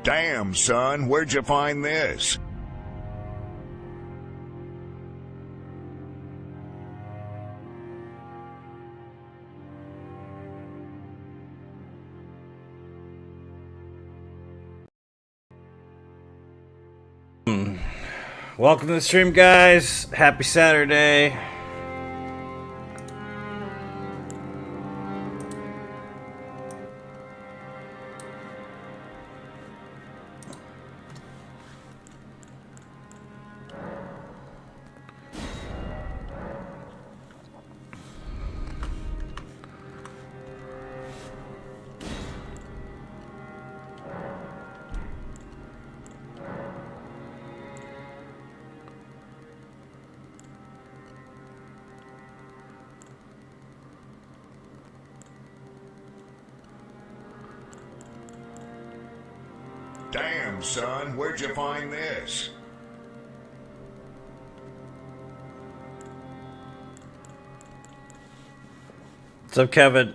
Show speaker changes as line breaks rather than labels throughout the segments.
Damn, son, where'd you find this?
Welcome to the stream, guys. Happy Saturday.
Damn, son, where'd you find this?
What's up, Kevin?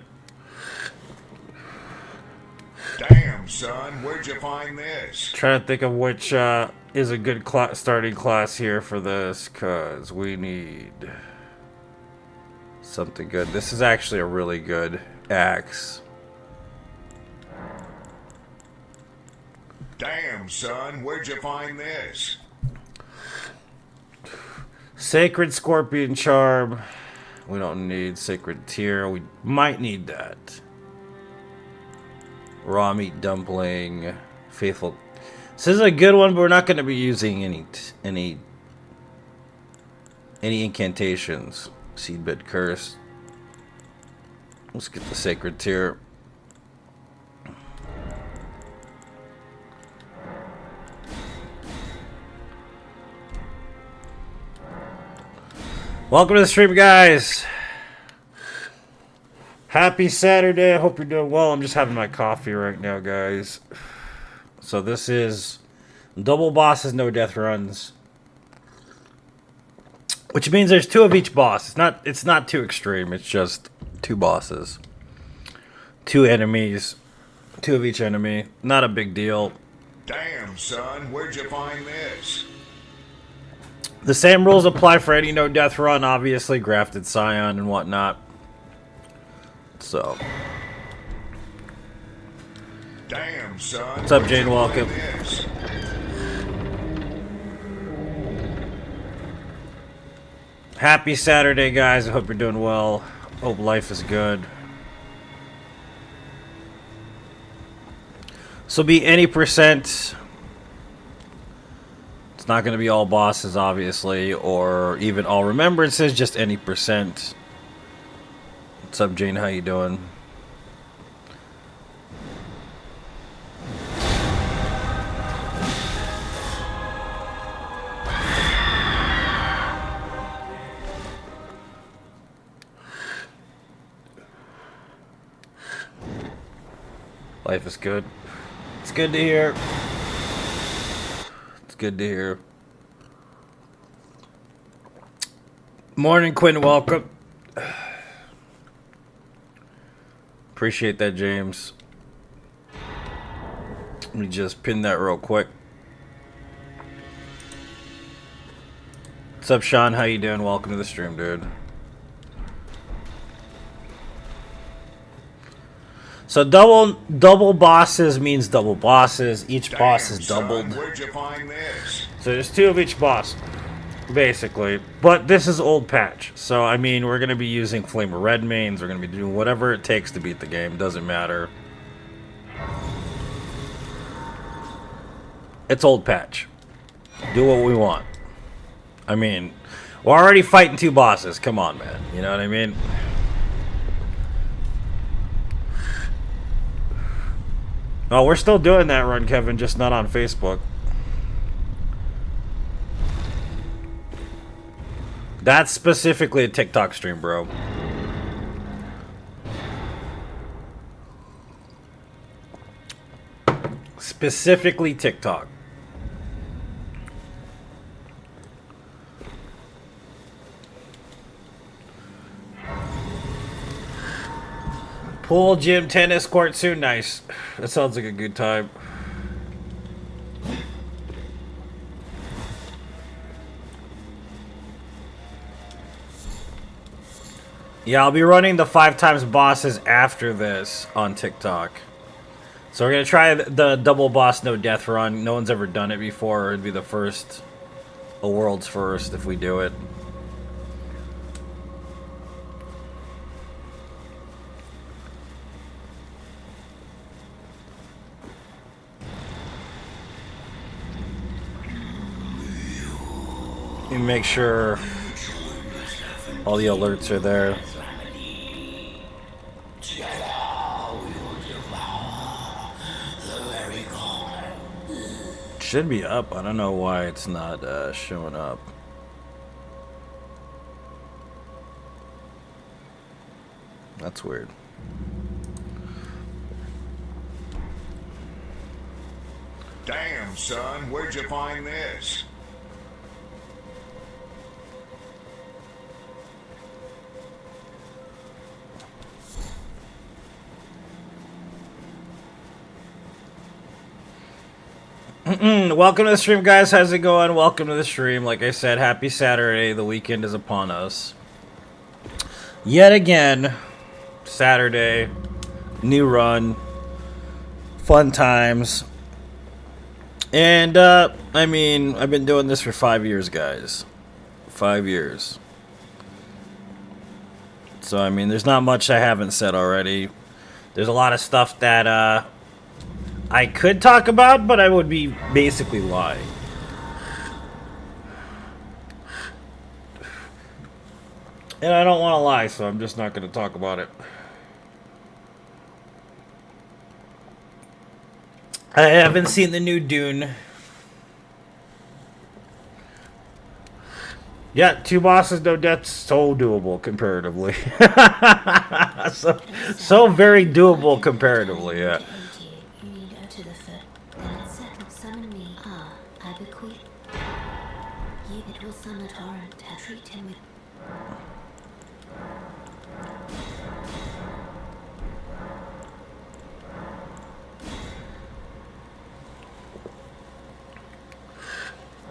Damn, son, where'd you find this?
Trying to think of which is a good starting class here for this, because we need something good. This is actually a really good axe.
Damn, son, where'd you find this?
Sacred Scorpion Charm. We don't need Sacred Tear. We might need that. Raw Meat Dumpling. Faithful. This is a good one, but we're not going to be using any incantations. Seedbed Curse. Let's get the Sacred Tear. Welcome to the stream, guys. Happy Saturday. I hope you're doing well. I'm just having my coffee right now, guys. So this is double bosses, no death runs. Which means there's two of each boss. It's not too extreme. It's just two bosses. Two enemies. Two of each enemy. Not a big deal.
Damn, son, where'd you find this?
The same rules apply for any no death run, obviously, grafted scion and whatnot. So.
Damn, son.
What's up, Jane? Welcome. Happy Saturday, guys. I hope you're doing well. Hope life is good. So be any percent. It's not going to be all bosses, obviously, or even all remembrances, just any percent. What's up, Jane? How you doing? Life is good. It's good to hear. It's good to hear. Morning, Quinn. Welcome. Appreciate that, James. Let me just pin that real quick. What's up, Sean? How you doing? Welcome to the stream, dude. So double bosses means double bosses. Each boss is doubled.
Son, where'd you find this?
So there's two of each boss, basically. But this is old patch. So, I mean, we're going to be using Flame of Red mains. We're going to be doing whatever it takes to beat the game. Doesn't matter. It's old patch. Do what we want. I mean, we're already fighting two bosses. Come on, man. You know what I mean? Oh, we're still doing that run, Kevin, just not on Facebook. That's specifically a TikTok stream, bro. Specifically TikTok. Pool, gym, tennis court soon. Nice. That sounds like a good time. Yeah, I'll be running the 5 times bosses after this on TikTok. So we're gonna try the double boss no death run. No one's ever done it before. It'd be the first, a world's first if we do it. You make sure all the alerts are there. Should be up. I don't know why it's not showing up. That's weird.
Damn, son, where'd you find this?
Welcome to the stream, guys. How's it going? Welcome to the stream. Like I said, happy Saturday. The weekend is upon us. Yet again, Saturday, new run, fun times. And, I mean, I've been doing this for 5 years, guys. 5 years. So, I mean, there's not much I haven't said already. There's a lot of stuff that, I could talk about, but I would be basically lying. And I don't want to lie, so I'm just not going to talk about it. I haven't seen the new Dune. Yeah, 2 bosses, no deaths, so doable comparatively. so very doable comparatively, yeah.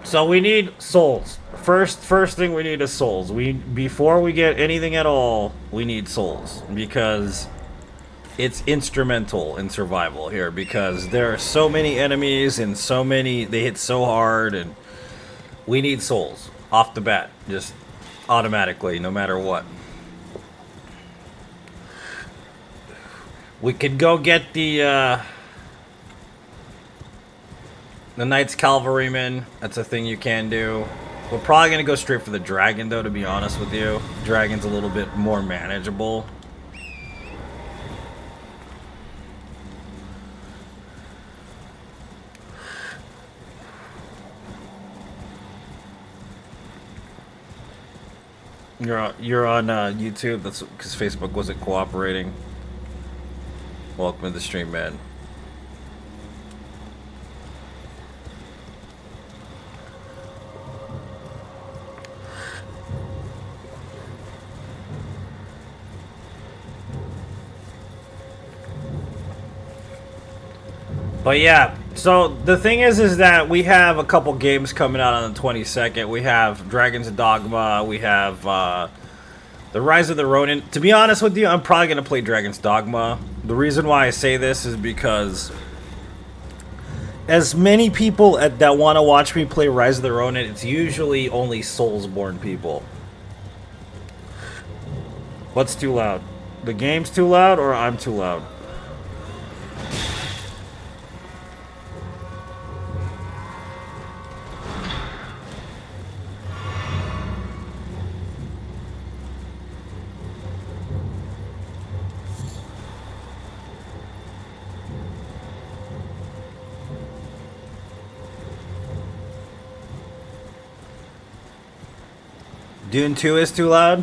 So we need souls. First thing we need is souls. Before we get anything at all, we need souls because it's instrumental in survival here because there are so many enemies and so many, they hit so hard, and we need souls off the bat, just automatically, no matter what. We could go get the Knight's Cavalryman. That's a thing you can do. We're probably going to go straight for the Dragon, though, to be honest with you. Dragon's a little bit more manageable. You're on YouTube. That's because Facebook wasn't cooperating. Welcome to the stream, man. But yeah, so the thing is that we have a couple games coming out on the 22nd. We have Dragon's Dogma. We have the Rise of the Ronin. To be honest with you, I'm probably going to play Dragon's Dogma. The reason why I say this is because as many people that want to watch me play Rise of the Ronin, it's usually only Soulsborne people. What's too loud? The game's too loud or I'm too loud? Dune 2 is too loud?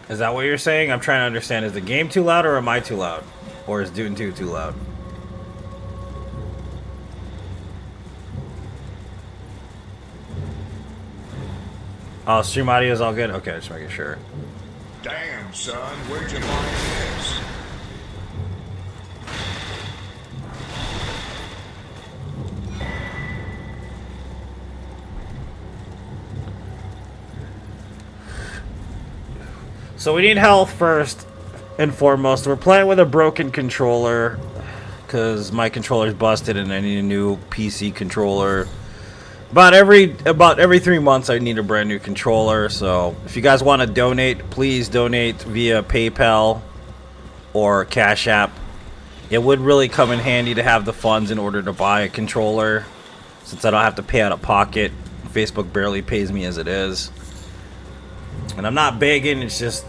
Is that what you're saying? I'm trying to understand. Is the game too loud or am I too loud? Or is Dune 2 too loud? Oh, stream audio is all good? Okay, just making sure.
Damn, son, where'd you find this?
So we need health first and foremost. We're playing with a broken controller because my controller's busted and I need a new PC controller. About every 3 months I need a brand new controller. So if you guys want to donate, please donate via PayPal or Cash App. It would really come in handy to have the funds in order to buy a controller, since I don't have to pay out of pocket. Facebook barely pays me as it is. And I'm not begging, it's just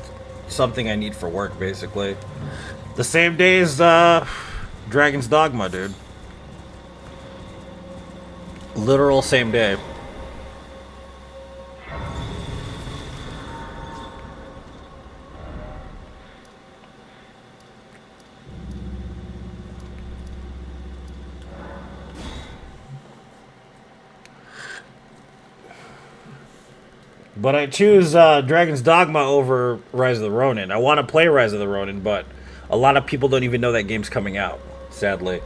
something I need for work, basically. The same day as Dragon's Dogma, dude. Literal same day. But I choose Dragon's Dogma over Rise of the Ronin. I want to play Rise of the Ronin, but a lot of people don't even know that game's coming out, sadly.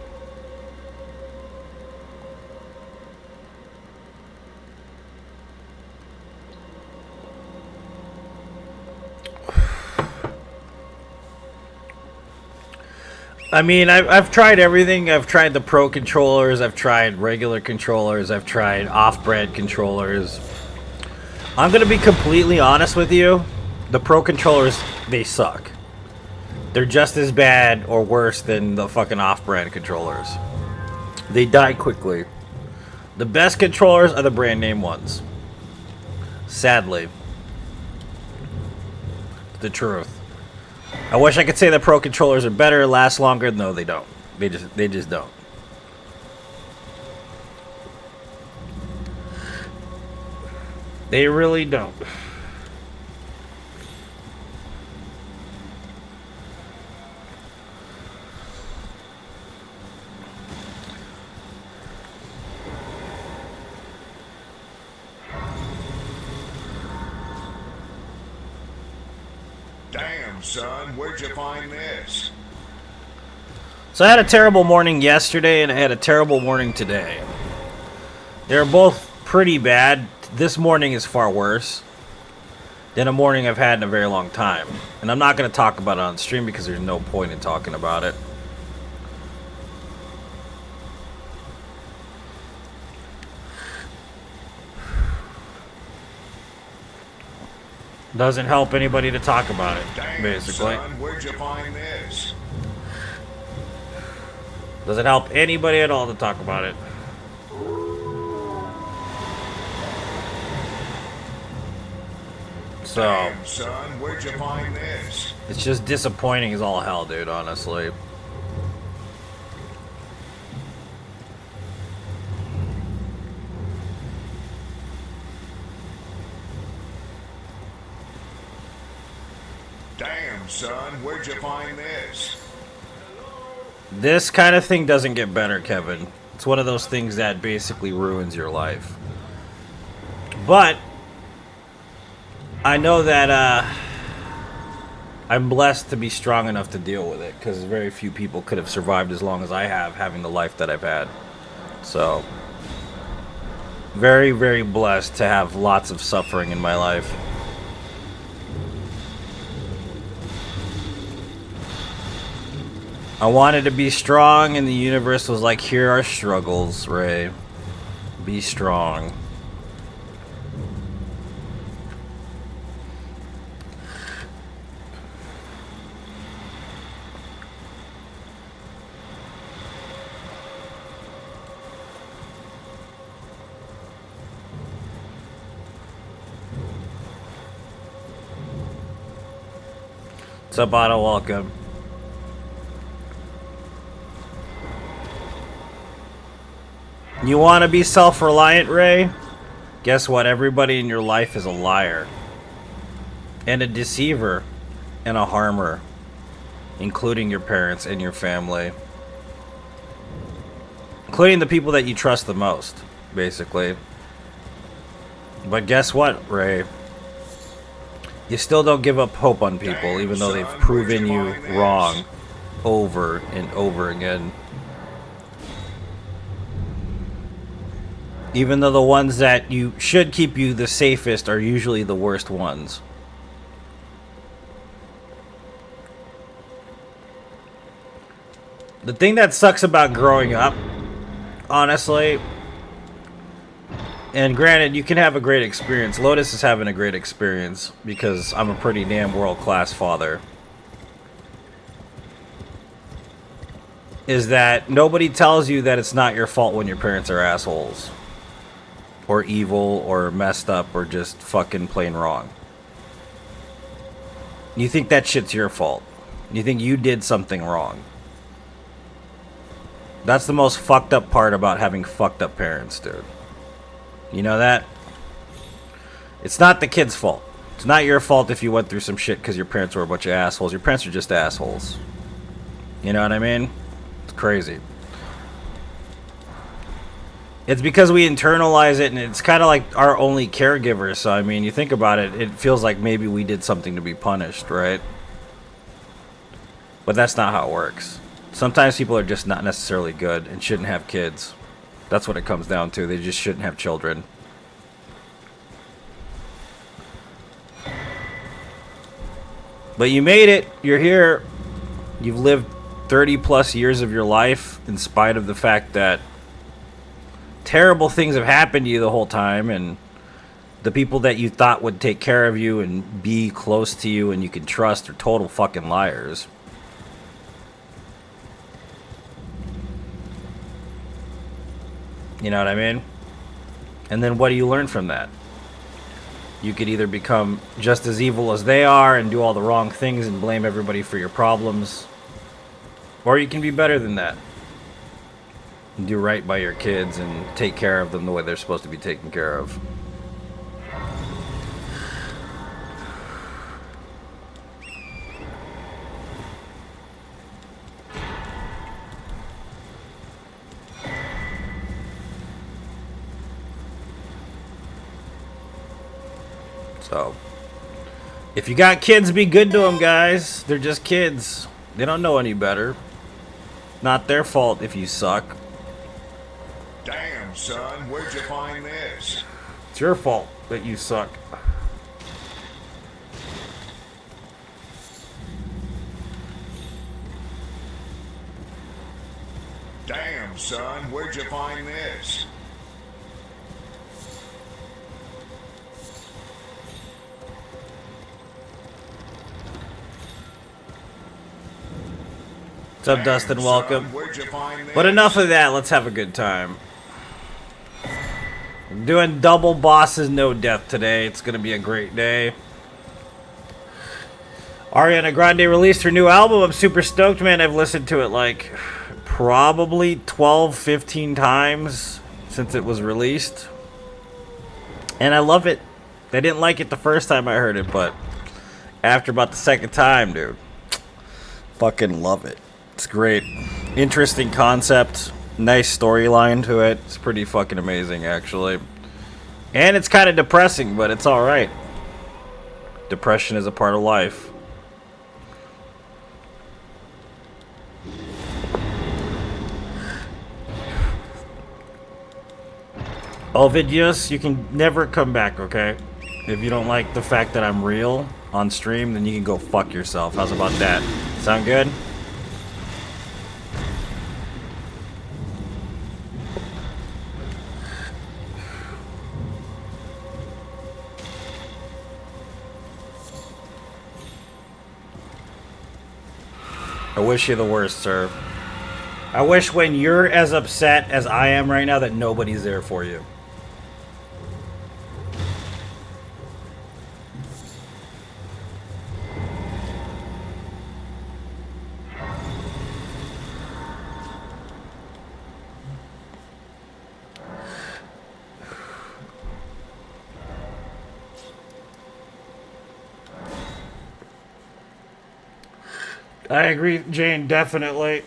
I mean, I've tried everything. I've tried the Pro controllers, I've tried regular controllers, I've tried off-brand controllers. I'm going to be completely honest with you. The Pro controllers, they suck. They're just as bad or worse than the fucking off-brand controllers. They die quickly. The best controllers are the brand name ones. Sadly. The truth. I wish I could say the Pro controllers are better, last longer. No, they don't. They just don't. They really don't.
Damn, son, where'd you find this?
So I had a terrible morning yesterday and I had a terrible morning today. They're both pretty bad. This morning is far worse than a morning I've had in a very long time. And I'm not going to talk about it on stream because there's no point in talking about it. Doesn't help anybody to talk about it,
Damn,
basically.
son, where'd you find this?
Doesn't help anybody at all to talk about it. So,
Damn, son, where'd you find this?
it's just disappointing as all hell, dude, honestly.
Damn, son, where'd you find this?
This kind of thing doesn't get better, Kevin. It's one of those things that basically ruins your life. But I know that I'm blessed to be strong enough to deal with it, because very few people could have survived as long as I have, having the life that I've had. So, very, very blessed to have lots of suffering in my life. I wanted to be strong, and the universe was like, here are struggles, Ray. Be strong. What's up, Otto? Welcome. You want to be self-reliant, Ray? Guess what? Everybody in your life is a liar. And a deceiver. And a harmer. Including your parents and your family. Including the people that you trust the most, basically. But guess what, Ray? You still don't give up hope on people, even though they've proven you wrong over and over again. Even though the ones that you should keep you the safest are usually the worst ones. The thing that sucks about growing up, honestly, and granted, you can have a great experience. Lotus is having a great experience because I'm a pretty damn world-class father. Is that nobody tells you that it's not your fault when your parents are assholes. Or evil, or messed up, or just fucking plain wrong. You think that shit's your fault. You think you did something wrong. That's the most fucked up part about having fucked up parents, dude. You know that? It's not the kid's fault. It's not your fault if you went through some shit because your parents were a bunch of assholes. Your parents are just assholes. You know what I mean? It's crazy. It's because we internalize it, and it's kind of like our only caregiver. So, I mean, you think about it, it feels like maybe we did something to be punished, right? But that's not how it works. Sometimes people are just not necessarily good and shouldn't have kids. That's what it comes down to. They just shouldn't have children. But you made it. You're here. You've lived 30 plus years of your life in spite of the fact that terrible things have happened to you the whole time, and the people that you thought would take care of you and be close to you and you can trust are total fucking liars. You know what I mean? And then what do you learn from that? You could either become just as evil as they are and do all the wrong things and blame everybody for your problems, or you can be better than that and do right by your kids and take care of them the way they're supposed to be taken care of. So, if you got kids, be good to them, guys. They're just kids. They don't know any better. Not their fault if you suck.
Damn, son, where'd you find this?
It's your fault that you suck.
Damn, son, where'd you find this?
What's up, Dustin? Welcome.
Where'd you find this?
But enough of that. Let's have a good time. I'm doing double bosses, no death today. It's going to be a great day. Ariana Grande released her new album. I'm super stoked, man. I've listened to it like probably 12, 15 times since it was released. And I love it. I didn't like it the first time I heard it, but after about the second time, dude, fucking love it. It's great. Interesting concept. Nice storyline to it. It's pretty fucking amazing, actually. And it's kind of depressing, but it's alright. Depression is a part of life. Ovidius, you can never come back, okay? If you don't like the fact that I'm real on stream, then you can go fuck yourself. How's about that? Sound good? I wish you the worst, sir. I wish when you're as upset as I am right now that nobody's there for you. I agree, Jane, definitely.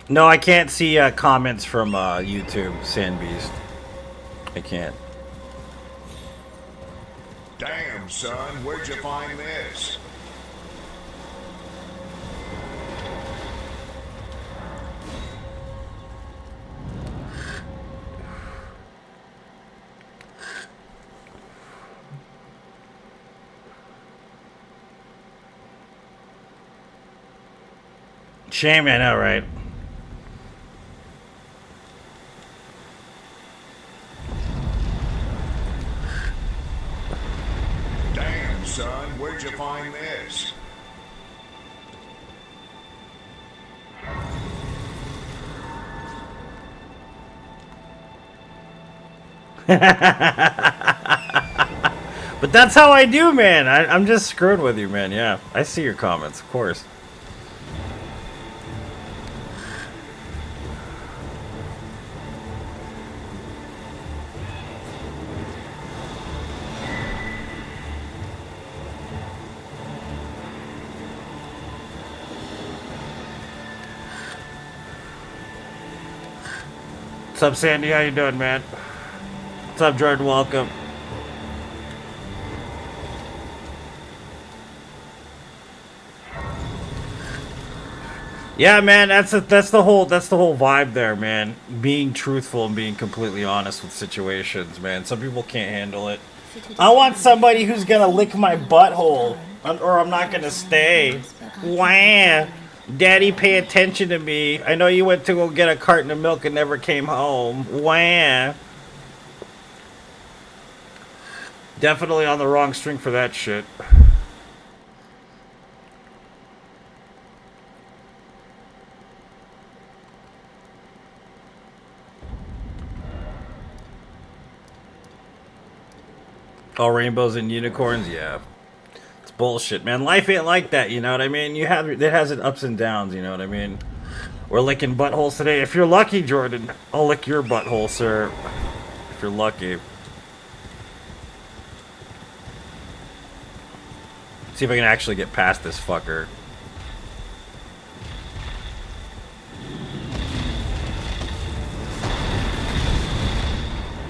No, I can't see comments from YouTube, Sandbeast. I can't.
Damn, son, where'd you find this?
Shame, I know, right?
Damn, son, where'd you find this?
But that's how I do, man. I'm just screwing with you, man. Yeah, I see your comments, of course. What's up, Sandy? How you doing, man? What's up, Jordan? Welcome. Yeah, man, that's the whole vibe there, man. Being truthful and being completely honest with situations, man. Some people can't handle it. I want somebody who's gonna lick my butthole, or I'm not gonna stay. Wah. Daddy, pay attention to me. I know you went to go get a carton of milk and never came home. Wah. Definitely on the wrong string for that shit. All rainbows and unicorns, yeah. It's bullshit, man. Life ain't like that, you know what I mean? It has its ups and downs, you know what I mean? We're licking buttholes today. If you're lucky, Jordan, I'll lick your butthole, sir. If you're lucky. See if I can actually get past this fucker.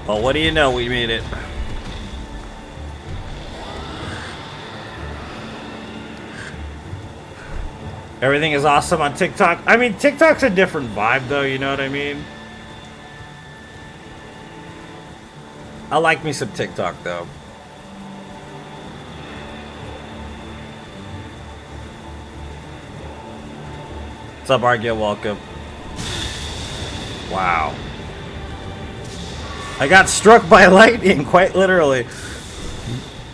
Well, what do you know? We made it. Everything is awesome on TikTok. I mean, TikTok's a different vibe, though, you know what I mean? I like me some TikTok, though. What's up, Argyle? Welcome. Wow. I got struck by lightning, quite literally.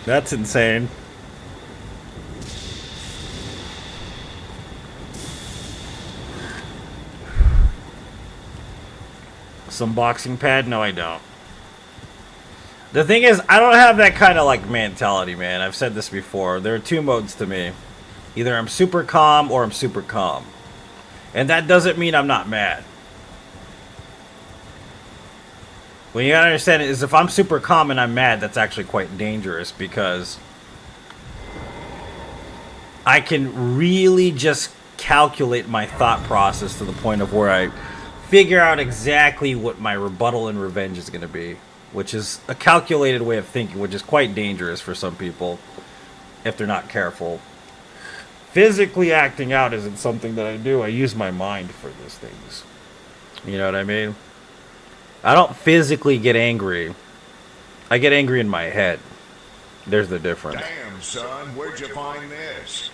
That's insane. Some boxing pad? No, I don't. The thing is, I don't have that kind of like mentality, man. I've said this before. There are two modes to me. Either I'm super calm or I'm super calm. And that doesn't mean I'm not mad. What you gotta understand is if I'm super calm and I'm mad, that's actually quite dangerous because I can really just calculate my thought process to the point of where I figure out exactly what my rebuttal and revenge is going to be, which is a calculated way of thinking, which is quite dangerous for some people if they're not careful. Physically acting out isn't something that I do. I use my mind for these things. You know what I mean? I don't physically get angry. I get angry in my head. There's the difference.
Damn, son, where'd you find this?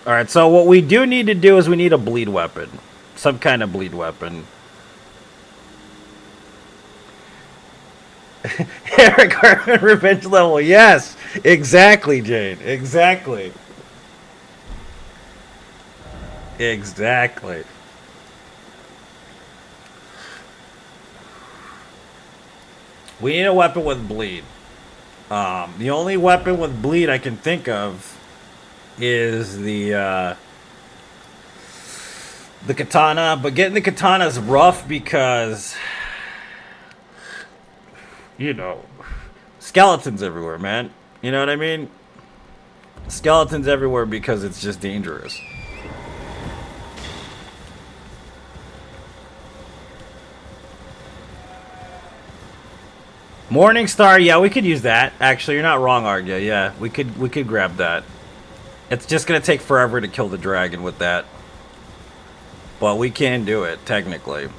Alright, so what we do need to do is we need a bleed weapon. Some kind of bleed weapon. Eric Hartman revenge level. Yes, exactly, Jade. Exactly. Exactly. We need a weapon with bleed. The only weapon with bleed I can think of is the katana, but getting the katana is rough because, you know, skeletons everywhere, man. You know what I mean? Skeletons everywhere because it's just dangerous. Morningstar, yeah, we could use that. Actually, you're not wrong, Argia. Yeah, we could grab that. It's just gonna take forever to kill the dragon with that. But we can do it, technically.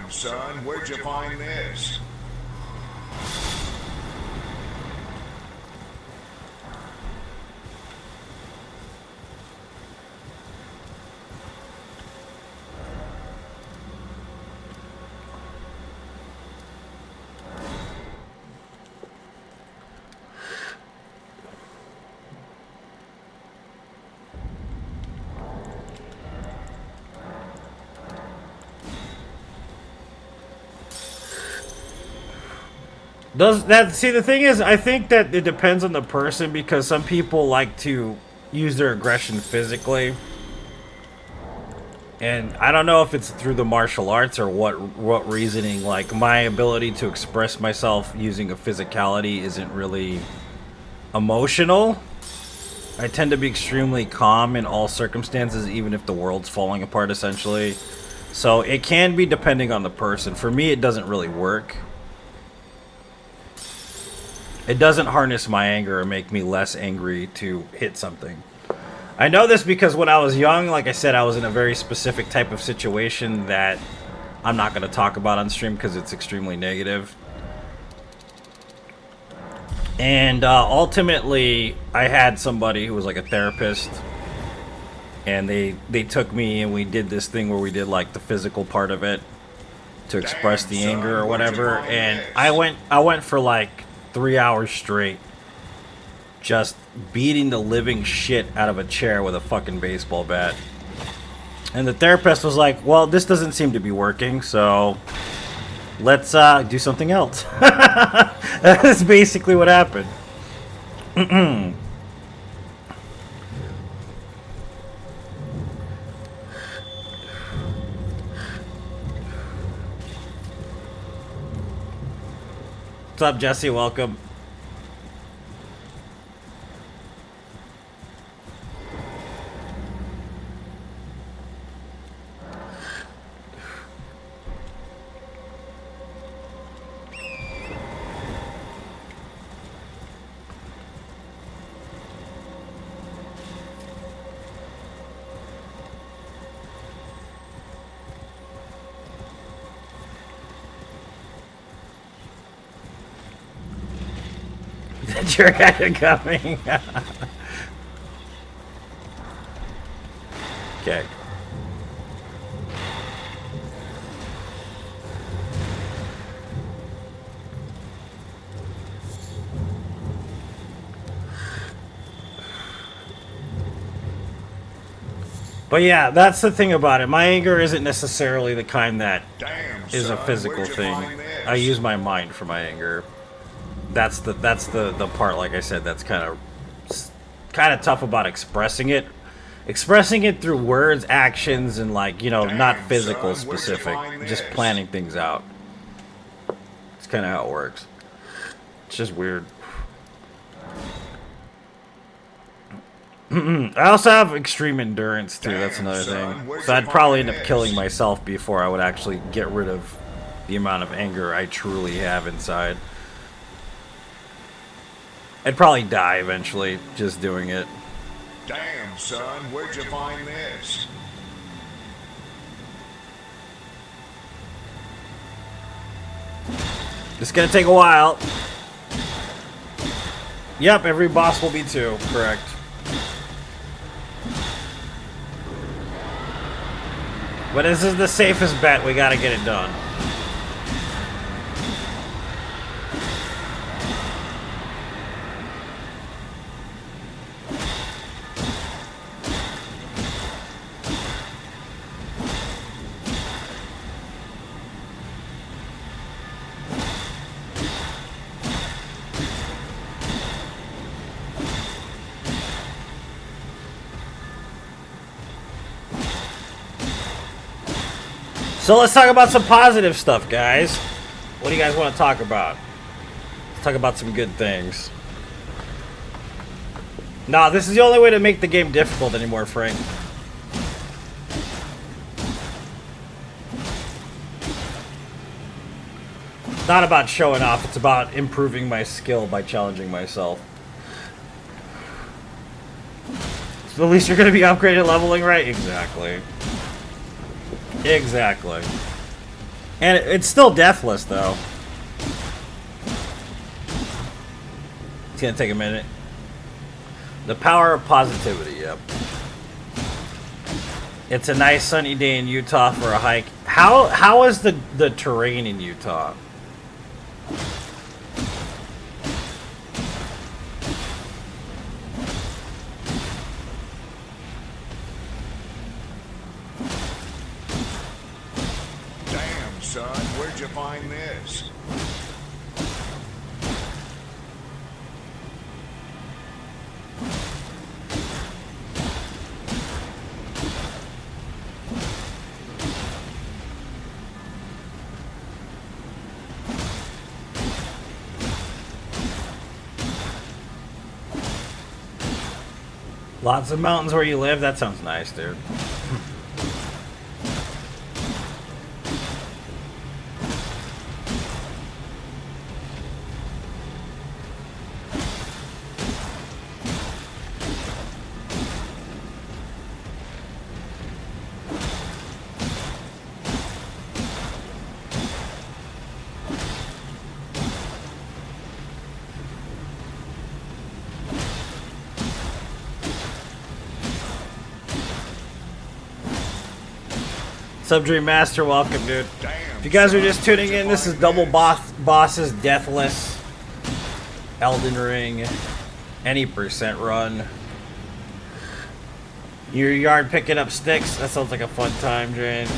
Damn, son, where'd you find this?
See, the thing is, I think that it depends on the person, because some people like to use their aggression physically. And I don't know if it's through the martial arts or what reasoning. Like, my ability to express myself using a physicality isn't really emotional. I tend to be extremely calm in all circumstances, even if the world's falling apart, essentially. So it can be depending on the person. For me, it doesn't really work. It doesn't harness my anger or make me less angry to hit something. I know this because when I was young, like I said, I was in a very specific type of situation that I'm not going to talk about on stream because it's extremely negative. And ultimately, I had somebody who was like a therapist, and they took me and we did this thing where we did like the physical part of it to express the anger or whatever. And I went for like 3 hours straight, just beating the living shit out of a chair with a fucking baseball bat. And the therapist was like, well, this doesn't seem to be working, so let's do something else. That's basically what happened. What's up, Jesse? Welcome. You're kind of coming. Okay. But yeah, that's the thing about it. My anger isn't necessarily the kind that is a physical thing. I use my mind for my anger. That's the part, like I said, that's kind of tough about expressing it. Expressing it through words, actions, and like, you know, not physical specific. Just planning things out. It's kind of how it works. It's just weird. I also have extreme endurance too, that's another thing. So I'd probably end up killing myself before I would actually get rid of the amount of anger I truly have inside. I'd probably die eventually, just doing it.
Damn, son, where'd you find this?
It's gonna take a while. Yep, every boss will be 2, correct. But this is the safest bet, we gotta get it done. So let's talk about some positive stuff, guys. What do you guys want to talk about? Let's talk about some good things. Nah, this is the only way to make the game difficult anymore, Frank. It's not about showing off, it's about improving my skill by challenging myself. So at least you're going to be upgraded leveling, right? Exactly. Exactly. And it's still deathless, though. It's gonna take a minute. The power of positivity, yep. It's a nice sunny day in Utah for a hike. How is the terrain in Utah?
Damn, son, where'd you find this?
Lots of mountains where you live? That sounds nice, dude. Subdream Master, welcome, dude.
Damn,
If you guys are
son,
just tuning
where'd
in,
you
this is
find
Double
this?
Bosses Deathless Elden Ring any percent run. Your yard picking up sticks. That sounds like a fun time, Jane.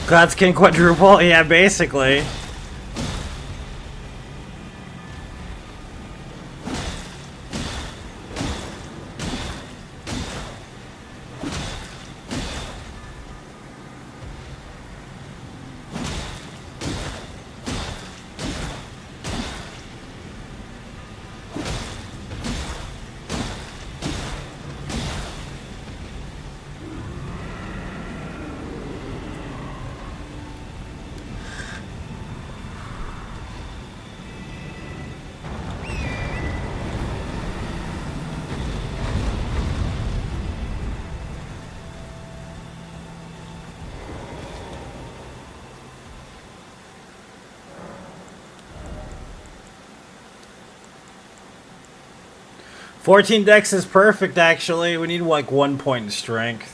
Godskin quadruple? Yeah, basically. "14 dex is perfect, actually. We need like 1 point in strength.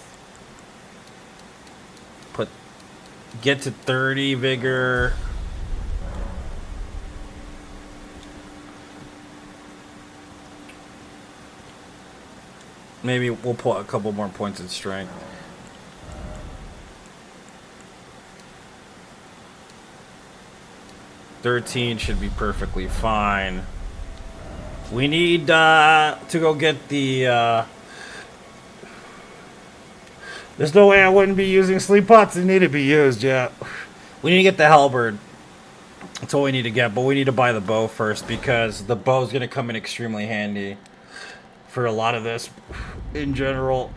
Get to 30 vigor. Maybe we'll put a couple more points in strength. "13 should be perfectly fine. We need to go get the there's no way I wouldn't be using sleep pots. They need to be used, yeah. We need to get the halberd. That's all we need to get, but we need to buy the bow first because the bow's going to come in extremely handy for a lot of this in general.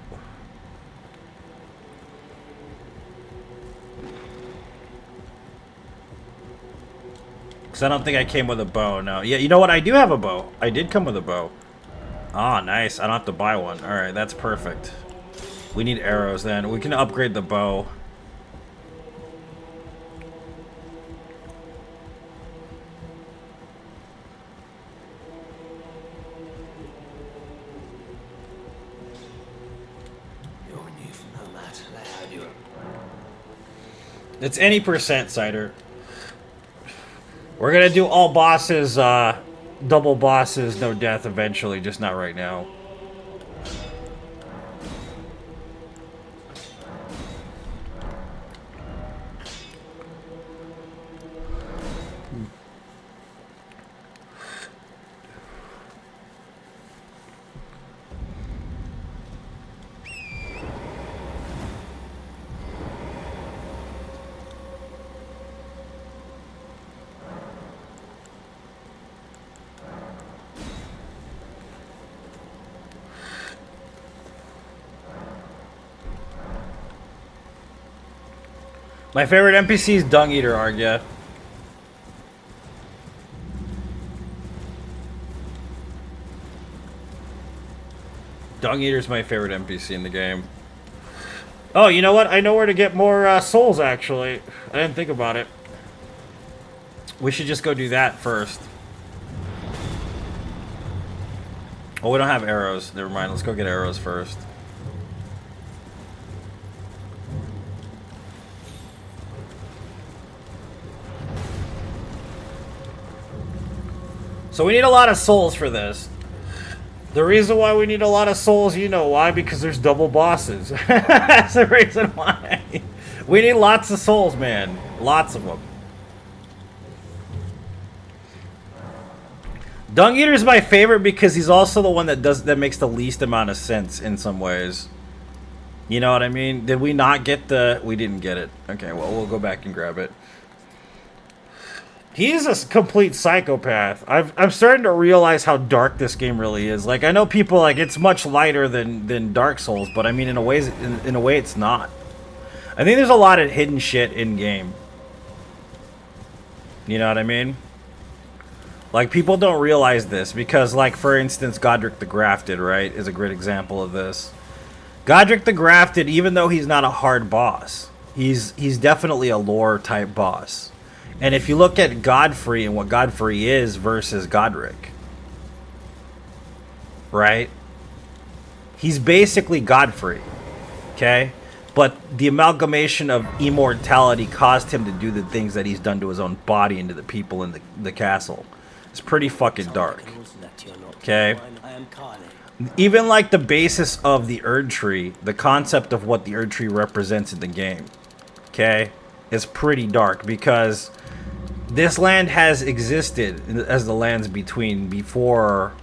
Because I don't think I came with a bow, no. Yeah, you know what? I do have a bow. I did come with a bow. Ah, nice. I don't have to buy one. Alright, that's perfect. We need arrows then. We can upgrade the bow. It's any percent, Cider. We're gonna do all bosses, double bosses, no death eventually, just not right now. My favorite NPC is Dung Eater, Argia. Dung Eater's my favorite NPC in the game. Oh, you know what? I know where to get more souls, actually. I didn't think about it. We should just go do that first. Oh, we don't have arrows. Never mind. Let's go get arrows first. So we need a lot of souls for this. The reason why we need a lot of souls, you know why? Because there's double bosses. That's the reason why. We need lots of souls, man. Lots of them. Dung Eater is my favorite because he's also the one that makes the least amount of sense in some ways. You know what I mean? Did we not get the... We didn't get it. Okay, well, we'll go back and grab it. He's a complete psychopath. I'm starting to realize how dark this game really is. Like, I know people like it's much lighter than Dark Souls, but I mean in a way it's not. I think there's a lot of hidden shit in game. You know what I mean? Like, people don't realize this because, like, for instance, Godric the Grafted, right, is a great example of this. Godric the Grafted, even though he's not a hard boss, he's definitely a lore type boss. And if you look at Godfrey and what Godfrey is versus Godric, right? He's basically Godfrey, okay? But the amalgamation of immortality caused him to do the things that he's done to his own body and to the people in the castle. It's pretty fucking dark, okay? Even like the basis of the Erd Tree, the concept of what the Erd Tree represents in the game, okay, is pretty dark because this land has existed as the lands between before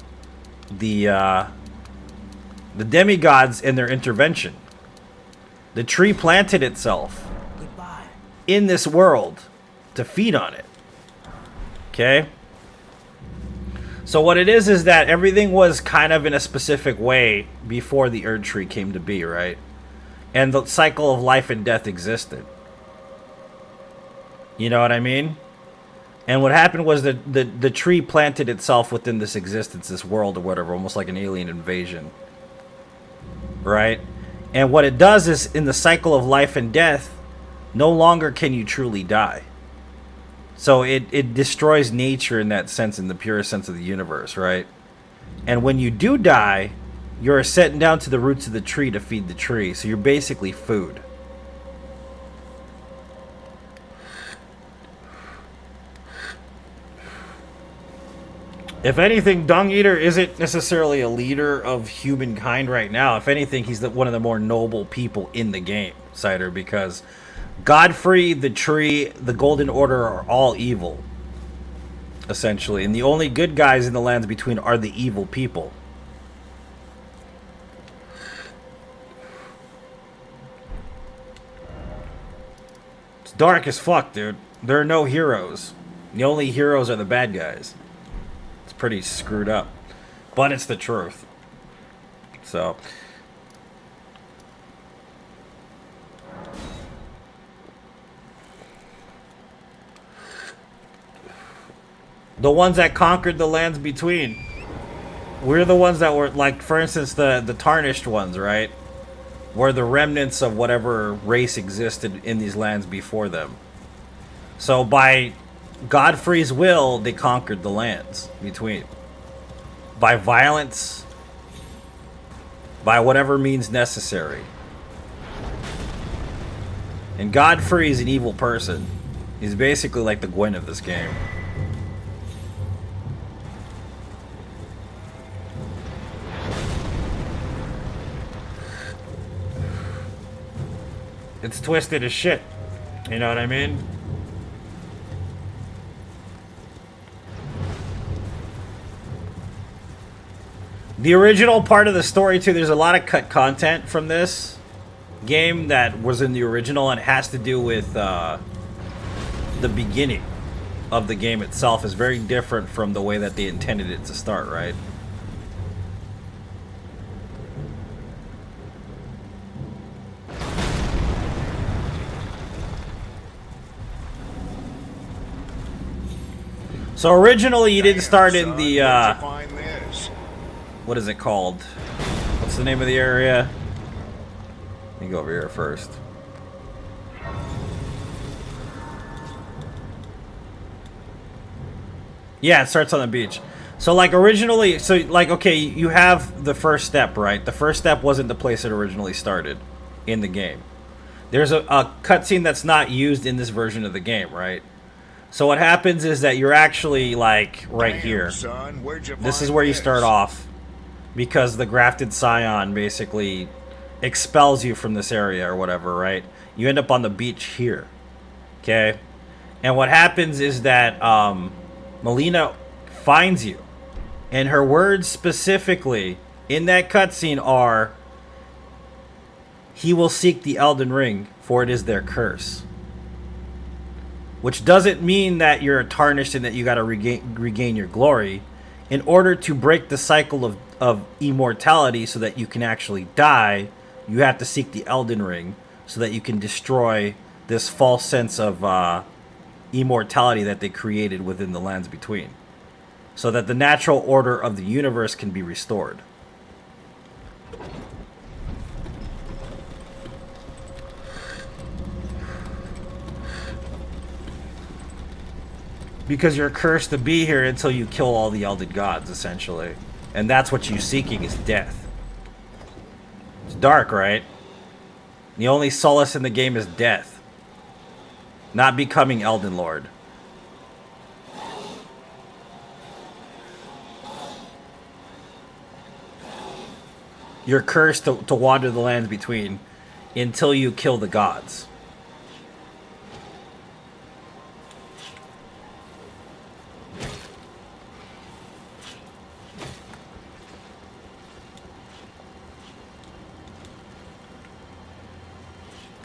the demigods and their intervention. The tree planted itself in this world to feed on it. Okay? So what it is that everything was kind of in a specific way before the Erd Tree came to be, right? And the cycle of life and death existed. You know what I mean? And what happened was that the tree planted itself within this existence, this world or whatever, almost like an alien invasion. Right? And what it does is, in the cycle of life and death, no longer can you truly die. So it destroys nature in that sense, in the purest sense of the universe, right? And when you do die, you're sent down to the roots of the tree to feed the tree. So you're basically food. If anything, Dung Eater isn't necessarily a leader of humankind right now. If anything, he's one of the more noble people in the game, Cider, because Godfrey, the tree, the Golden Order are all evil, essentially. And the only good guys in the lands between are the evil people. It's dark as fuck, dude. There are no heroes. The only heroes are the bad guys. Pretty screwed up, but it's the truth. So the ones that conquered the lands between, we're the ones that were, like, for instance, the tarnished ones, right, were the remnants of whatever race existed in these lands before them. So by Godfrey's will, they conquered the lands between. By violence, by whatever means necessary. And Godfrey is an evil person. He's basically like the Gwen of this game. It's twisted as shit. You know what I mean? The original part of the story, too, there's a lot of cut content from this game that was in the original, and it has to do with the beginning of the game itself is very different from the way that they intended it to start, right? So originally you didn't start in the, what is it called? What's the name of the area? Let me go over here first. Yeah, it starts on the beach. So like originally, so like, okay, you have the first step, right? The first step wasn't the place it originally started in the game. There's a cutscene that's not used in this version of the game, right? So what happens is that you're actually like right here.
Son,
This is where you start off because the grafted scion basically expels you from this area or whatever, right? You end up on the beach here, okay? And what happens is that Melina finds you, and her words specifically in that cutscene are, "He will seek the Elden Ring, for it is their curse." Which doesn't mean that you're tarnished and that you got to regain your glory. In order to break the cycle of immortality so that you can actually die, you have to seek the Elden Ring so that you can destroy this false sense of immortality that they created within the lands between. So that the natural order of the universe can be restored. Because you're cursed to be here until you kill all the Elden Gods, essentially. And that's what you're seeking, is death. It's dark, right? The only solace in the game is death. Not becoming Elden Lord. You're cursed to wander the lands between until you kill the gods.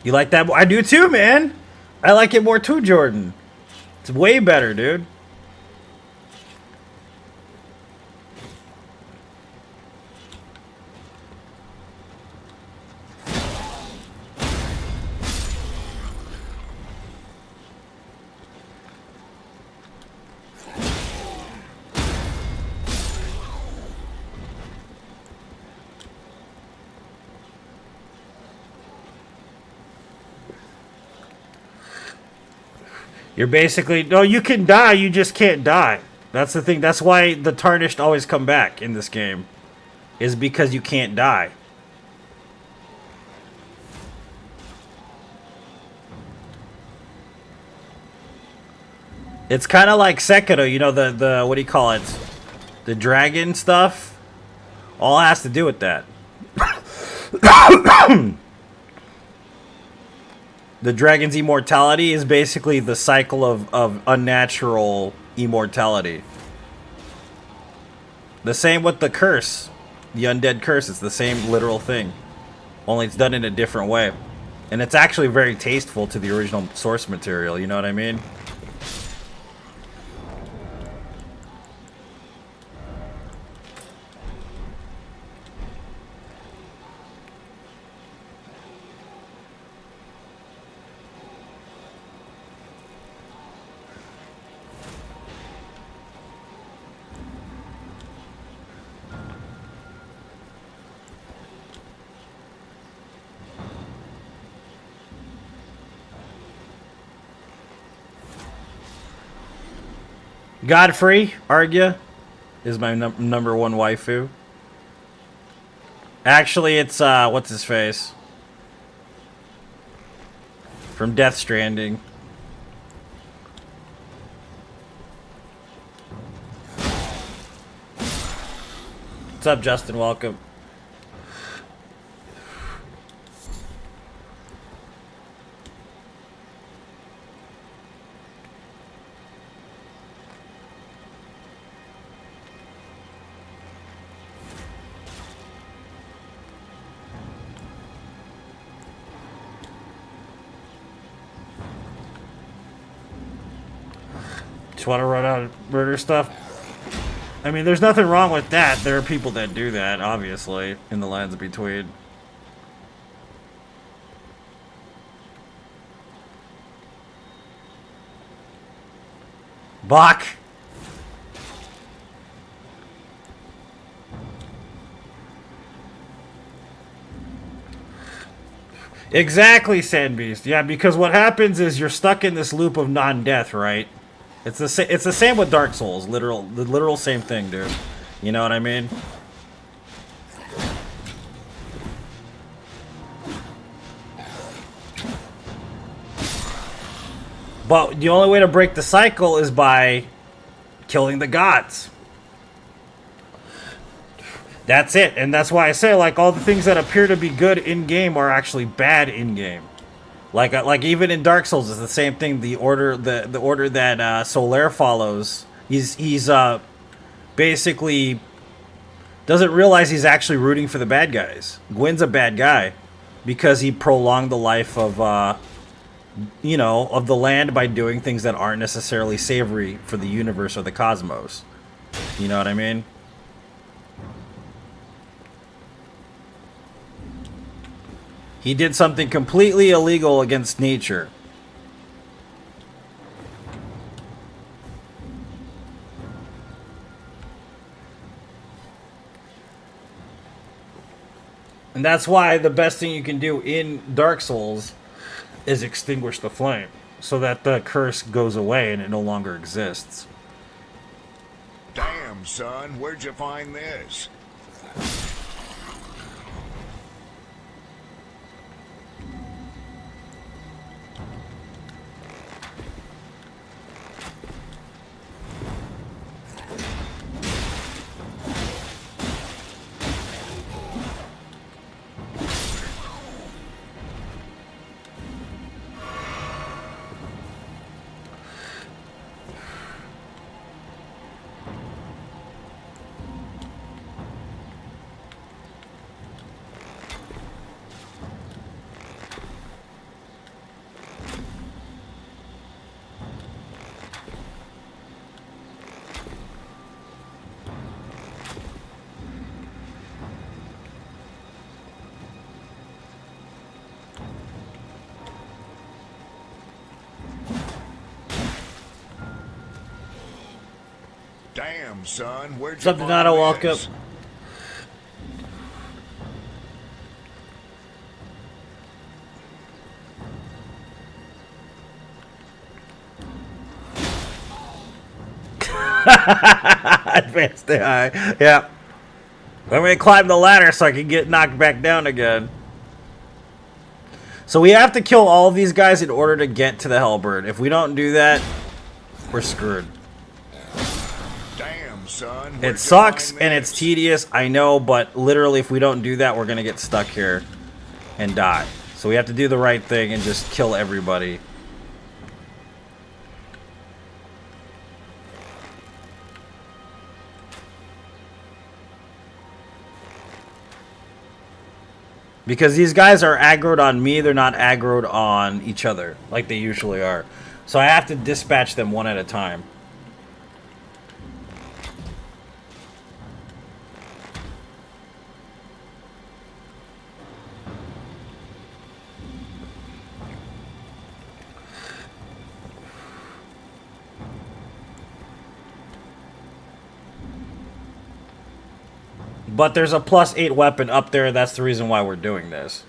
You like that? I do too, man. I like it more too, Jordan. It's way better, dude. You're basically, no, you can die, you just can't die. That's the thing. That's why the tarnished always come back in this game. Is because you can't die. It's kind of like Sekiro, you know, the what do you call it? The dragon stuff. All has to do with that. The dragon's immortality is basically the cycle of unnatural immortality. The same with the curse. The undead curse. It's the same literal thing. Only it's done in a different way. And it's actually very tasteful to the original source material, you know what I mean? Godfrey, Argia, is my number one waifu. Actually, it's, what's his face? from Death Stranding. What's up, Justin? Welcome. Just want to run out of murder stuff. I mean, there's nothing wrong with that. There are people that do that, obviously, in the lands between. Bach! Exactly, Sandbeast. Yeah, because what happens is you're stuck in this loop of non-death, right? It's the same with Dark Souls. The literal same thing, dude. You know what I mean? But the only way to break the cycle is by killing the gods. That's it, and that's why I say, like, all the things that appear to be good in-game are actually bad in-game. Like even in Dark Souls, it's the same thing. The order that Solaire follows, he's basically doesn't realize he's actually rooting for the bad guys. Gwyn's a bad guy because he prolonged the life of of the land by doing things that aren't necessarily savory for the universe or the cosmos. You know what I mean? He did something completely illegal against nature. And that's why the best thing you can do in Dark Souls is extinguish the flame, so that the curse goes away and it no longer exists.
Damn, son, where'd you find this? Damn, son, where'd you
Something
find
not a walk up.
this?
Advanced AI. Yeah. I'm gonna climb the ladder so I can get knocked back down again. So we have to kill all of these guys in order to get to the Hellbird. If we don't do that, we're screwed.
Damn, son, where'd
It
you
sucks
find
and it's
this?
tedious, I know, but literally if we don't do that, we're gonna get stuck here and die. So we have to do the right thing and just kill everybody. Because these guys are aggroed on me, they're not aggroed on each other like they usually are. So I have to dispatch them one at a time. But there's a +8 weapon up there. That's the reason why we're doing this.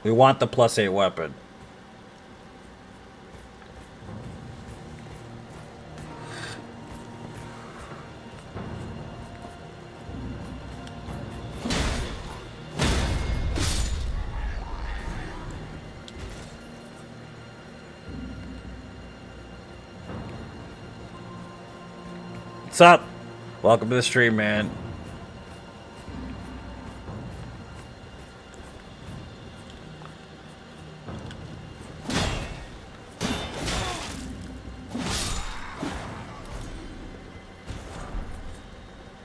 We want the +8 weapon. What's up? Welcome to the stream, man.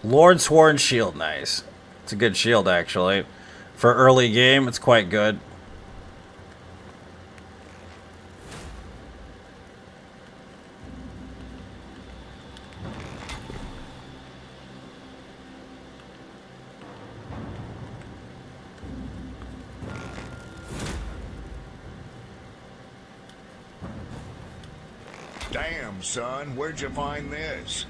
Lord Sworn Shield, nice. It's a good shield, actually. For early game, it's quite good.
Damn, son, where'd you find this?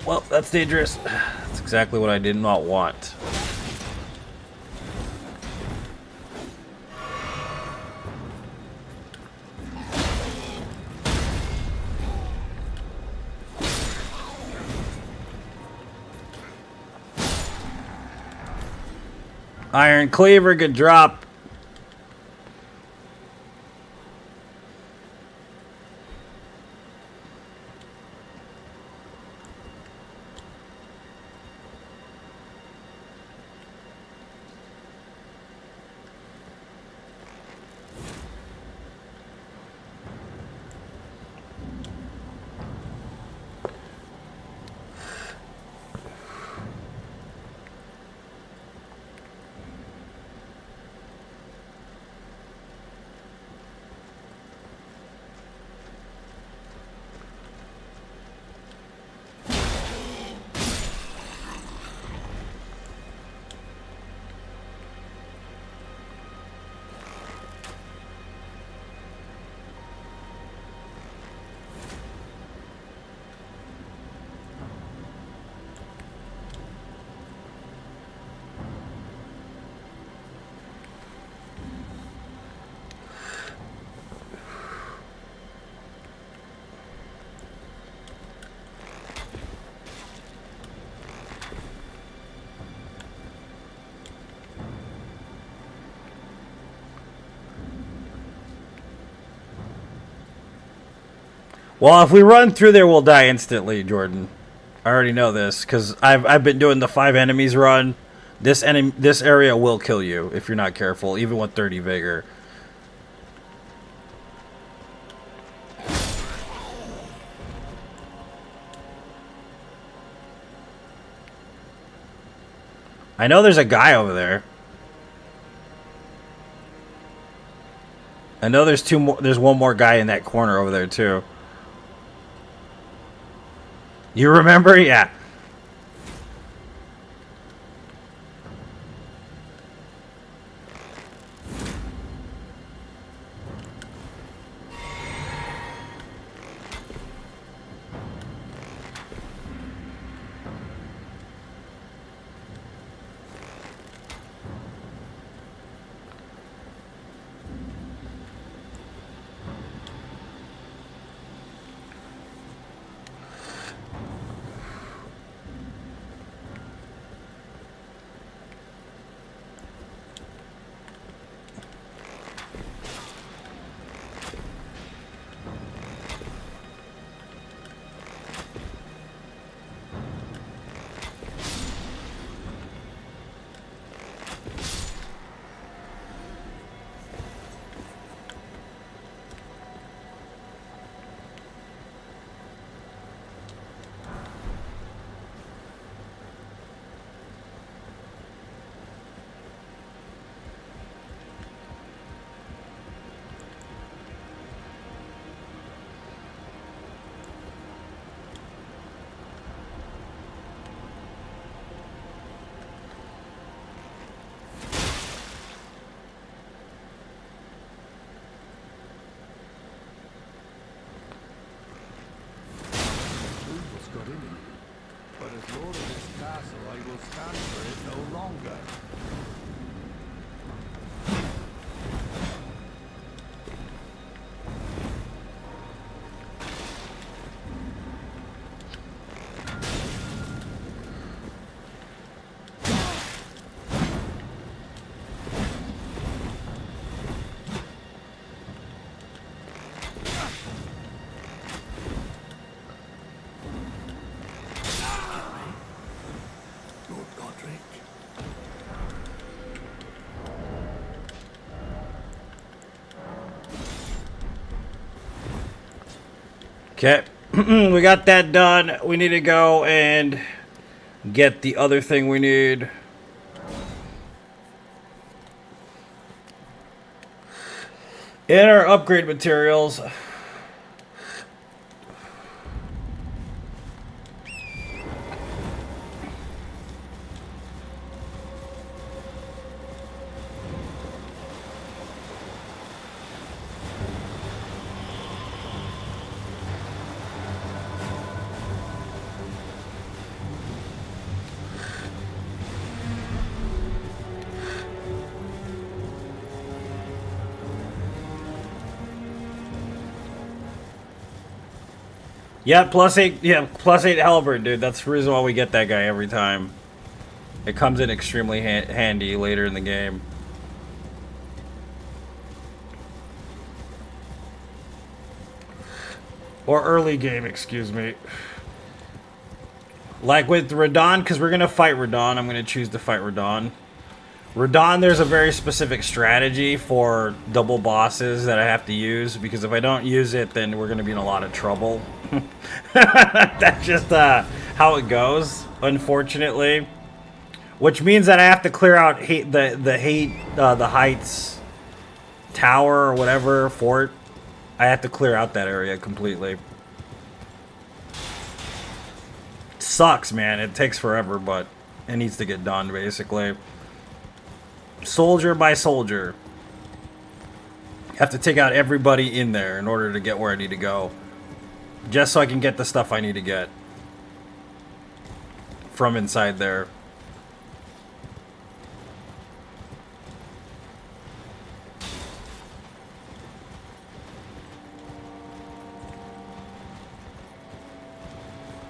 Well, that's dangerous. That's exactly what I did not want. Iron Cleaver, good drop. Well, if we run through there, we'll die instantly, Jordan. I already know this because I've been doing the 5 enemies run. This area will kill you if you're not careful, even with 30 vigor. I know there's a guy over there. I know there's two more. There's one more guy in that corner over there too. You remember? Yeah.
longer. Lord Godric.
Okay, we got that done. We need to go and get the other thing we need. In our upgrade materials. Yeah, +8. Yeah, +8 halberd, dude. That's the reason why we get that guy every time. It comes in extremely handy later in the game. Or early game, excuse me. Like with Radon, because we're going to fight Radon. I'm going to choose to fight Radon. Radon, there's a very specific strategy for double bosses that I have to use, because if I don't use it, then we're going to be in a lot of trouble. That's just how it goes, unfortunately. Which means that I have to clear out the Heights Tower or whatever, fort. I have to clear out that area completely. Sucks, man. It takes forever, but it needs to get done, basically. Soldier by soldier. Have to take out everybody in there in order to get where I need to go. Just so I can get the stuff I need to get from inside there.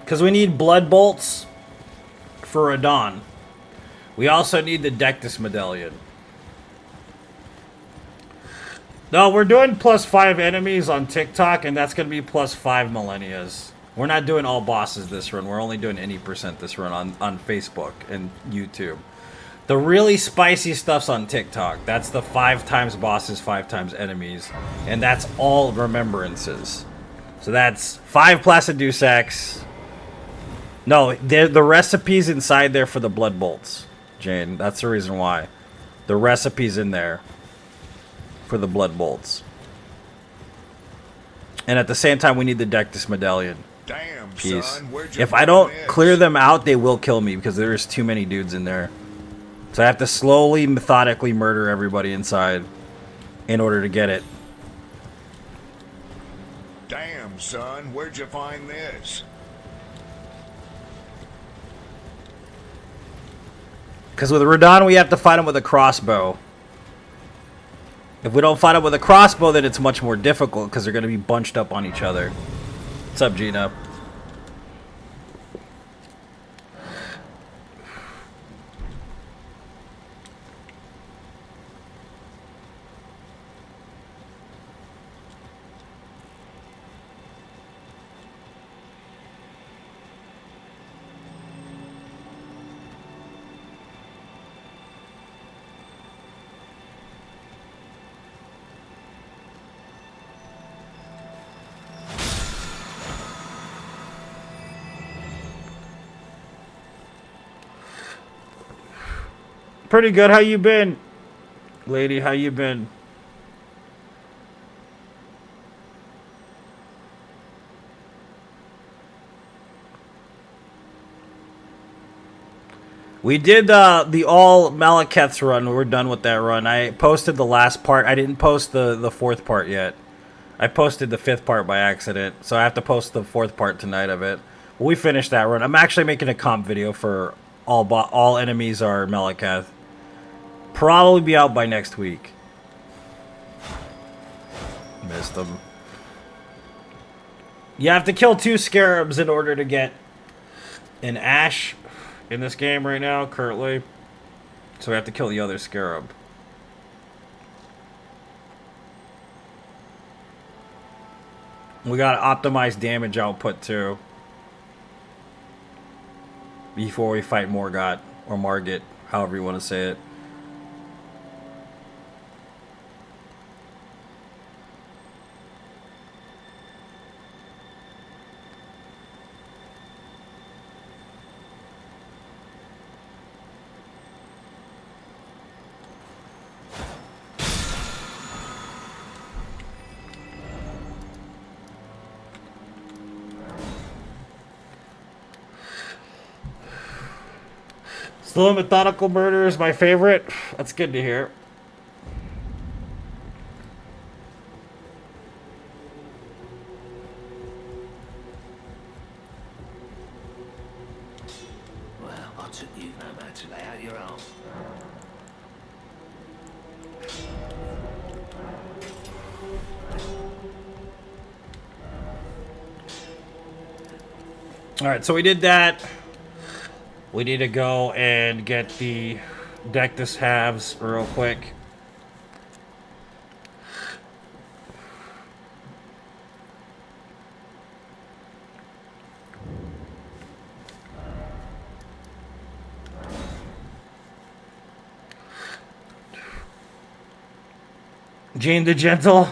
Because we need blood bolts for Radon. We also need the Dectus medallion. No, we're doing +5 enemies on TikTok, and that's going to be +5 millennias. We're not doing all bosses this run. We're only doing any % this run on Facebook and YouTube. The really spicy stuff's on TikTok. That's the 5 times bosses, 5 times enemies. And that's all remembrances. So that's 5 Placidusacs. No, the recipe's inside there for the blood bolts, Jane. That's the reason why. The recipe's in there for the blood bolts. And at the same time, we need the Dectus medallion.
Damn,
Piece.
son, where'd you
If I
find
don't
this?
clear them out, they will kill me because there's too many dudes in there. So I have to slowly, methodically murder everybody inside in order to get it.
Damn, son, where'd you find this?
Because with Radon, we have to fight him with a crossbow. If we don't fight him with a crossbow, then it's much more difficult because they're going to be bunched up on each other. What's up, Gina? Pretty good. How you been? Lady, how you been? We did the all Malekith's run. We're done with that run. I posted the last part. I didn't post the fourth part yet. I posted the 5th part by accident, so I have to post the 4th part tonight of it. We finished that run. I'm actually making a comp video for all enemies are Meleketh. Probably be out by next week. Missed them. You have to kill 2 scarabs in order to get an ash in this game right now, currently. So we have to kill the other scarab. We gotta optimize damage output too. Before we fight Morgott or Margit, however you want to say it. Slow and methodical murder is my favorite. That's good to hear.
Well, I took you no man to lay out your arm.
Alright, so we did that. We need to go and get the Dectus halves real quick. Jane the Gentle.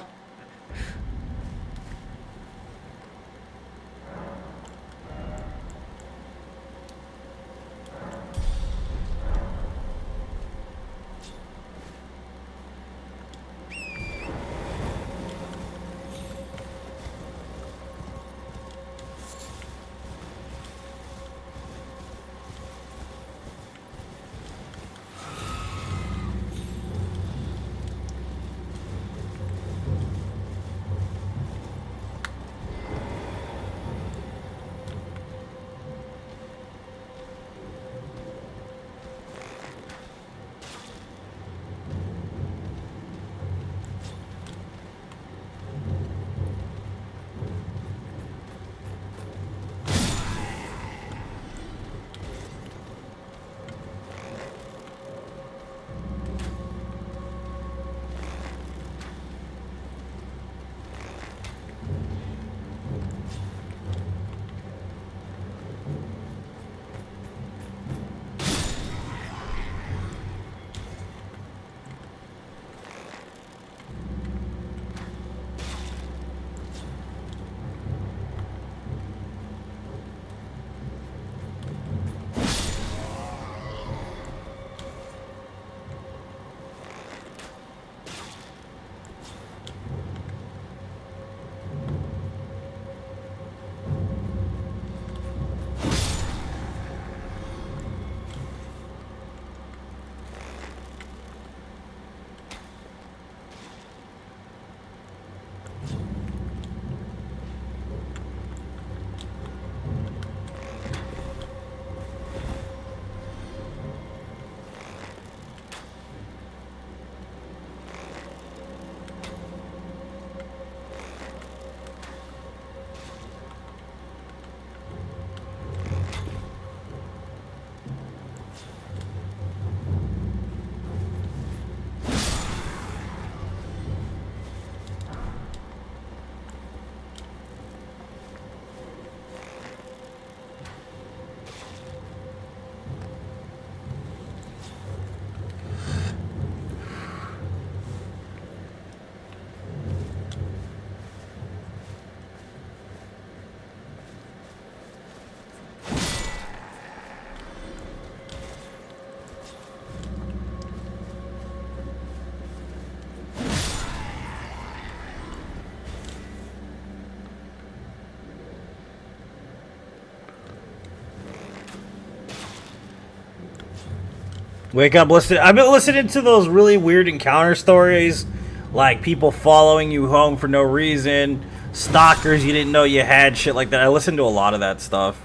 Wake up, listen. I've been listening to those really weird encounter stories, like people following you home for no reason, stalkers you didn't know you had, shit like that. I listened to a lot of that stuff.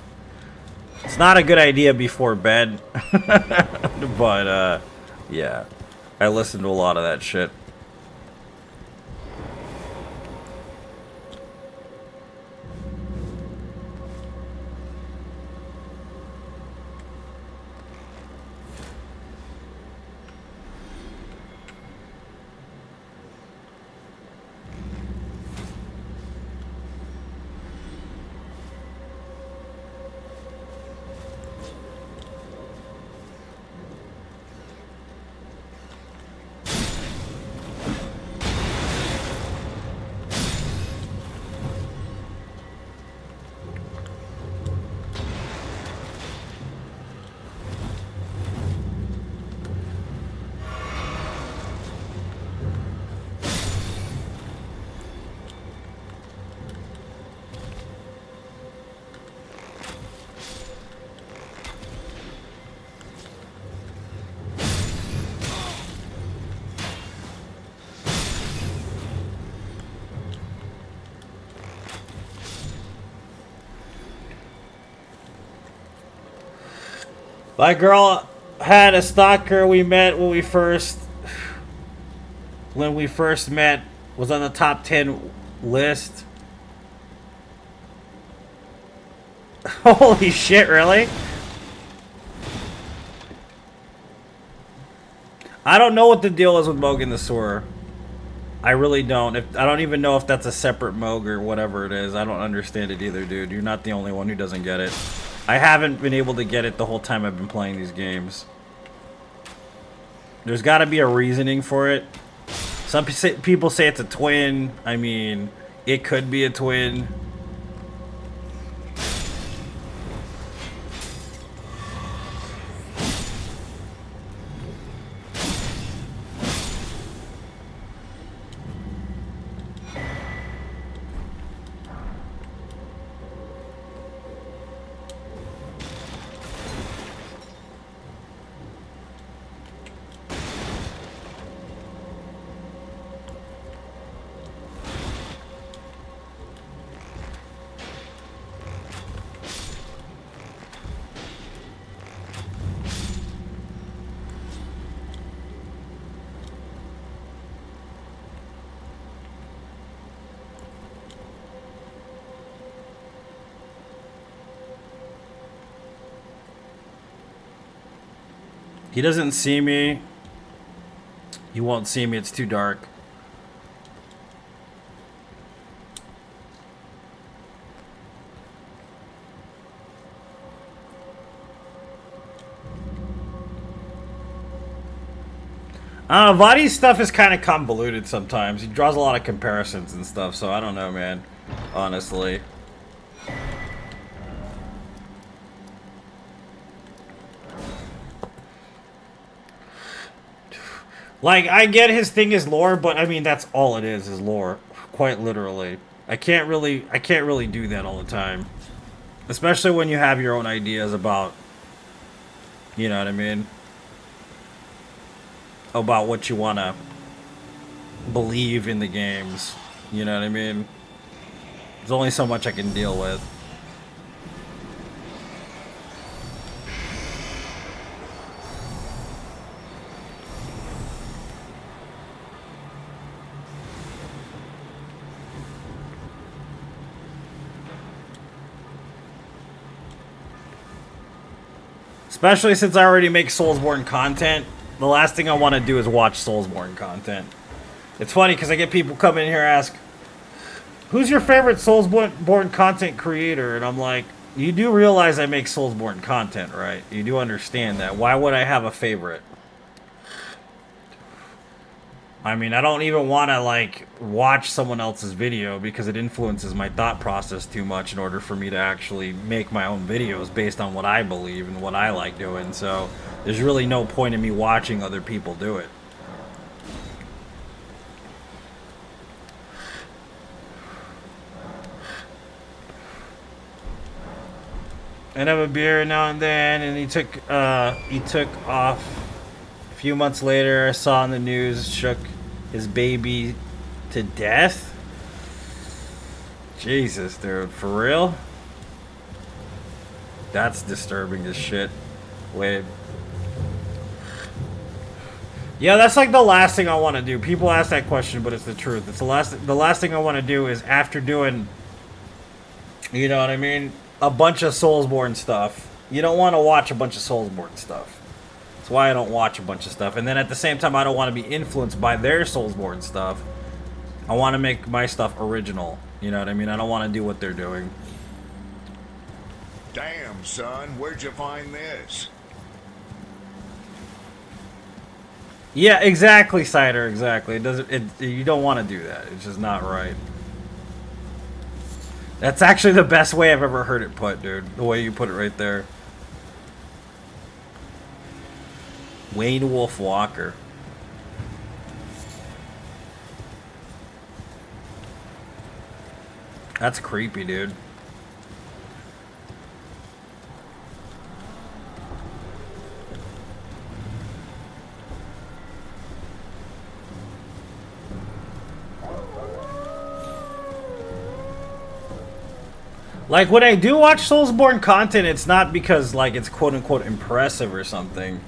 It's not a good idea before bed. But, yeah. I listen to a lot of that shit. My girl had a stalker we met when we first met, was on the top 10 list. Holy shit, really? I don't know what the deal is with Mogan the Sewer. I really don't. I don't even know if that's a separate Moog or whatever it is. I don't understand it either, dude. You're not the only one who doesn't get it. I haven't been able to get it the whole time I've been playing these games. There's got to be a reasoning for it. Some people say it's a twin. I mean, it could be a twin. He doesn't see me. He won't see me. It's too dark. I don't know. Vadi's stuff is kind of convoluted sometimes. He draws a lot of comparisons and stuff, so I don't know, man. Honestly. Like, I get his thing is lore, but I mean that's all it is lore, quite literally. I can't really do that all the time, especially when you have your own ideas about, you know what I mean, about what you want to believe in the games. You know what I mean? There's only so much I can deal with. Especially since I already make Soulsborne content. The last thing I want to do is watch Soulsborne content. It's funny because I get people come in here and ask, who's your favorite Soulsborne content creator? And I'm like, you do realize I make Soulsborne content, right? You do understand that. Why would I have a favorite? I mean, I don't even want to, like, watch someone else's video because it influences my thought process too much in order for me to actually make my own videos based on what I believe and what I like doing. So there's really no point in me watching other people do it. I'd have a beer now and then, and he took off. A few months later, I saw in the news, shook his baby to death. Jesus, dude, for real? That's disturbing as shit. Wait. Yeah, that's like the last thing I want to do. People ask that question, but it's the truth. It's the last thing I want to do is after doing, you know what I mean, a bunch of Soulsborne stuff. You don't want to watch a bunch of Soulsborne stuff. That's why I don't watch a bunch of stuff. And then at the same time, I don't want to be influenced by their Soulsborne stuff. I want to make my stuff original. You know what I mean? I don't want to do what they're doing.
Damn, son, where'd you find this?
Yeah, exactly, Cider. Exactly. It doesn't. You don't want to do that. It's just not right. That's actually the best way I've ever heard it put, dude. The way you put it right there. Wayne Wolf Walker. That's creepy, dude. Like, when I do watch Soulsborne content, it's not because, like, it's quote-unquote impressive or something.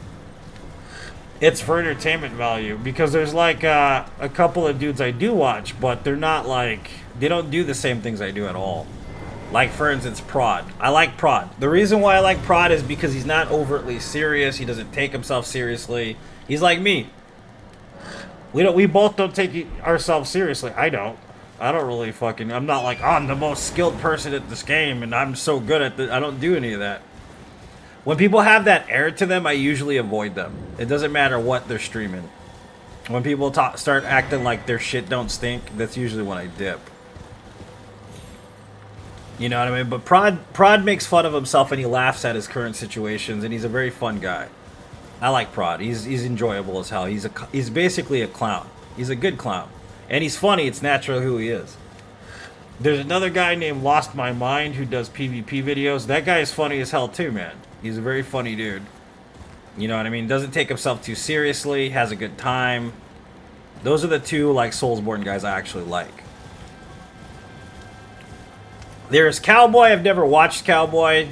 It's for entertainment value. Because there's, like, a couple of dudes I do watch, but they're not, like... They don't do the same things I do at all. Like, for instance, Prod. I like Prod. The reason why I like Prod is because he's not overtly serious. He doesn't take himself seriously. He's like me. We both don't take ourselves seriously. I don't really fucking... I'm not like, oh, I'm the most skilled person at this game, and I'm so good at I don't do any of that. When people have that air to them, I usually avoid them. It doesn't matter what they're streaming. When people start acting like their shit don't stink, that's usually when I dip. You know what I mean? But Prod makes fun of himself, and he laughs at his current situations, and he's a very fun guy. I like Prod. He's enjoyable as hell. He's basically a clown. He's a good clown. And he's funny. It's natural who he is. There's another guy named Lost My Mind who does PvP videos. That guy is funny as hell too, man. He's a very funny dude. You know what I mean? Doesn't take himself too seriously. Has a good time. Those are the two, like, Soulsborne guys I actually like. There's Cowboy. I've never watched Cowboy.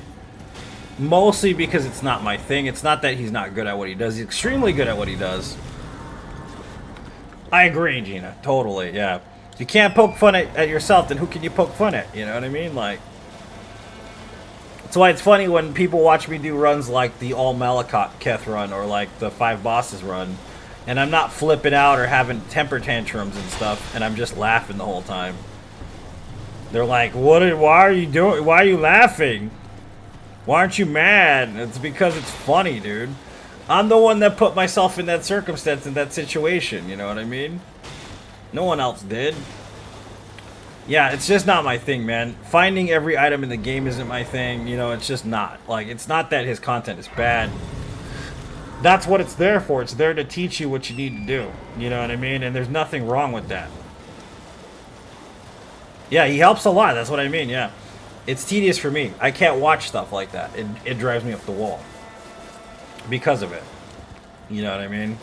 Mostly because it's not my thing. It's not that he's not good at what he does. He's extremely good at what he does. I agree, Gina. Totally, yeah. If you can't poke fun at yourself, then who can you poke fun at? You know what I mean? Like, that's why it's funny when people watch me do runs like the All Malaketh run or like the 5 Bosses run, and I'm not flipping out or having temper tantrums and stuff, and I'm just laughing the whole time. They're like, why are you doing? Why are you laughing? Why aren't you mad? It's because it's funny, dude. I'm the one that put myself in that circumstance, in that situation, you know what I mean? No one else did. Yeah, it's just not my thing, man. Finding every item in the game isn't my thing, you know, it's just not. Like, it's not that his content is bad. That's what it's there for. It's there to teach you what you need to do, you know what I mean? And there's nothing wrong with that. Yeah, he helps a lot, that's what I mean, yeah. It's tedious for me. I can't watch stuff like that. It drives me up the wall. Because of it. You know what I mean?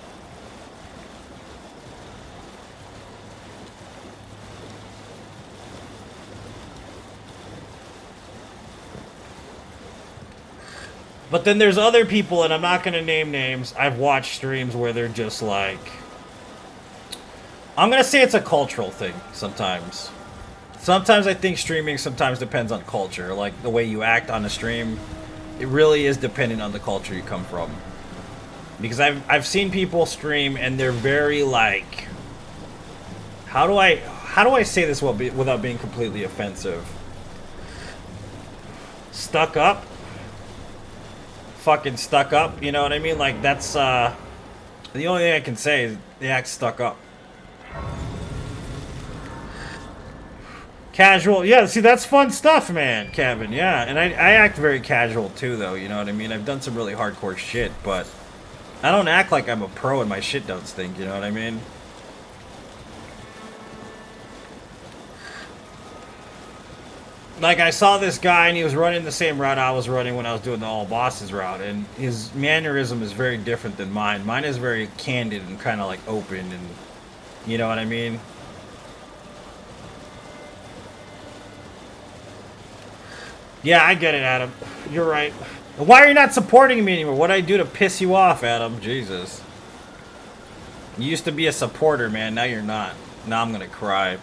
But then there's other people, and I'm not going to name names. I've watched streams where they're just like... I'm going to say it's a cultural thing sometimes. Sometimes I think streaming sometimes depends on culture. Like the way you act on a stream. It really is dependent on the culture you come from. Because I've seen people stream and they're very like... How do I say this without being completely offensive? Stuck up? Fucking stuck up, you know what I mean? Like, that's, the only thing I can say is they act stuck up. Casual, yeah, see, that's fun stuff, man, Kevin, yeah. And I act very casual, too, though, you know what I mean? I've done some really hardcore shit, but I don't act like I'm a pro and my shit don't stink, you know what I mean? Like, I saw this guy, and he was running the same route I was running when I was doing the All Bosses route, and his mannerism is very different than mine. Mine is very candid and kind of, like, open, and you know what I mean? Yeah, I get it, Adam. You're right. Why are you not supporting me anymore? What'd I do to piss you off, Adam? Jesus. You used to be a supporter, man. Now you're not. Now I'm gonna cry.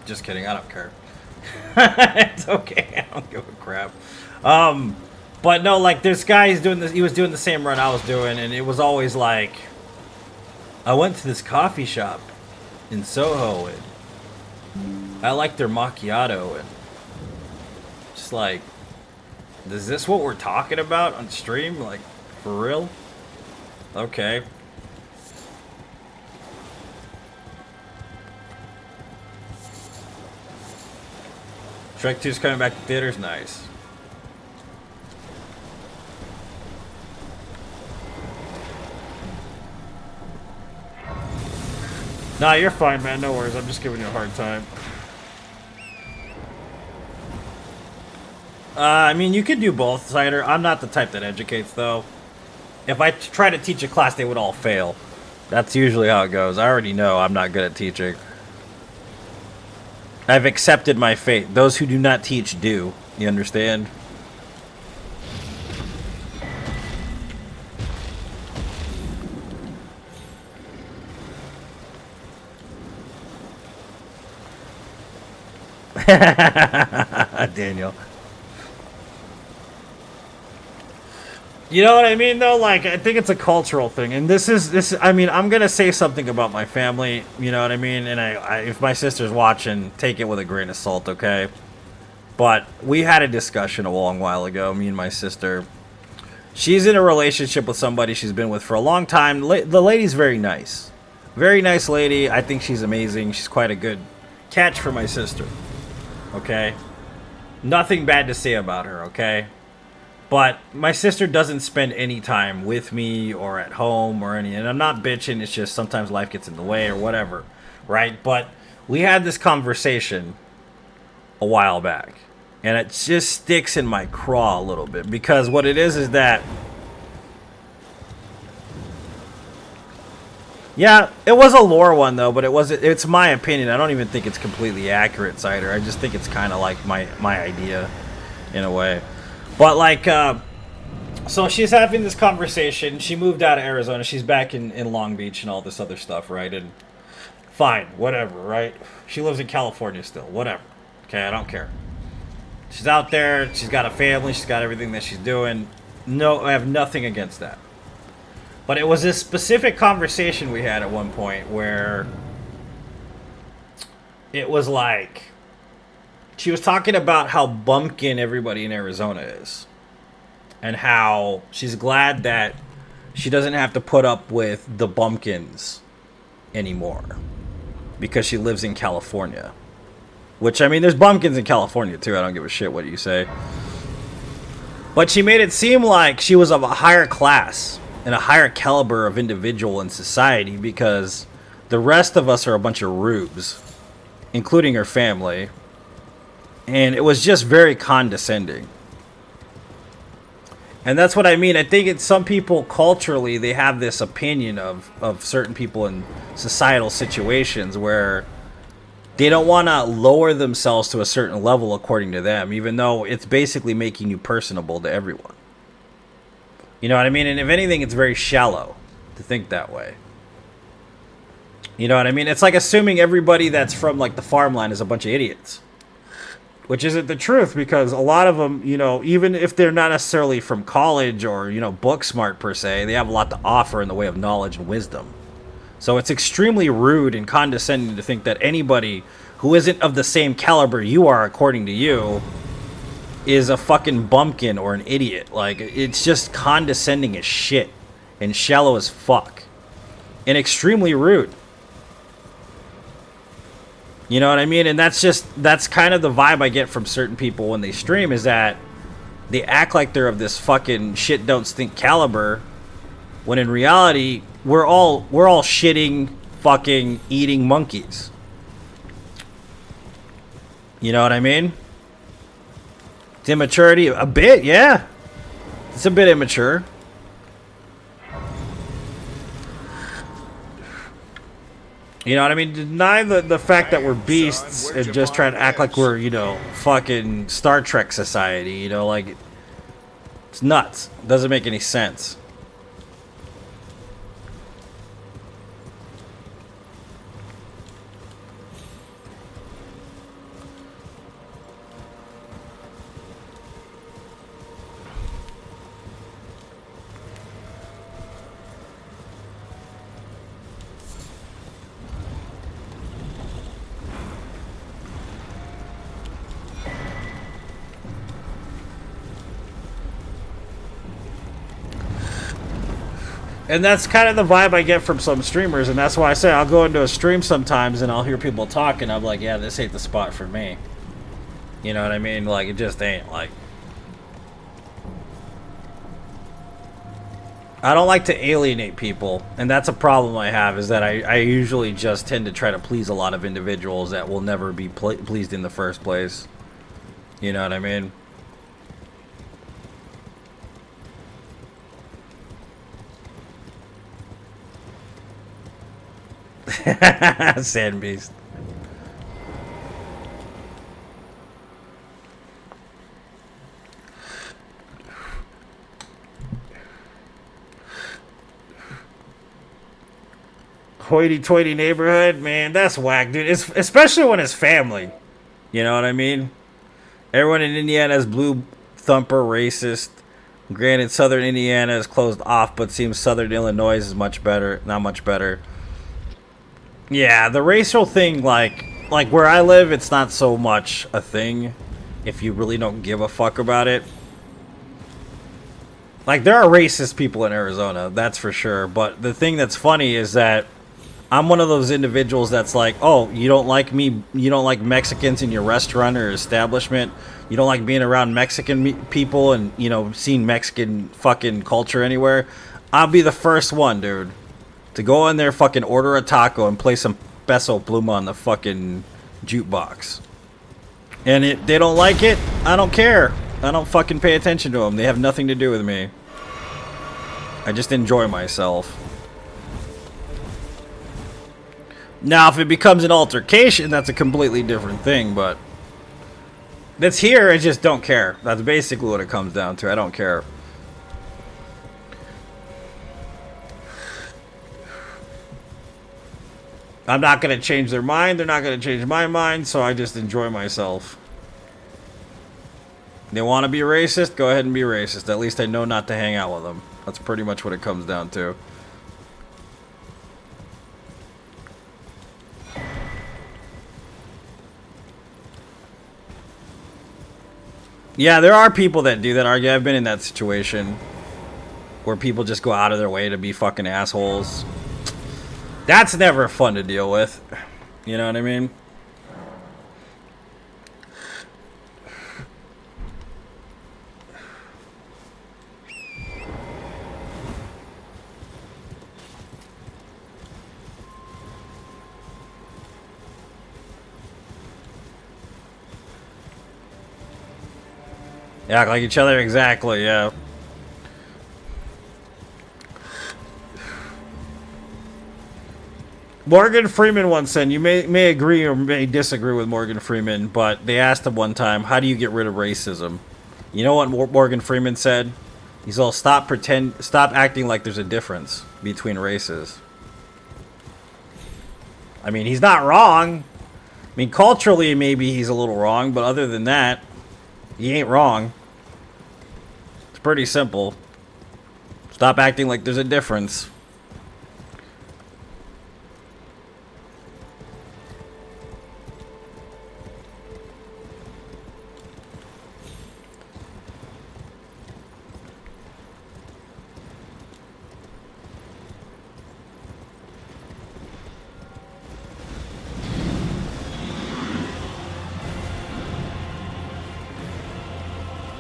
Just kidding. I don't care. It's okay. I don't give a crap. But no, like this guy is doing this. He was doing the same run I was doing, and it was always like, I went to this coffee shop in Soho, and I like their macchiato, and just like, is this what we're talking about on stream? Like, for real? Okay. Shrek 2's coming back to theaters? Nice. Nah, you're fine, man. No worries. I'm just giving you a hard time. I mean, you could do both, Cider. I'm not the type that educates, though. If I try to teach a class, they would all fail. That's usually how it goes. I already know I'm not good at teaching. I've accepted my fate. Those who do not teach do. You understand? Daniel. You know what I mean, though? Like, I think it's a cultural thing, and this. I mean, I'm gonna say something about my family. You know what I mean? And if my sister's watching, take it with a grain of salt, okay? But we had a discussion a long while ago. Me and my sister. She's in a relationship with somebody she's been with for a long time. The lady's very nice, very nice lady. I think she's amazing. She's quite a good catch for my sister. Okay, nothing bad to say about her. Okay. But my sister doesn't spend any time with me or at home or any, and I'm not bitching, it's just sometimes life gets in the way or whatever, right? But we had this conversation a while back, and it just sticks in my craw a little bit, because what it is that, yeah, it was a lore one though, but it's my opinion. I don't even think it's completely accurate, Cider. I just think it's kind of like my idea in a way. But, like, so she's having this conversation. She moved out of Arizona. She's back in Long Beach and all this other stuff, right? And fine, whatever, right? She lives in California still, whatever. Okay, I don't care. She's out there. She's got a family. She's got everything that she's doing. No, I have nothing against that. But it was this specific conversation we had at one point where it was like, she was talking about how bumpkin everybody in Arizona is. And how she's glad that she doesn't have to put up with the bumpkins anymore. Because she lives in California. Which, I mean, there's bumpkins in California, too. I don't give a shit what you say. But she made it seem like she was of a higher class and a higher caliber of individual in society, because the rest of us are a bunch of rubes, including her family. And it was just very condescending. And that's what I mean. I think it's some people culturally, they have this opinion of certain people in societal situations where they don't want to lower themselves to a certain level according to them, even though it's basically making you personable to everyone. You know what I mean? And if anything, it's very shallow to think that way. You know what I mean? It's like assuming everybody that's from, like, the farmland is a bunch of idiots. Which isn't the truth, because a lot of them, you know, even if they're not necessarily from college or, you know, book smart per se, they have a lot to offer in the way of knowledge and wisdom. So it's extremely rude and condescending to think that anybody who isn't of the same caliber you are, according to you, is a fucking bumpkin or an idiot. Like, it's just condescending as shit and shallow as fuck and extremely rude. You know what I mean? And that's kind of the vibe I get from certain people when they stream, is that they act like they're of this fucking shit don't stink caliber, when in reality we're all shitting, fucking eating monkeys. You know what I mean? It's immaturity a bit, yeah. It's a bit immature. You know what I mean? Deny the fact that we're
Damn,
beasts
son, where'd
and
you
just try
find
to act like
this?
we're, you know, fucking Star Trek society. You know, like, it's nuts. Doesn't make any sense. And that's kind of the vibe I get from some streamers, and that's why I say I'll go into a stream sometimes and I'll hear people talking. I'm like, yeah, this ain't the spot for me. You know what I mean? Like, it just ain't. Like, I don't like to alienate people, and that's a problem I have, is that I usually just tend to try to please a lot of individuals that will never be pleased in the first place. You know what I mean? Sand Beast. Hoity-toity neighborhood, man, that's whack, dude. It's especially when it's family. You know what I mean? Everyone in Indiana is blue thumper racist. Granted, southern Indiana is closed off, but seems southern Illinois is much better. Not much better. Yeah, the racial thing, like where I live, it's not so much a thing if you really don't give a fuck about it. Like, there are racist people in Arizona, that's for sure. But the thing that's funny is that I'm one of those individuals that's like, oh, you don't like me, you don't like Mexicans in your restaurant or establishment, you don't like being around Mexican people and, you know, seeing Mexican fucking culture anywhere. I'll be the first one, dude, to go in there, fucking order a taco and play some Peso Pluma on the fucking jukebox. And they don't like it, I don't care. I don't fucking pay attention to them. They have nothing to do with me. I just enjoy myself. Now, if it becomes an altercation, that's a completely different thing, but that's here, I just don't care. That's basically what it comes down to. I don't care. I'm not going to change their mind. They're not going to change my mind, so I just enjoy myself. They want to be racist? Go ahead and be racist. At least I know not to hang out with them. That's pretty much what it comes down to. Yeah, there are people that do that. I've been in that situation where people just go out of their way to be fucking assholes. That's never fun to deal with. You know what I mean? Act like each other, exactly, yeah. Morgan Freeman once said, you may agree or may disagree with Morgan Freeman, but they asked him one time, how do you get rid of racism? You know what Morgan Freeman said? He's all, stop acting like there's a difference between races. I mean, he's not wrong. I mean, culturally, maybe he's a little wrong, but other than that, he ain't wrong. It's pretty simple. Stop acting like there's a difference.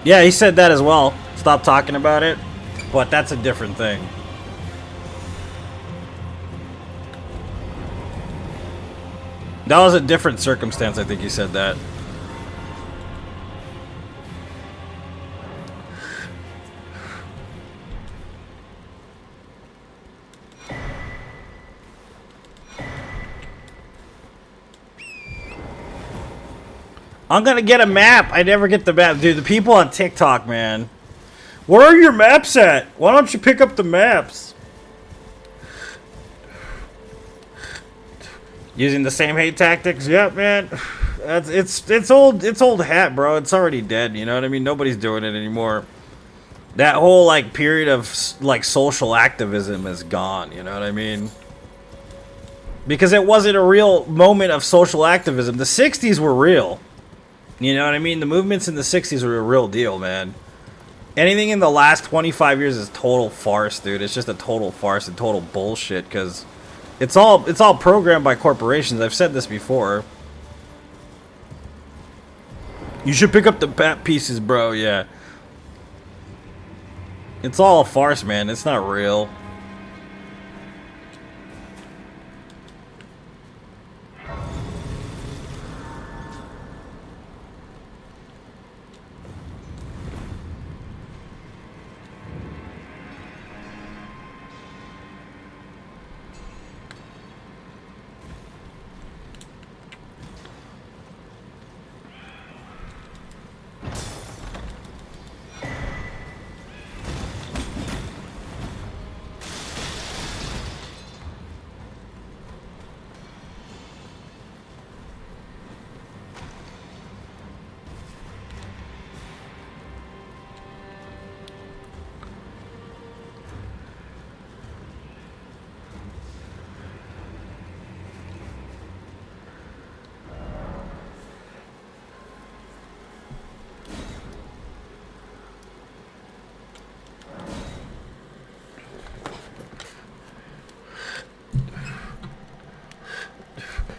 Yeah, he said that as well. Stop talking about it. But that's a different thing. That was a different circumstance, I think he said that. I'm gonna get a map. I never get the map. Dude, the people on TikTok, man. Where are your maps at? Why don't you pick up the maps? Using the same hate tactics? Yep, man. It's old hat, bro. It's already dead, you know what I mean? Nobody's doing it anymore. That whole like period of like social activism is gone, you know what I mean? Because it wasn't a real moment of social activism. The 60s were real. You know what I mean? The movements in the 60s were a real deal, man. Anything in the last 25 years is total farce, dude. It's just a total farce and total bullshit because it's all programmed by corporations. I've said this before. You should pick up the bat pieces, bro. Yeah. It's all a farce, man. It's not real.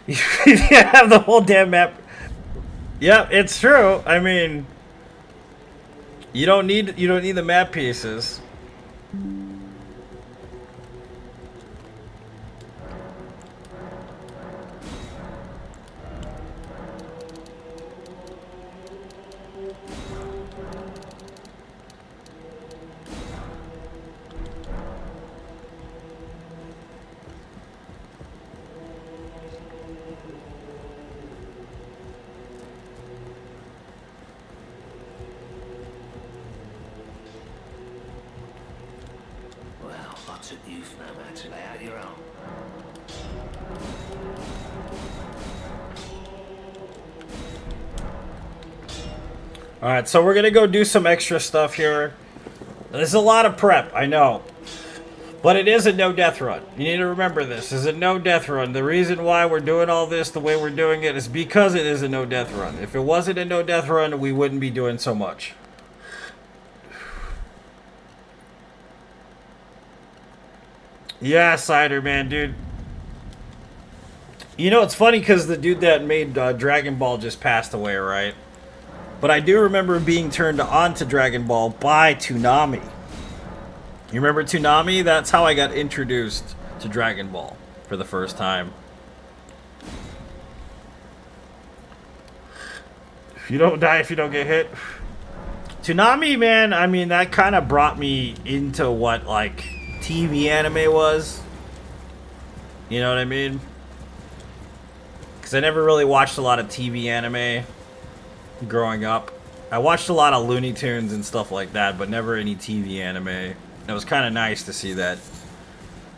You have the whole damn map. Yeah, it's true. I mean, you don't need the map pieces.
Took you no man to lay out your own.
Alright, so we're gonna go do some extra stuff here. There's a lot of prep, I know. But it is a no-death run. You need to remember this. It's a no-death run. The reason why we're doing all this the way we're doing it is because it is a no-death run. If it wasn't a no-death run, we wouldn't be doing so much. Yeah, Cider, man, dude. You know, it's funny because the dude that made Dragon Ball just passed away, right? But I do remember being turned on to Dragon Ball by Toonami. You remember Toonami? That's how I got introduced to Dragon Ball for the first time. You don't die if you don't get hit. Toonami, man, I mean, that kind of brought me into what, like, TV anime was. You know what I mean? Because I never really watched a lot of TV anime growing up. I watched a lot of Looney Tunes and stuff like that, but never any TV anime. It was kind of nice to see that.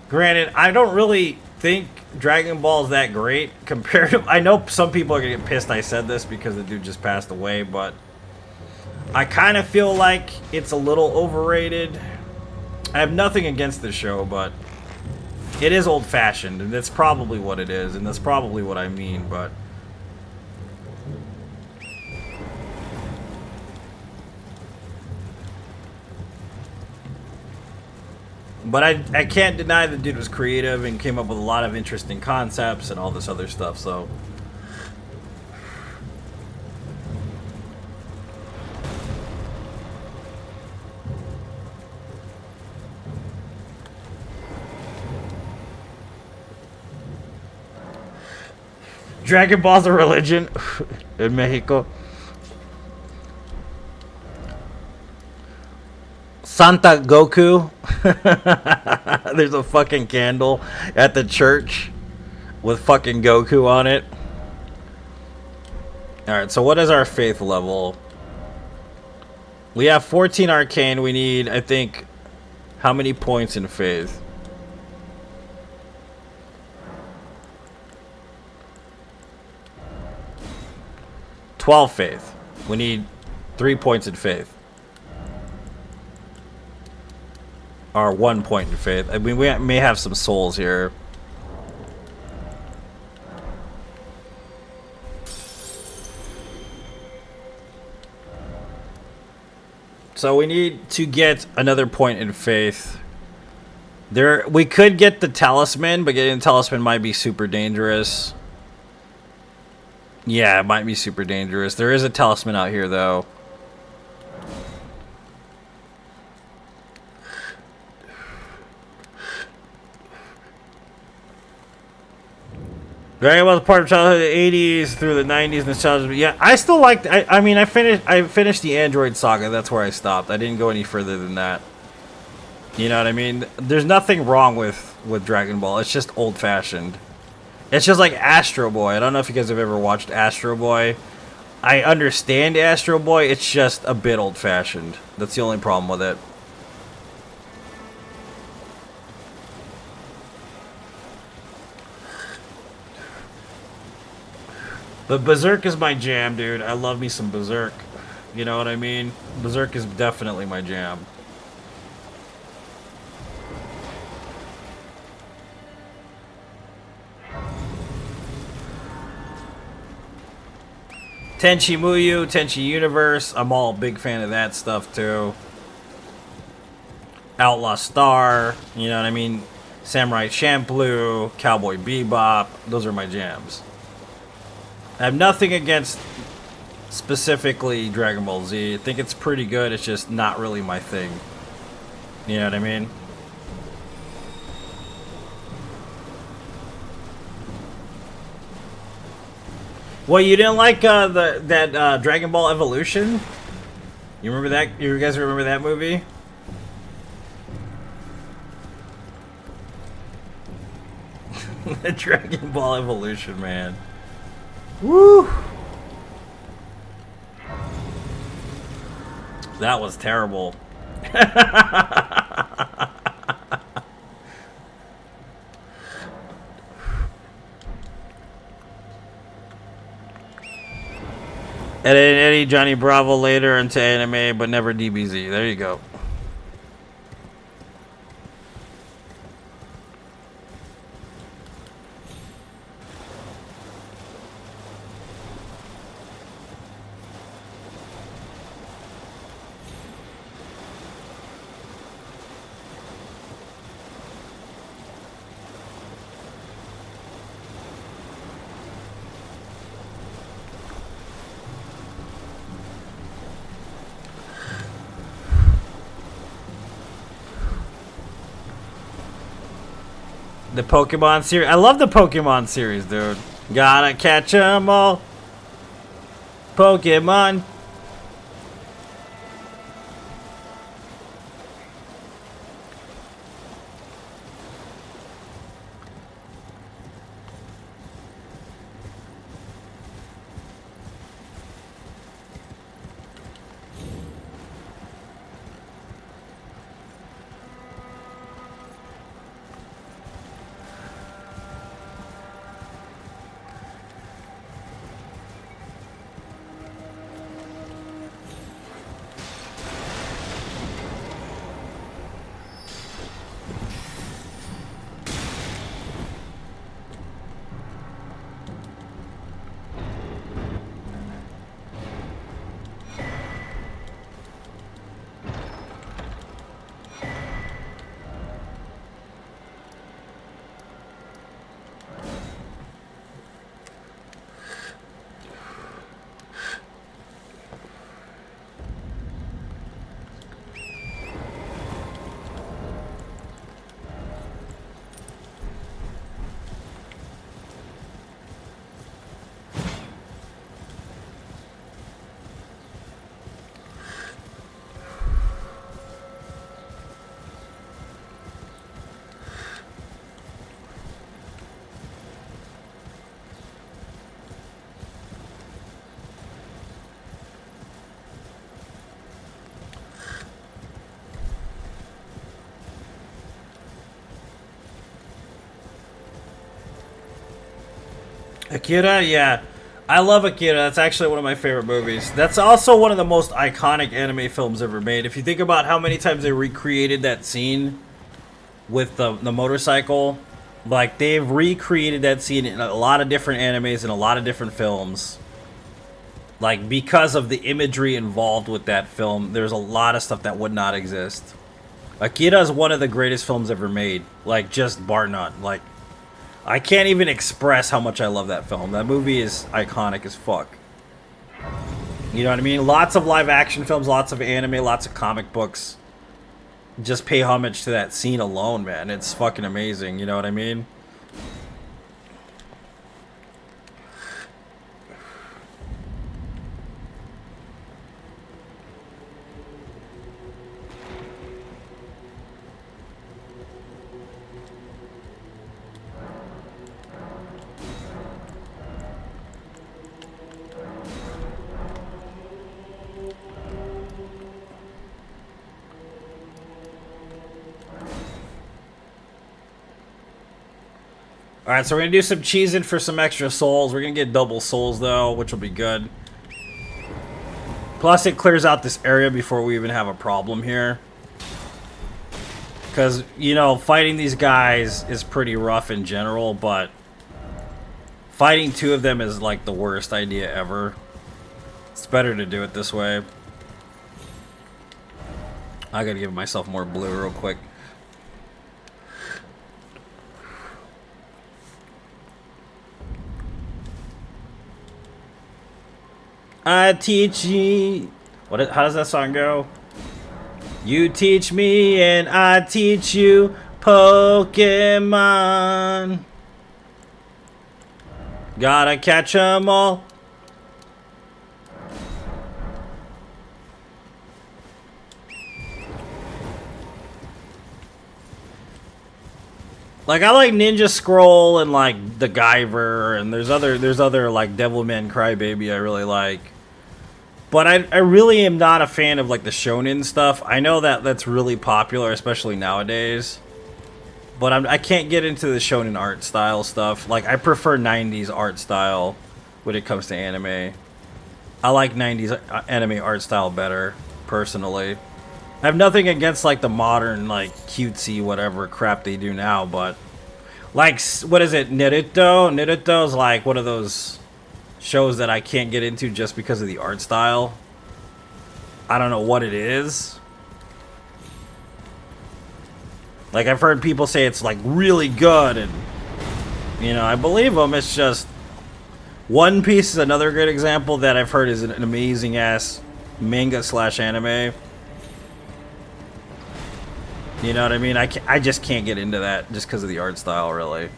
Granted, I don't really think Dragon Ball is that great compared to... I know some people are going to get pissed I said this because the dude just passed away, but I kind of feel like it's a little overrated. I have nothing against the show, but it is old-fashioned, and that's probably what it is, and that's probably what I mean, but... But I can't deny the dude was creative and came up with a lot of interesting concepts and all this other stuff, so... Dragon Ball's a religion in Mexico. Santa Goku. There's a fucking candle at the church with fucking Goku on it. Alright, so what is our faith level? We have 14 arcane. We need, I think, how many points in faith? $12 faith. We need 3 points in faith. Or 1 point in faith. I mean, we may have some souls here. So we need to get another point in faith. We could get the talisman, but getting the talisman might be super dangerous. Yeah, it might be super dangerous. There is a talisman out here, though. Dragon Ball was part of childhood in the 80s through the 90s and nostalgia. Yeah, I still liked. I mean, I finished the Android Saga. That's where I stopped. I didn't go any further than that. You know what I mean? There's nothing wrong with Dragon Ball. It's just old-fashioned. It's just like Astro Boy. I don't know if you guys have ever watched Astro Boy. I understand Astro Boy. It's just a bit old-fashioned. That's the only problem with it. But Berserk is my jam, dude. I love me some Berserk. You know what I mean? Berserk is definitely my jam. Tenchi Muyo, Tenchi Universe. I'm all a big fan of that stuff, too. Outlaw Star. You know what I mean? Samurai Champloo, Cowboy Bebop. Those are my jams. I have nothing against specifically Dragon Ball Z. I think it's pretty good. It's just not really my thing. You know what I mean? Well, you didn't like that Dragon Ball Evolution? You remember that? You guys remember that movie? The Dragon Ball Evolution, man. Woo! That was terrible. Eddie Johnny Bravo later into anime, but never DBZ. There you go. The Pokemon series. I love the Pokemon series, dude. Gotta catch 'em all. Pokemon. Akira, yeah. I love Akira. That's actually one of my favorite movies. That's also one of the most iconic anime films ever made. If you think about how many times they recreated that scene with the motorcycle, like they've recreated that scene in a lot of different animes and a lot of different films. Like because of the imagery involved with that film, there's a lot of stuff that would not exist. Akira is one of the greatest films ever made. Like just bar none. Like I can't even express how much I love that film. That movie is iconic as fuck. You know what I mean? Lots of live action films, lots of anime, lots of comic books. Just pay homage to that scene alone, man. It's fucking amazing. You know what I mean? Alright, so we're gonna do some cheesing for some extra souls. We're gonna get double souls though, which will be good. Plus it clears out this area before we even have a problem here. Because, you know, fighting these guys is pretty rough in general, but fighting two of them is like the worst idea ever. It's better to do it this way. I gotta give myself more blue real quick. I teach ye. How does that song go? You teach me and I teach you Pokemon. Gotta catch 'em all. Like I like Ninja Scroll and like the Guyver and there's other like Devilman Crybaby I really like. But I really am not a fan of like the shonen stuff. I know that that's really popular, especially nowadays. But I can't get into the shonen art style stuff. Like I prefer 90s art style when it comes to anime. I like 90s anime art style better, personally. I have nothing against like the modern like cutesy whatever crap they do now, but like what is it, Naruto? Naruto's like one of those shows that I can't get into just because of the art style. I don't know what it is. Like I've heard people say it's like really good and you know, I believe them. It's just One Piece is another great example that I've heard is an amazing ass manga / anime. You know what I mean? I just can't get into that just because of the art style, really.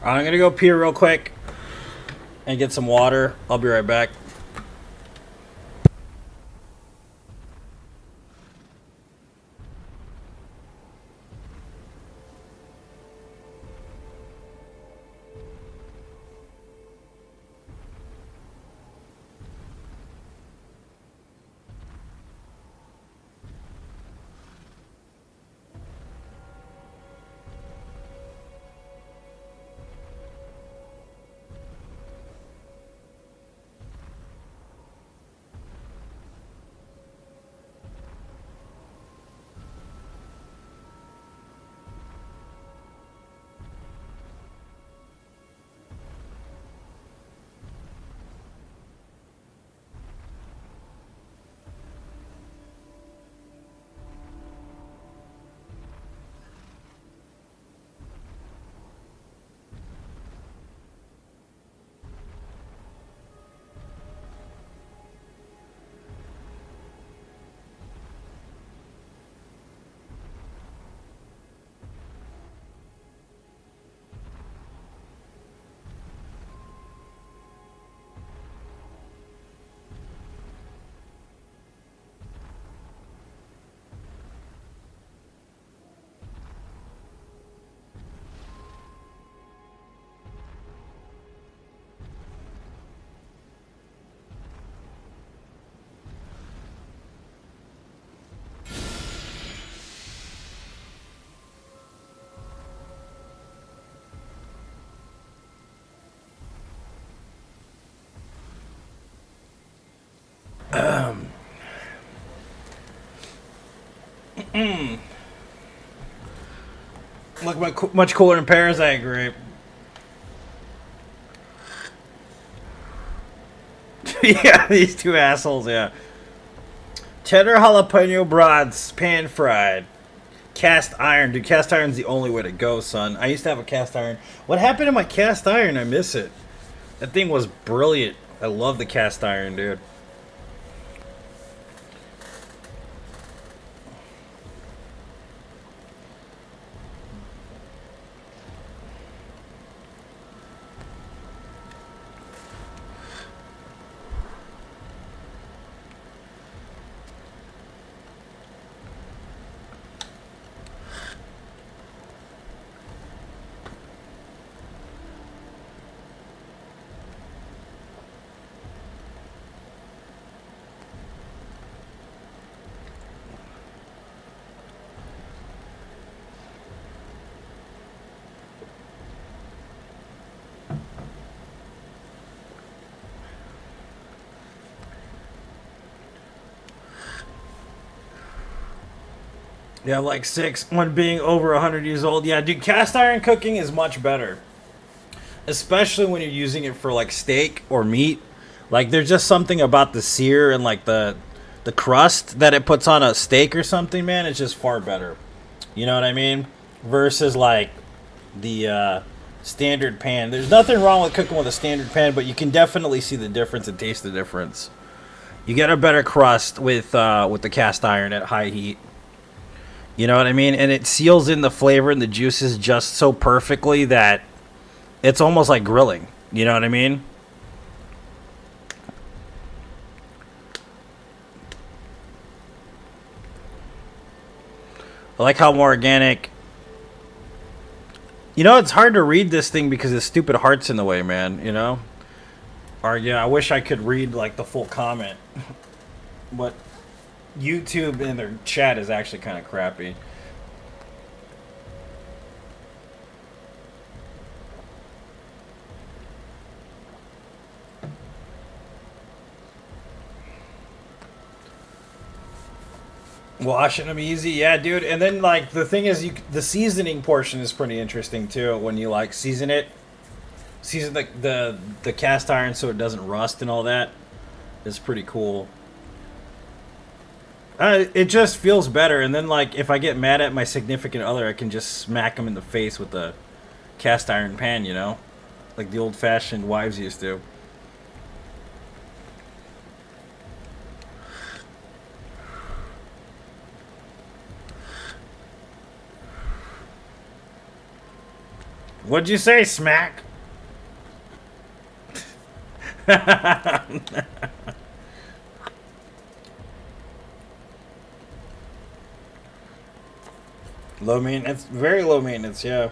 I'm gonna go pee real quick and get some water. I'll be right back. Look much cooler in Paris, I agree. Yeah, these two assholes, yeah. Cheddar jalapeno brats, pan fried. Cast iron. Dude, cast iron's the only way to go, son. I used to have a cast iron. What happened to my cast iron? I miss it. That thing was brilliant. I love the cast iron, dude. Yeah, like 6. One being over 100 years old. Yeah, dude, cast iron cooking is much better. Especially when you're using it for like steak or meat. Like there's just something about the sear and like the crust that it puts on a steak or something, man. It's just far better. You know what I mean? Versus like the standard pan. There's nothing wrong with cooking with a standard pan, but you can definitely see the difference and taste the difference. You get a better crust with the cast iron at high heat. You know what I mean? And it seals in the flavor and the juices just so perfectly that it's almost like grilling. You know what I mean? I like how more organic. You know, it's hard to read this thing because the stupid heart's in the way, man. You know? Or, yeah, I wish I could read, like, the full comment. But YouTube and their chat is actually kind of crappy. Washing them easy, yeah, dude. And then, like, the thing is, the seasoning portion is pretty interesting too. When you like season it, season the cast iron so it doesn't rust and all that. It's pretty cool. It just feels better. And then, like, if I get mad at my significant other, I can just smack them in the face with the cast iron pan, you know, like the old-fashioned wives used to. What'd you say, smack? Low maintenance, very low maintenance, yeah.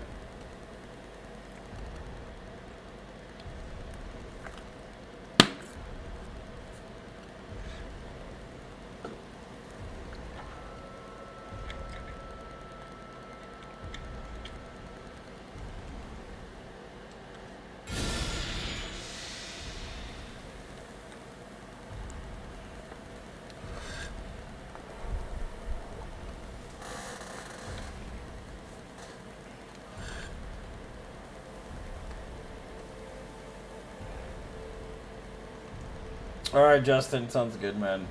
Alright, Justin, sounds good, man.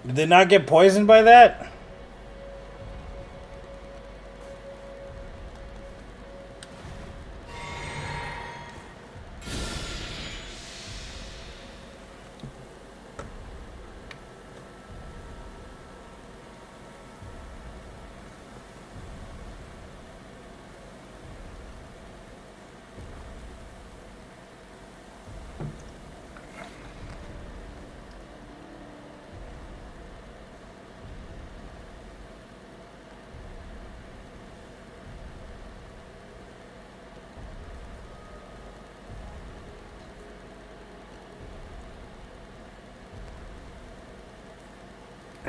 Did they not get poisoned by that?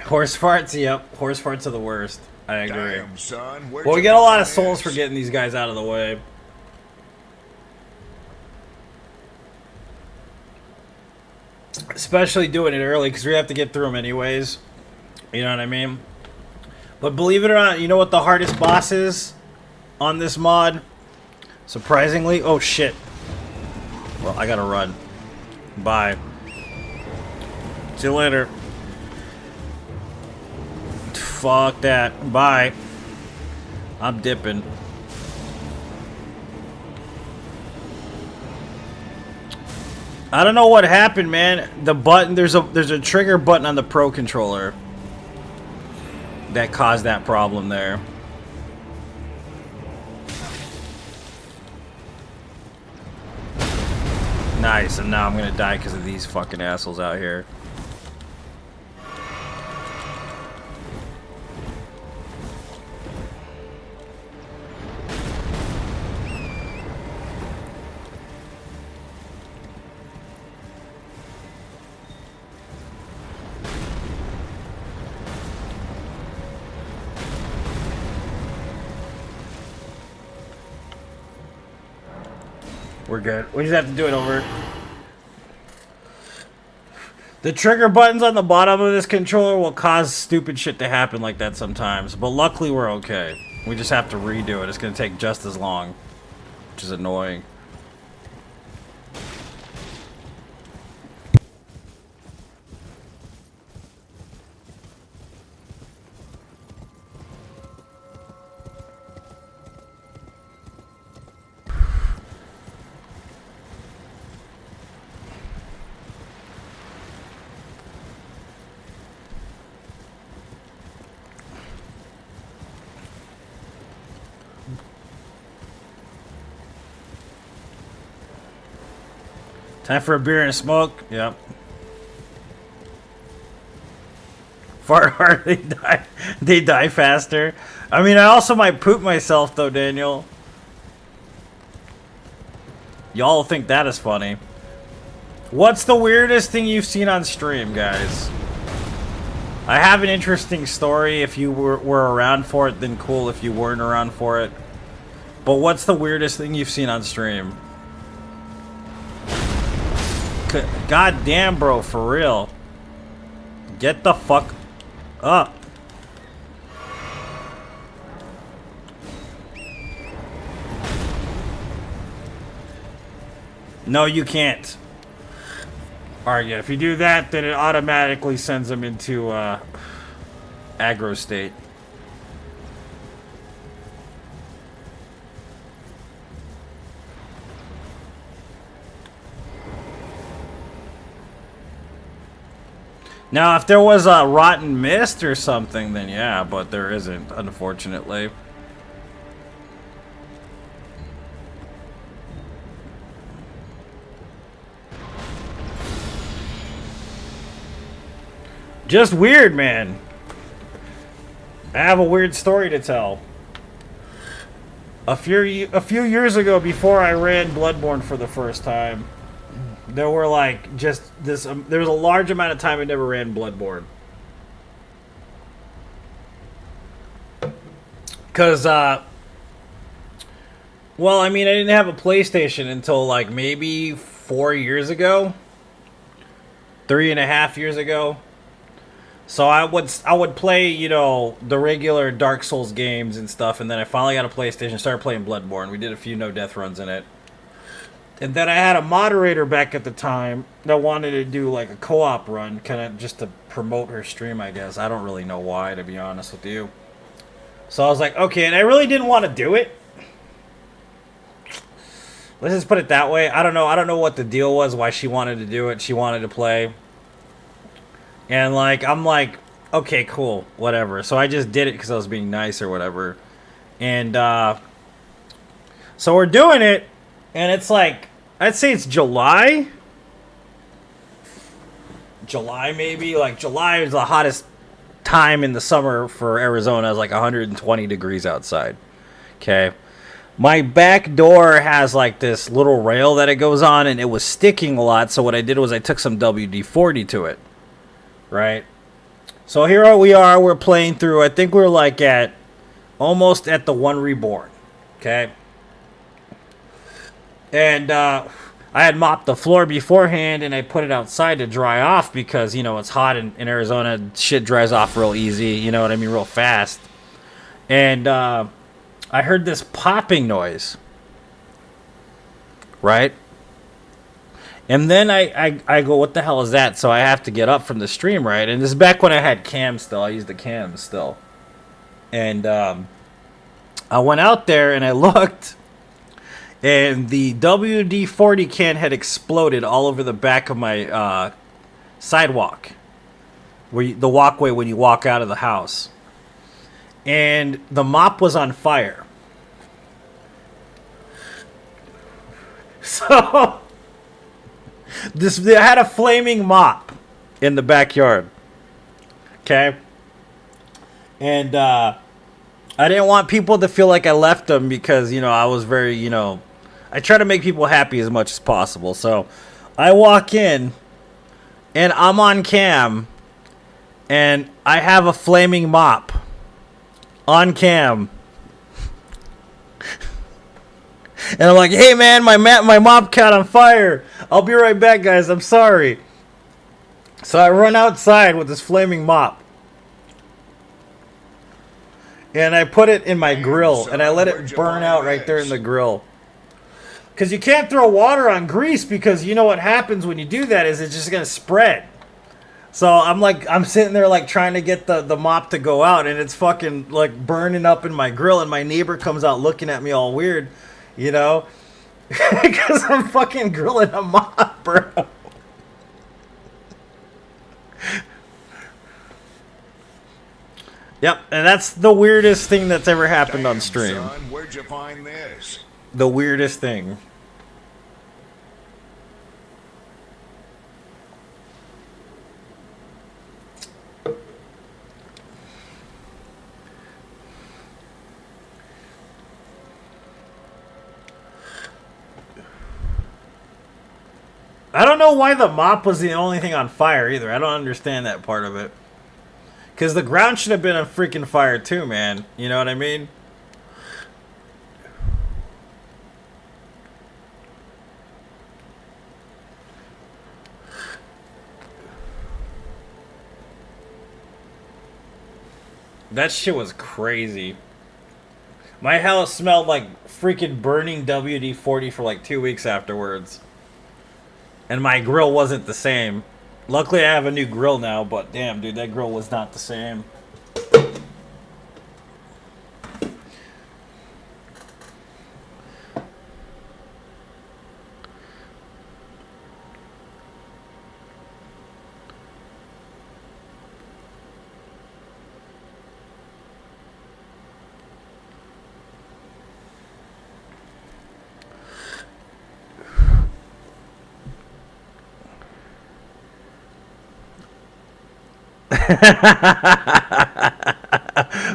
Horse farts, yep. Horse farts are the worst. I agree.
Damn, son,
Well, we get a lot of souls for getting these guys out of the way. Especially doing it early because we have to get through them anyways. You know what I mean? But believe it or not, you know what the hardest boss is on this mod? Surprisingly, oh shit. Well, I gotta run. Bye. See you later. Fuck that. Bye. I'm dipping. I don't know what happened, man. The button, there's a trigger button on the Pro controller that caused that problem there. Nice, and now I'm gonna die because of these fucking assholes out here. We're good. We just have to do it over. The trigger buttons on the bottom of this controller will cause stupid shit to happen like that sometimes. But luckily we're okay. We just have to redo it. It's going to take just as long. Which is annoying. Time for a beer and a smoke. Yep. Fart hard, they die. They die faster. I mean, I also might poop myself though, Daniel. Y'all think that is funny. What's the weirdest thing you've seen on stream, guys? I have an interesting story. If you were around for it, then cool. If you weren't around for it. But what's the weirdest thing you've seen on stream? God damn, bro, for real. Get the fuck up. No, you can't. Alright, yeah, if you do that, then it automatically sends them into aggro state. Now, if there was a rotten mist or something, then yeah, but there isn't, unfortunately. Just weird, man. I have a weird story to tell. A few years ago, before I ran Bloodborne for the first time, there were like just this. There was a large amount of time I never ran Bloodborne. Cause, well, I mean, I didn't have a PlayStation until like maybe 4 years ago, 3.5 years ago. So I would play, you know, the regular Dark Souls games and stuff, and then I finally got a PlayStation, started playing Bloodborne. We did a few no-death runs in it. And then I had a moderator back at the time that wanted to do like a co-op run, kind of just to promote her stream, I guess. I don't really know why, to be honest with you. So I was like, okay, and I really didn't want to do it. Let's just put it that way. I don't know what the deal was, why she wanted to do it. She wanted to play. And like, I'm like, okay, cool, whatever. So I just did it because I was being nice or whatever. And so we're doing it, and it's like, I'd say it's July. July maybe, like July is the hottest time in the summer for Arizona. It's like 120 degrees outside. Okay. My back door has like this little rail that it goes on, and it was sticking a lot. So what I did was I took some WD-40 to it. Right? So here we are, we're playing through, I think we're like at, almost at the one reborn. Okay? And, I I had mopped the floor beforehand and I put it outside to dry off because, you know, it's hot in Arizona. Shit dries off real easy, you know what I mean, real fast. And I heard this popping noise, right? And then I go, what the hell is that? So I have to get up from the stream, right? And this is back when I had cams still. I used the cams still. And I went out there and I looked, and the WD-40 can had exploded all over the back of my sidewalk, the walkway when you walk out of the house. And the mop was on fire. So I had a flaming mop in the backyard. Okay? And I didn't want people to feel like I left them because, you know, I was very, you know, I try to make people happy as much as possible. So I walk in and I'm on cam and I have a flaming mop on cam. And I'm like, hey man, my mop caught on fire. I'll be right back, guys. I'm sorry. So I run outside with this flaming mop. And I put it in my grill, and I let it burn out right there in the grill. Because you can't throw water on grease, because you know what happens when you do that is it's just going to spread. So I'm sitting there like trying to get the mop to go out, and it's fucking like burning up in my grill, and my neighbor comes out looking at me all weird, you know? Because I'm fucking grilling a mop, bro. Yep, and that's the weirdest thing that's ever happened on stream.
Son, where'd you find this?
The weirdest thing. I don't know why the mop was the only thing on fire either. I don't understand that part of it. Because the ground should have been on freaking fire too, man. You know what I mean? That shit was crazy. My house smelled like freaking burning WD-40 for like 2 weeks afterwards. And my grill wasn't the same. Luckily, I have a new grill now, but damn, dude, that grill was not the same.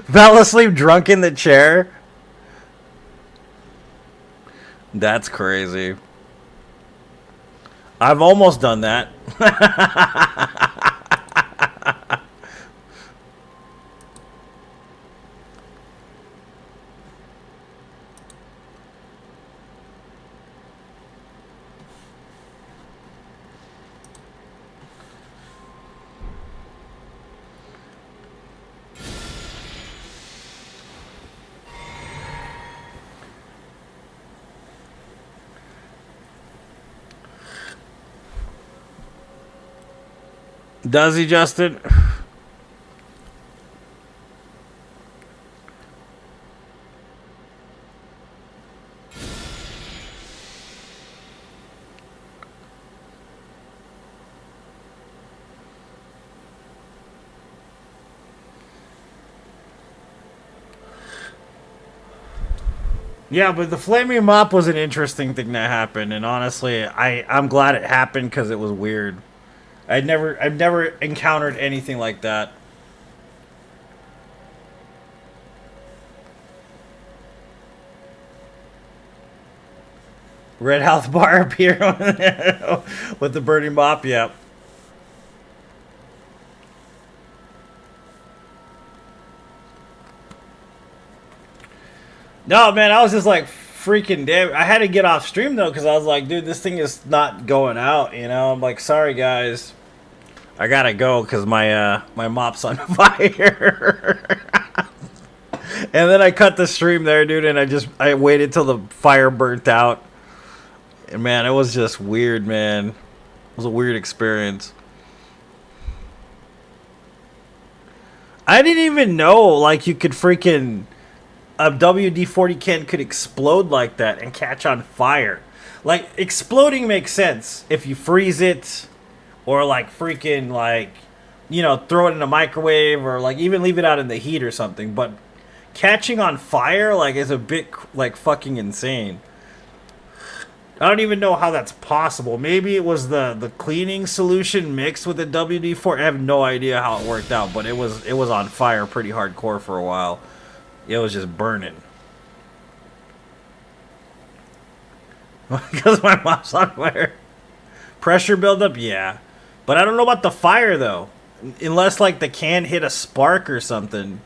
Fell asleep drunk in the chair? That's crazy. I've almost done that. Does he, Justin? Yeah, but the flaming mop was an interesting thing that happened, and honestly, I'm glad it happened because it was weird. I've never encountered anything like that. Red Health Bar appear with the burning mop, yep. No, man, I was just like freaking damn. I had to get off stream though because I was like, dude, this thing is not going out. You know, I'm like, sorry guys, I gotta go because my mop's on fire. And then I cut the stream there, dude, and I waited till the fire burnt out. And man, it was just weird, man. It was a weird experience. I didn't even know like you could freaking a WD-40 can could explode like that and catch on fire. Like exploding makes sense if you freeze it or like freaking like, you know, throw it in a microwave or like even leave it out in the heat or something, but catching on fire like is a bit like fucking insane. I don't even know how that's possible. Maybe it was the cleaning solution mixed with the WD-40. I have no idea how it worked out, but it was on fire pretty hardcore for a while. It was just burning. Because my mom's on fire. Pressure buildup, yeah. But I don't know about the fire though. Unless like the can hit a spark or something.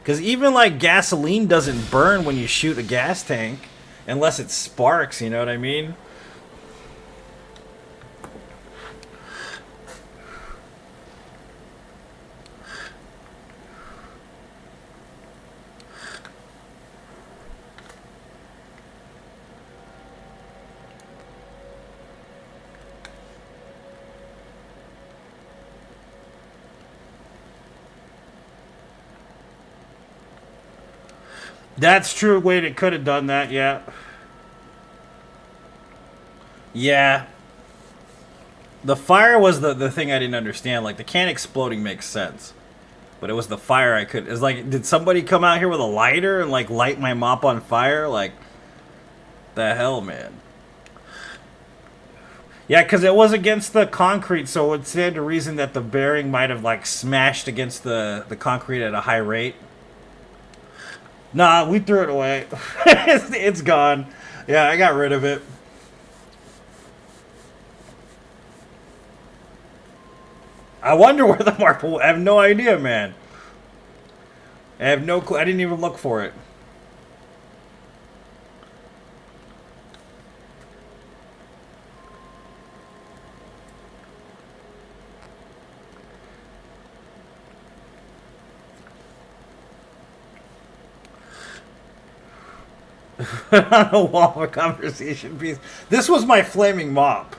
Because even like gasoline doesn't burn when you shoot a gas tank. Unless it sparks, you know what I mean? That's true. Wait, it could have done that, yeah. Yeah. The fire was the thing I didn't understand. Like, the can exploding makes sense. But it was the fire I could... It's like, did somebody come out here with a lighter and, like, light my mop on fire? Like, the hell, man. Yeah, because it was against the concrete, so it would stand to reason that the bearing might have, like, smashed against the concrete at a high rate. Nah, we threw it away. It's gone. Yeah, I got rid of it. I wonder where the marble... I have no idea, man. I have no clue. I didn't even look for it. On a wall of a conversation piece. This was my flaming mop.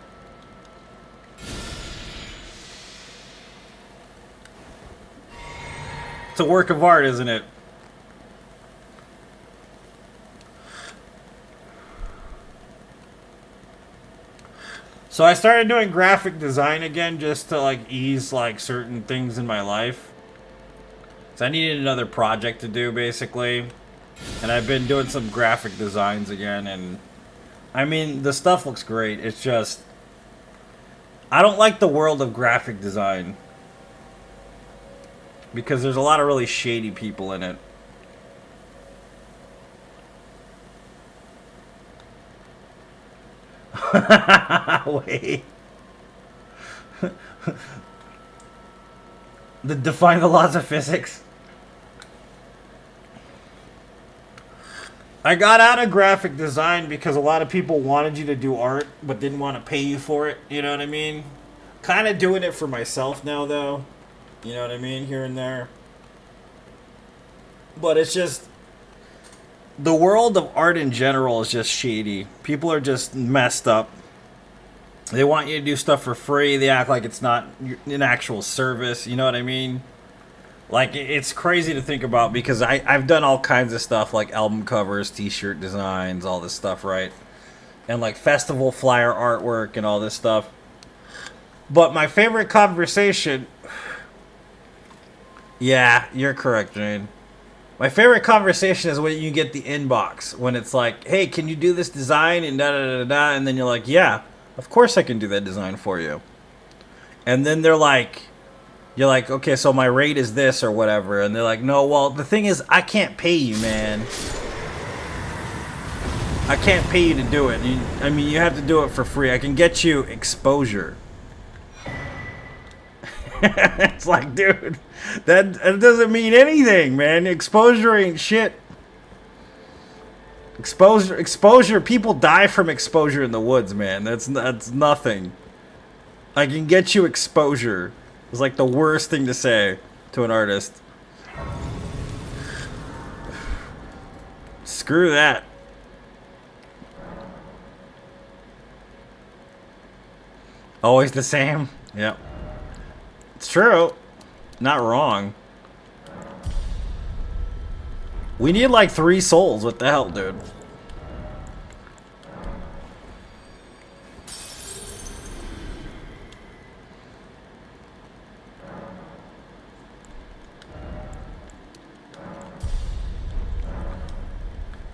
It's a work of art, isn't it? So I started doing graphic design again just to like ease like certain things in my life. So I needed another project to do basically. And I've been doing some graphic designs again, and I mean, the stuff looks great. It's just, I don't like the world of graphic design because there's a lot of really shady people in it. Wait. Define the laws of physics. I got out of graphic design because a lot of people wanted you to do art but didn't want to pay you for it, you know what I mean? Kind of doing it for myself now though, you know what I mean, here and there. But it's just, the world of art in general is just shady. People are just messed up. They want you to do stuff for free, they act like it's not an actual service, you know what I mean? Like, it's crazy to think about because I've done all kinds of stuff like album covers, t-shirt designs, all this stuff, right? And like festival flyer artwork and all this stuff. But my favorite conversation... Yeah, you're correct, Jane. My favorite conversation is when you get the inbox. When it's like, hey, can you do this design? And da-da-da-da-da. And then you're like, yeah, of course I can do that design for you. And then they're like... You're like, okay, so my rate is this or whatever. And they're like, no, well, the thing is, I can't pay you, man. I can't pay you to do it. I mean, you have to do it for free. I can get you exposure. It's like, dude, that doesn't mean anything, man. Exposure ain't shit. Exposure. People die from exposure in the woods, man. That's nothing. I can get you exposure. It's like the worst thing to say to an artist. Screw that. Always the same? Yep. It's true. Not wrong. We need like 3 souls. What the hell, dude?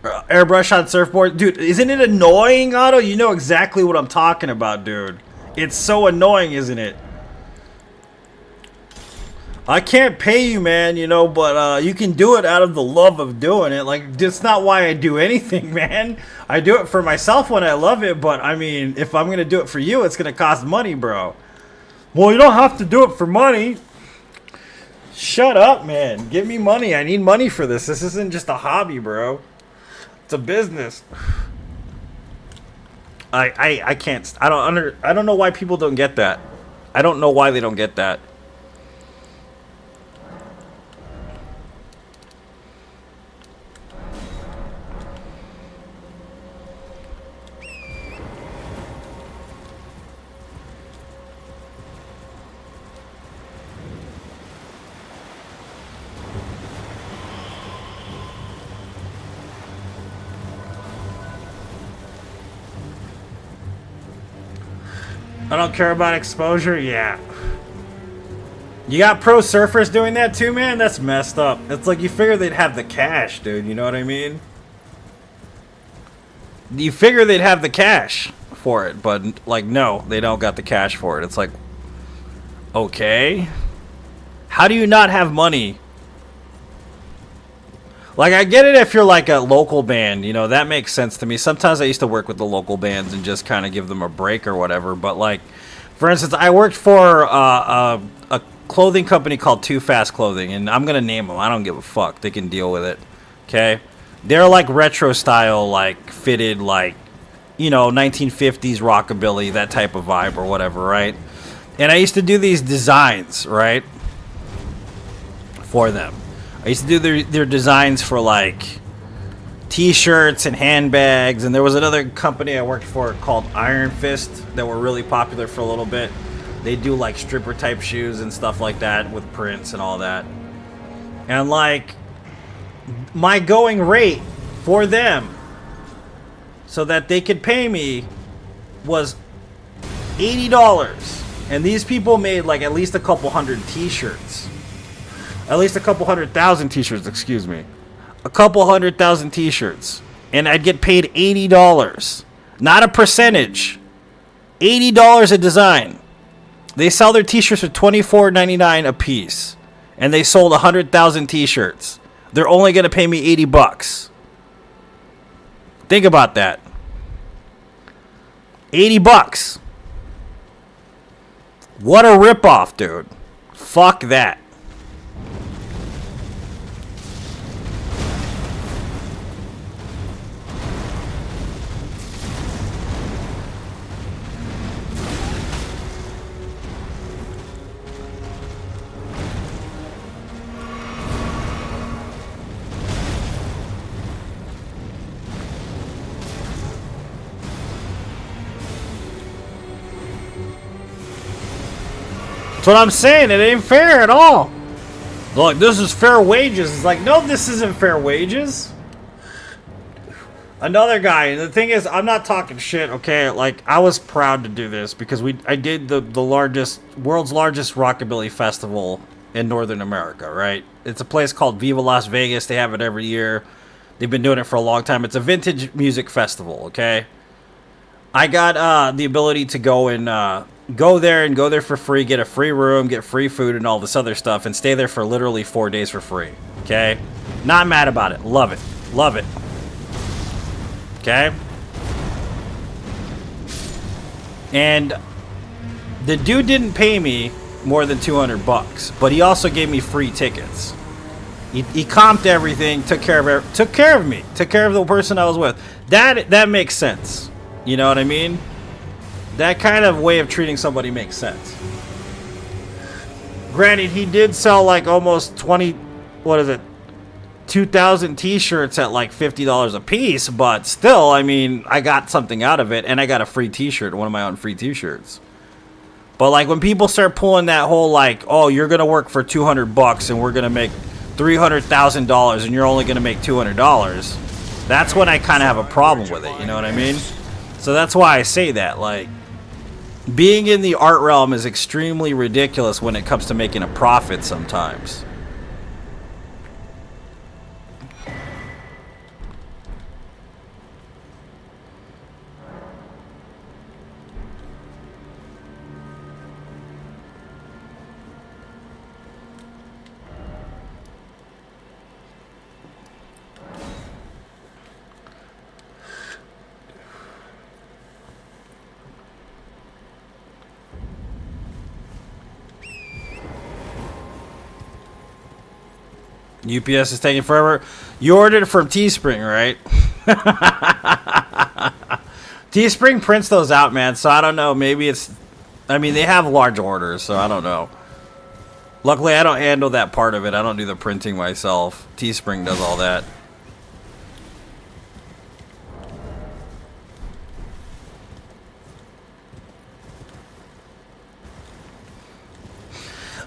Airbrush on surfboard. Dude, isn't it annoying, Otto? You know exactly what I'm talking about, dude. It's so annoying, isn't it? I can't pay you, man, you know, but you can do it out of the love of doing it. Like, that's not why I do anything, man. I do it for myself when I love it, but, I mean, if I'm going to do it for you, it's going to cost money, bro. Well, you don't have to do it for money. Shut up, man. Give me money. I need money for this. This isn't just a hobby, bro. It's a business. I can't. I don't know why people don't get that. I don't know why they don't get that. I don't care about exposure? Yeah. You got pro surfers doing that too, man? That's messed up. It's like you figure they'd have the cash, dude. You know what I mean? You figure they'd have the cash for it, but, like, no, they don't got the cash for it. It's like, okay. How do you not have money? Like, I get it if you're like a local band, you know, that makes sense to me. Sometimes I used to work with the local bands and just kind of give them a break or whatever. But, like, for instance, I worked for a clothing company called Too Fast Clothing, and I'm going to name them. I don't give a fuck. They can deal with it, okay? They're, like, retro style, like, fitted, like, you know, 1950s rockabilly, that type of vibe or whatever, right? And I used to do these designs, right, for them. I used to do their designs for, like, t-shirts and handbags, and there was another company I worked for called Iron Fist that were really popular for a little bit. They do, like, stripper type shoes and stuff like that with prints and all that. And, like, my going rate for them so that they could pay me was $80. And these people made, like, at least a couple hundred t-shirts. At least a couple 100,000 t-shirts, excuse me. A couple 100,000 t-shirts. And I'd get paid $80. Not a percentage. $80 a design. They sell their t-shirts for $24.99 a piece. And they sold 100,000 t-shirts. They're only going to pay me $80. Think about that. $80. What a ripoff, dude. Fuck that. That's what I'm saying. It ain't fair at all. Look, this is fair wages. It's like, no, this isn't fair wages. Another guy, and the thing is, I'm not talking shit, okay? Like, I was proud to do this because I did the world's largest rockabilly festival in Northern America, right? It's a place called Viva Las Vegas. They have it every year. They've been doing it for a long time. It's a vintage music festival, okay? I got the ability to go there for free, get a free room, get free food and all this other stuff, and stay there for literally 4 days for free. Okay? Not mad about it. Love it. Love it. Okay? And the dude didn't pay me more than $200, but he also gave me free tickets. He comped everything, took care of me, took care of the person I was with. That makes sense. You know what I mean? That kind of way of treating somebody makes sense. Granted, he did sell like almost 2,000 t-shirts at like $50 a piece, but still, I mean, I got something out of it, and I got a free t-shirt, one of my own free t-shirts. But like when people start pulling that whole like, oh, you're gonna work for $200 and we're gonna make $300,000 and you're only gonna make $200, that's when I kind of have a problem with it. You know what I mean? So that's why I say that. Like, being in the art realm is extremely ridiculous when it comes to making a profit sometimes. UPS is taking forever. You ordered it from Teespring, right? Teespring prints those out, man. So I don't know. Maybe it's... I mean, they have large orders, so I don't know. Luckily, I don't handle that part of it. I don't do the printing myself. Teespring does all that.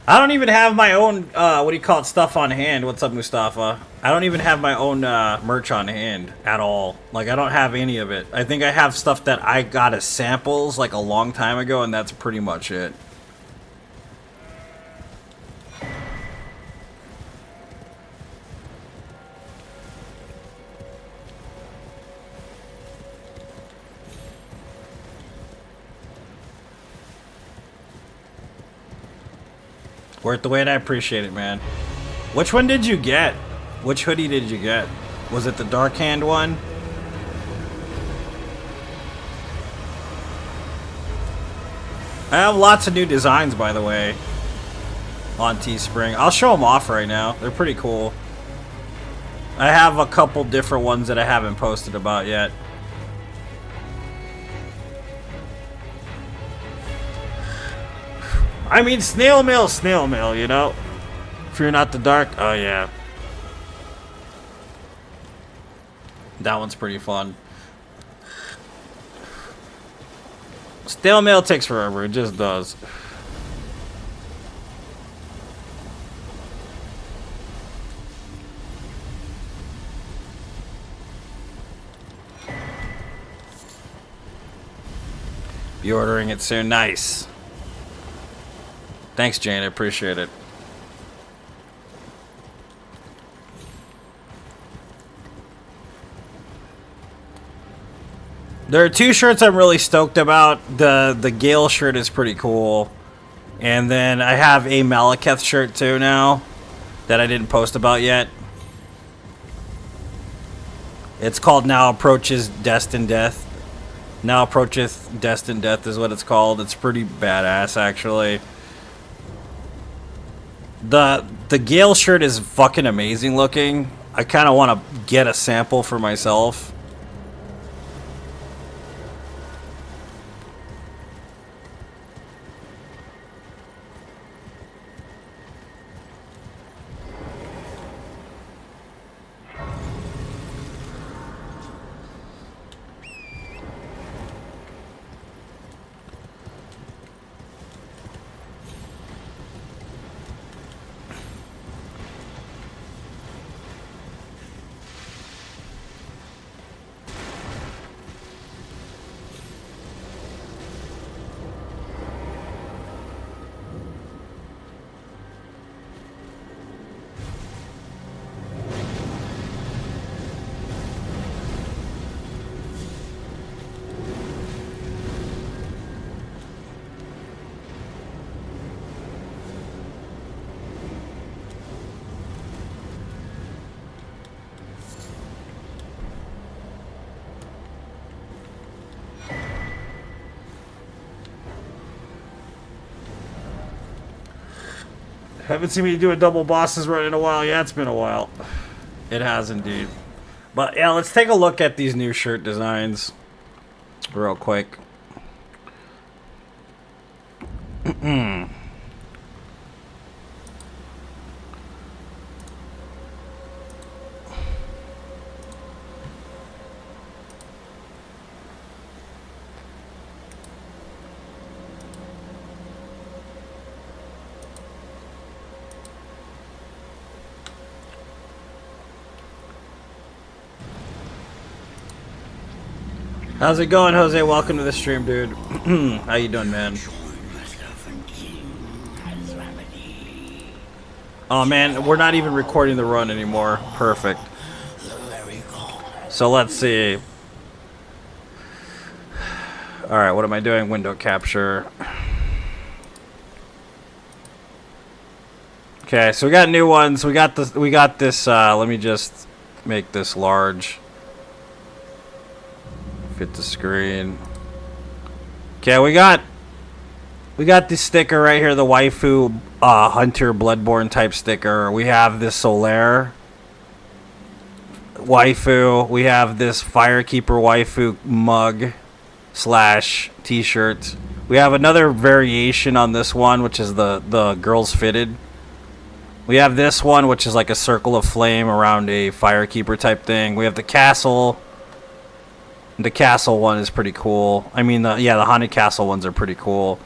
I don't even have my own, what do you call it, stuff on hand. What's up, Mustafa? I don't even have my own merch on hand at all. Like, I don't have any of it. I think I have stuff that I got as samples, like, a long time ago, and that's pretty much it. Worth the wait, I appreciate it, man. Which one did you get? Which hoodie did you get? Was it the dark hand one? I have lots of new designs, by the way, on Teespring. I'll show them off right now. They're pretty cool. I have a couple different ones that I haven't posted about yet. I mean, snail mail, you know? Fear not the dark. Oh, yeah. That one's pretty fun. Snail mail takes forever. It just does. Be ordering it soon. Nice. Thanks, Jane. I appreciate it. There are two shirts I'm really stoked about. The Gale shirt is pretty cool. And then I have a Malekith shirt too now that I didn't post about yet. It's called Now Approaches Destined Death. Now Approacheth Destined Death is what it's called. It's pretty badass, actually. The Gale shirt is fucking amazing looking. I kind of want to get a sample for myself. Haven't seen me do a double bosses run in a while. Yeah, it's been a while. It has indeed. But yeah, let's take a look at these new shirt designs real quick. How's it going, Jose? Welcome to the stream, dude. How you doing, man? Oh man, we're not even recording the run anymore. Perfect. So let's see. Alright, what am I doing? Window capture. Okay, so we got new ones. We got this let me just make this large. Fit the screen. Okay, we got this sticker right here, the waifu hunter bloodborne type sticker. We have this Solaire waifu. We have this Firekeeper waifu mug / t-shirt. We have another variation on this one, which is the girls fitted. We have this one, which is like a circle of flame around a Firekeeper type thing. We have the castle. The castle one is pretty cool. I mean, the haunted castle ones are pretty cool.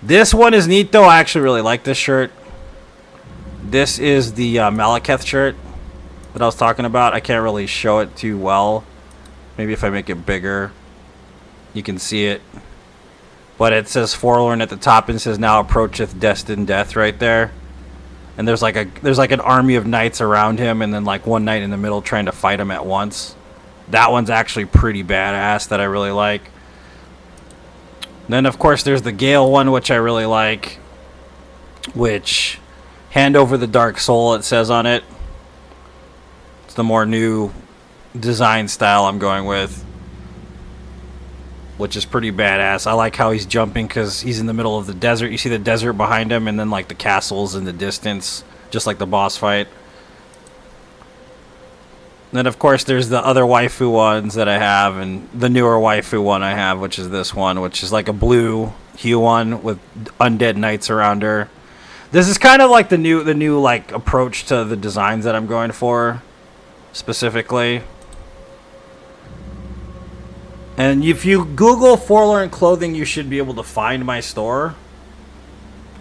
This one is neat, though. I actually really like this shirt. This is the Malekith shirt that I was talking about. I can't really show it too well. Maybe if I make it bigger, you can see it. But it says Forlorn at the top and says now approacheth destined death right there. And there's like an army of knights around him, and then like one knight in the middle trying to fight him at once. That one's actually pretty badass that I really like. Then, of course, there's the Gale one, which I really like. Which, hand over the dark soul, it says on it. It's the more new design style I'm going with. Which is pretty badass. I like how he's jumping because he's in the middle of the desert. You see the desert behind him, and then like the castles in the distance. Just like the boss fight. Then, of course, there's the other waifu ones that I have, and the newer waifu one I have, which is this one, which is like a blue hue one with undead knights around her. This is kind of like the new like approach to the designs that I'm going for, specifically. And if you Google Forlorn clothing, you should be able to find my store.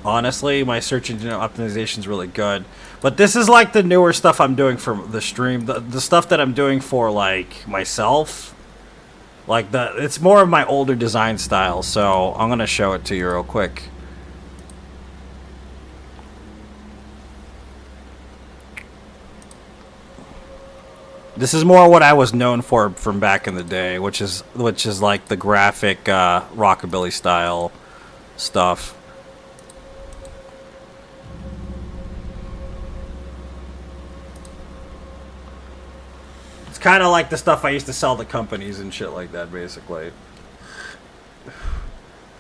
Honestly, my search engine optimization is really good. But this is like the newer stuff I'm doing for the stream. The stuff that I'm doing for like myself. Like it's more of my older design style. So I'm going to show it to you real quick. This is more what I was known for from back in the day, which is like the graphic rockabilly style stuff. Kind of like the stuff I used to sell to companies and shit like that, basically.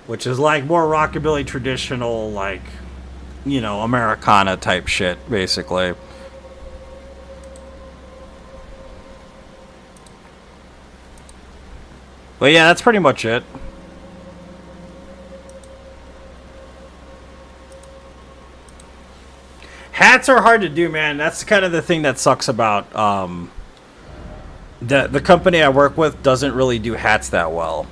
Which is like more rockabilly, traditional, like, you know, Americana type shit, basically. But yeah, that's pretty much it. Hats are hard to do, man. That's kind of the thing that sucks about the company I work with doesn't really do hats that well.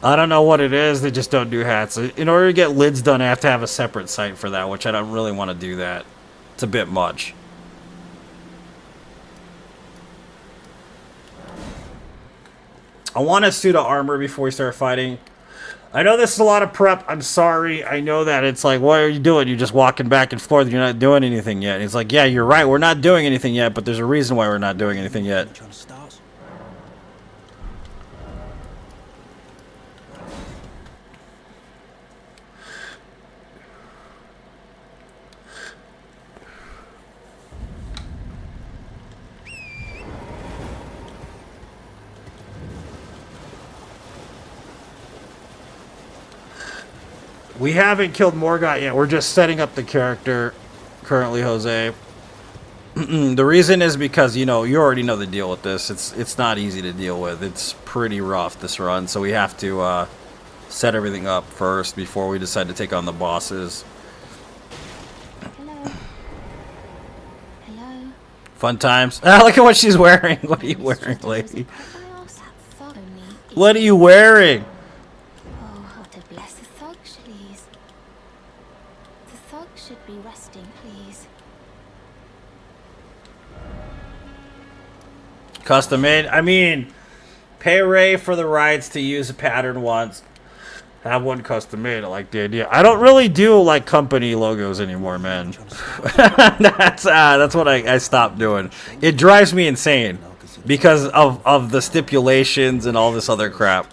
I don't know what it is. They just don't do hats. In order to get lids done, I have to have a separate site for that, which I don't really want to do that. It's a bit much. I want a suit of armor before we start fighting. I know this is a lot of prep. I'm sorry. I know that it's like, what are you doing? You're just walking back and forth. You're not doing anything yet. And it's like, yeah, you're right. We're not doing anything yet, but there's a reason why we're not doing anything yet. We haven't killed Morgoth yet. We're just setting up the character currently, Jose. The reason is because, you know, you already know the deal with this. It's not easy to deal with. It's pretty rough, this run. So we have to set everything up first before we decide to take on the bosses.
Hello. Hello.
Fun times. Look at what she's wearing. What are you wearing, lady? What are you wearing?
Oh, what a bless the thug, please. The thug should be resting, please.
Custom made. I mean, pay Ray for the rights to use a pattern once. Have one custom made. I like the idea. I don't really do like company logos anymore, man. That's what I stopped doing. It drives me insane because of the stipulations and all this other crap.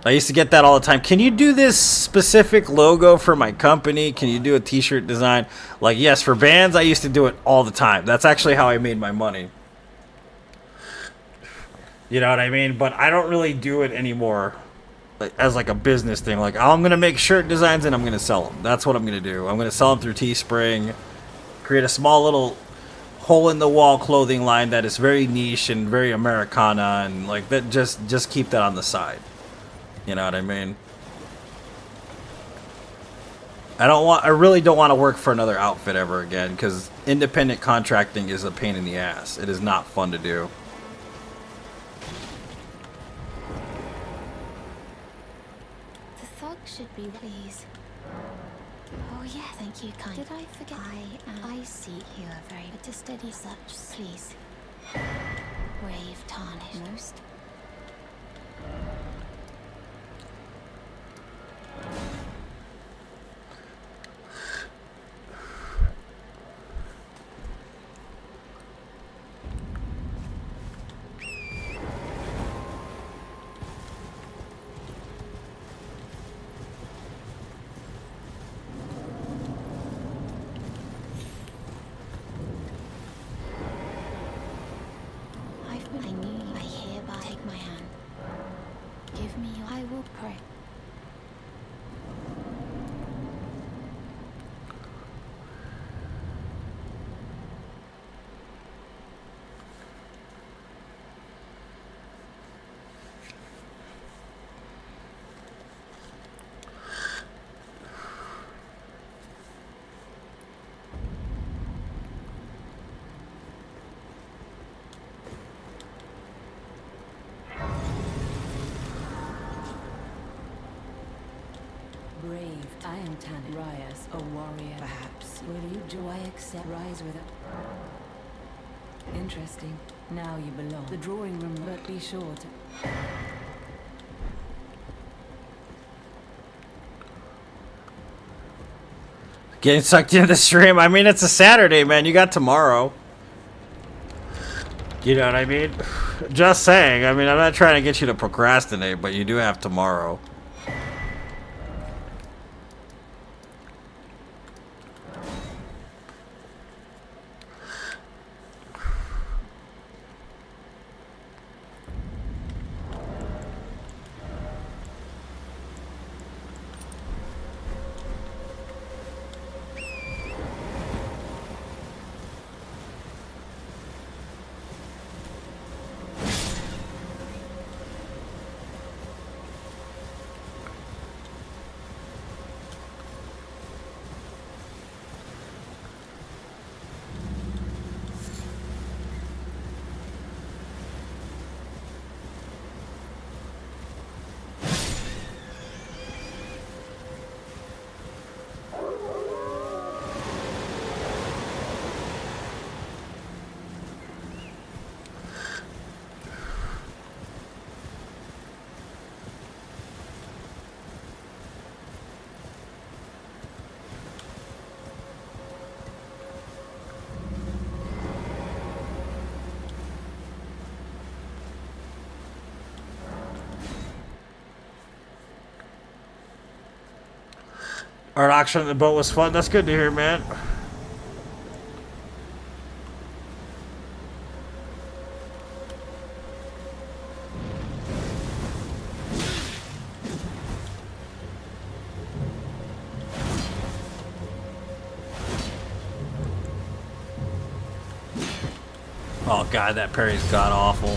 I used to get that all the time. Can you do this specific logo for my company? Can you do a t-shirt design? Like, yes, for bands, I used to do it all the time. That's actually how I made my money. You know what I mean? But I don't really do it anymore as like a business thing. Like, I'm going to make shirt designs and I'm going to sell them. That's what I'm going to do. I'm going to sell them through Teespring. Create a small little hole-in-the-wall clothing line that is very niche and very Americana. And like that, just keep that on the side. You know what I mean? I really don't want to work for another outfit ever again, because independent contracting is a pain in the ass. It is not fun to do.
The thug should be please. Oh yeah, thank you, kind. Did I forget? I see you are very to steady such, please. Brave tarnish. Most. I knew I hereby take my hand. Give me your I will pray.
Brave, I am Tanit. Rias, a warrior, perhaps. Will you do I accept rise with it? Interesting. Now you belong. The drawing room, but be sure to...
Getting sucked into the stream. I mean, it's a Saturday, man. You got tomorrow. You know what I mean? Just saying. I mean, I'm not trying to get you to procrastinate, but you do have tomorrow. Art auction on the boat was fun. That's good to hear, man. Oh god, that parry's god awful.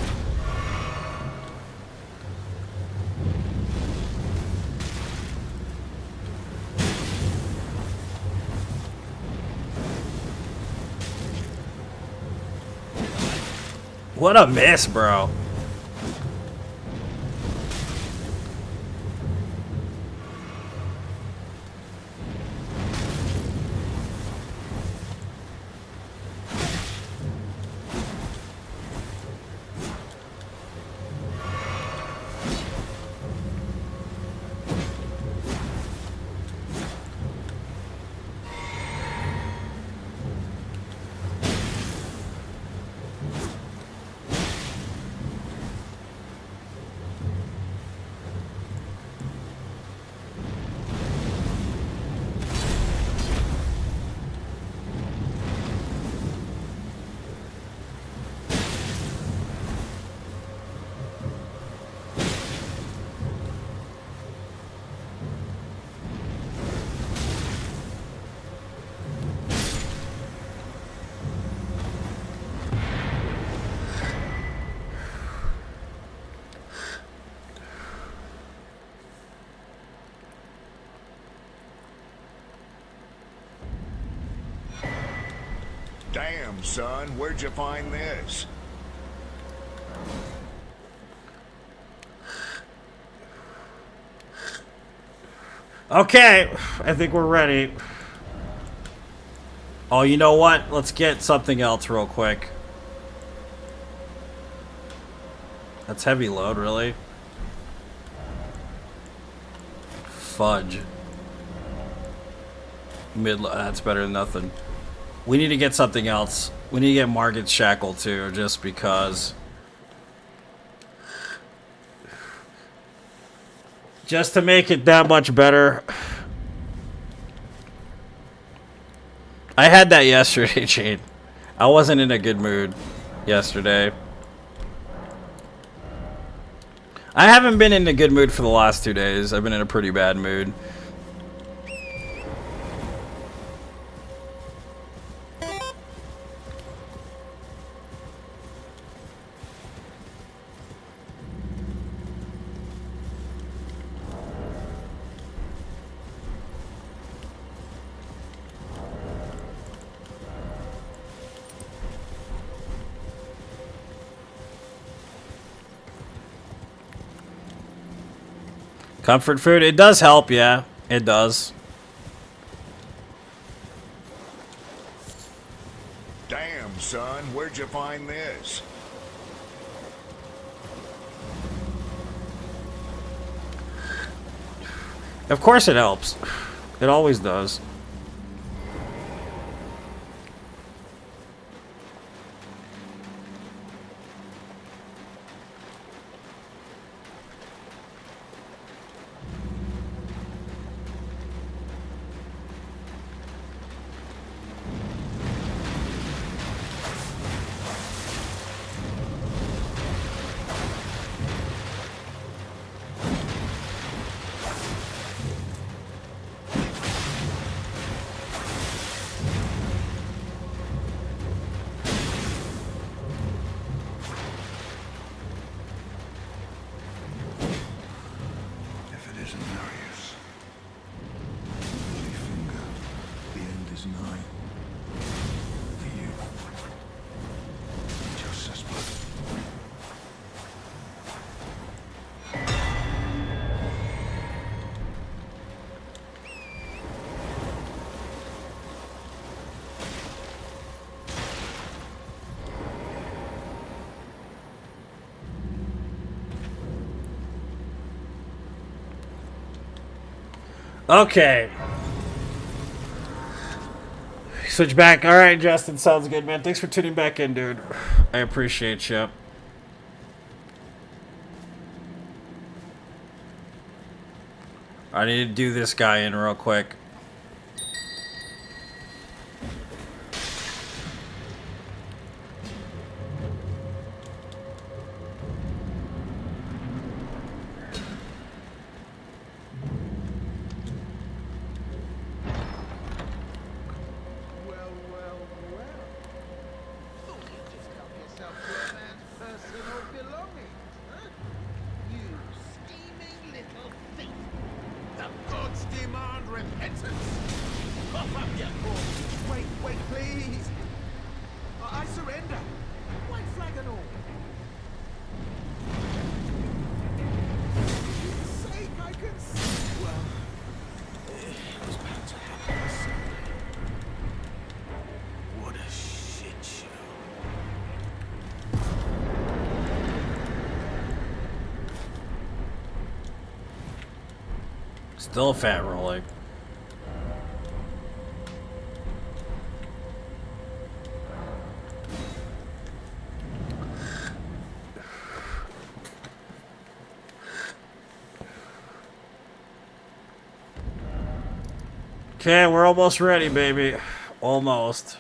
What a miss, bro.
Damn, son, where'd you find this?
Okay, I think we're ready. Oh, you know what? Let's get something else real quick. That's heavy load, really? Fudge. That's better than nothing. We need to get something else. We need to get Margot's Shackle too, just because. Just to make it that much better. I had that yesterday, Jade. I wasn't in a good mood yesterday. I haven't been in a good mood for the last 2 days. I've been in a pretty bad mood. Comfort food, it does help, yeah. It does.
Damn, son, where'd you find this?
Of course it helps. It always does. Okay. Switch back. All right, Justin. Sounds good, man. Thanks for tuning back in, dude. I appreciate you. I need to do this guy in real quick. Still fat rolling. Okay, we're almost ready, baby. Almost.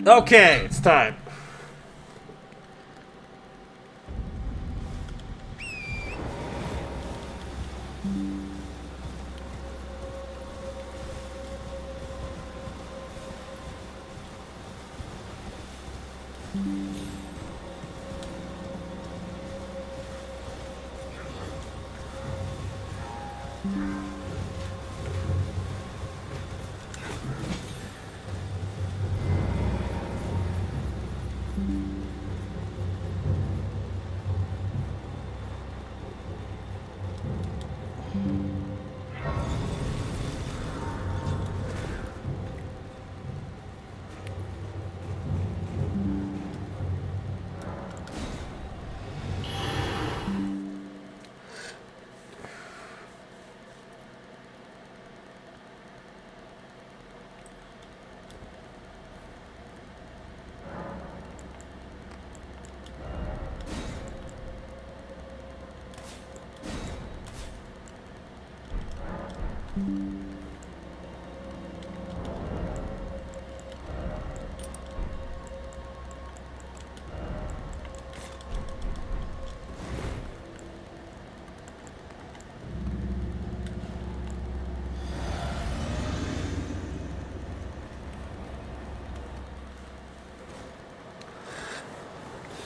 Okay, it's time.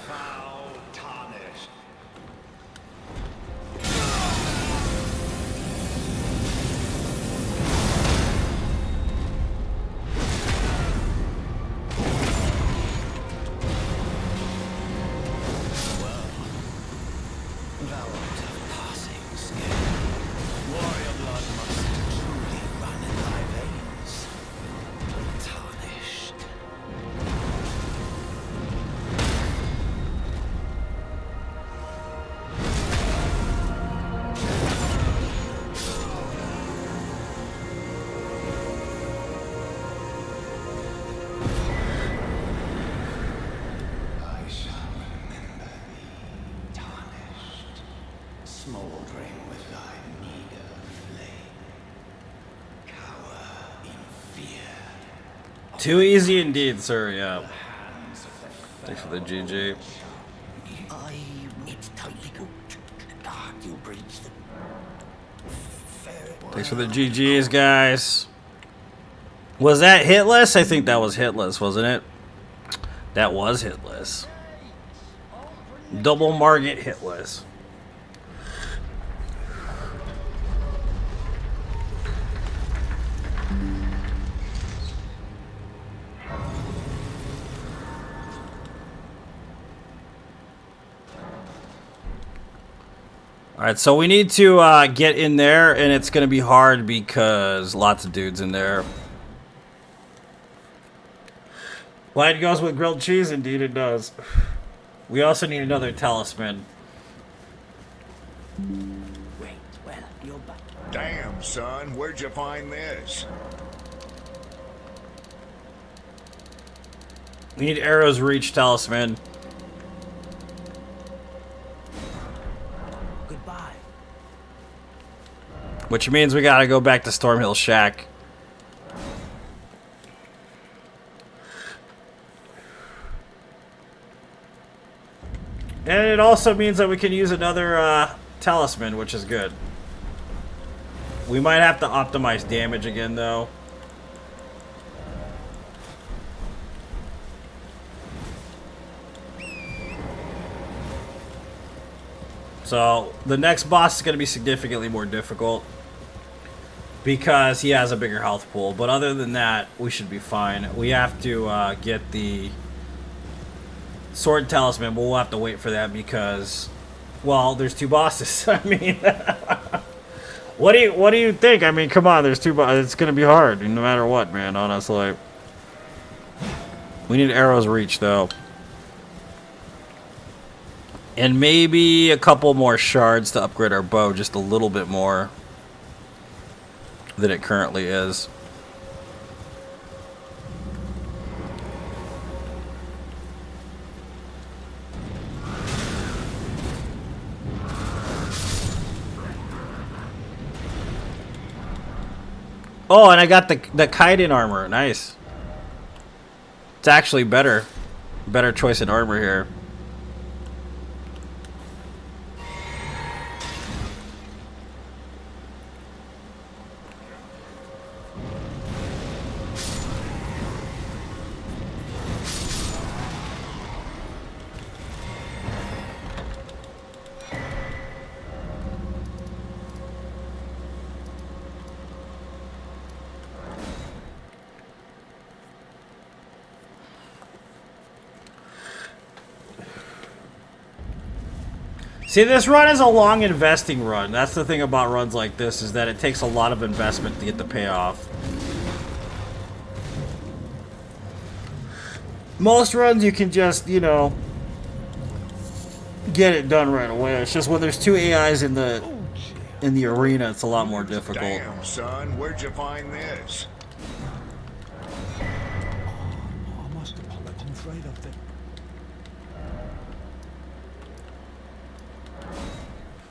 Foul tarnished.
Thou art of passing skill. Warrior blood must truly run in thy veins. Tarnished. I shall remember thee, tarnished, smoldering with thy meager flame. Cower in fear.
Too easy indeed, sir. Yeah.
Hands of the
Thanks for the GG.
it's tightly good. You breach the fair.
Thanks for the GGs, guys. Was that hitless? I think that was hitless, wasn't it? That was hitless. Double Margit hitless. Alright, so we need to get in there, and it's going to be hard because lots of dudes in there. Wine goes with grilled cheese? Indeed it does. We also need another talisman.
Wait, well, you're back.
Damn, son, where'd you find this?
We need Arrow's Reach talisman.
Goodbye.
Which means we gotta go back to Stormhill Shack. And it also means that we can use another talisman, which is good. We might have to optimize damage again, though. So the next boss is going to be significantly more difficult because he has a bigger health pool. But other than that, we should be fine. We have to get the sword talisman, but we'll have to wait for that because, well, there's 2 bosses. I mean, what do you think? I mean, come on, there's 2 bosses. It's going to be hard no matter what, man, honestly. We need arrows reach, though. And maybe a couple more shards to upgrade our bow just a little bit more than it currently is. Oh, and I got the Kaiden armor. Nice. It's actually better. Better choice in armor here. See, this run is a long investing run. That's the thing about runs like this, is that it takes a lot of investment to get the payoff. Most runs you can just, you know, get it done right away. It's just when there's 2 AIs in the arena, it's a lot more difficult.
Damn, son, where'd you find this?
I must apologize. I'm afraid of them.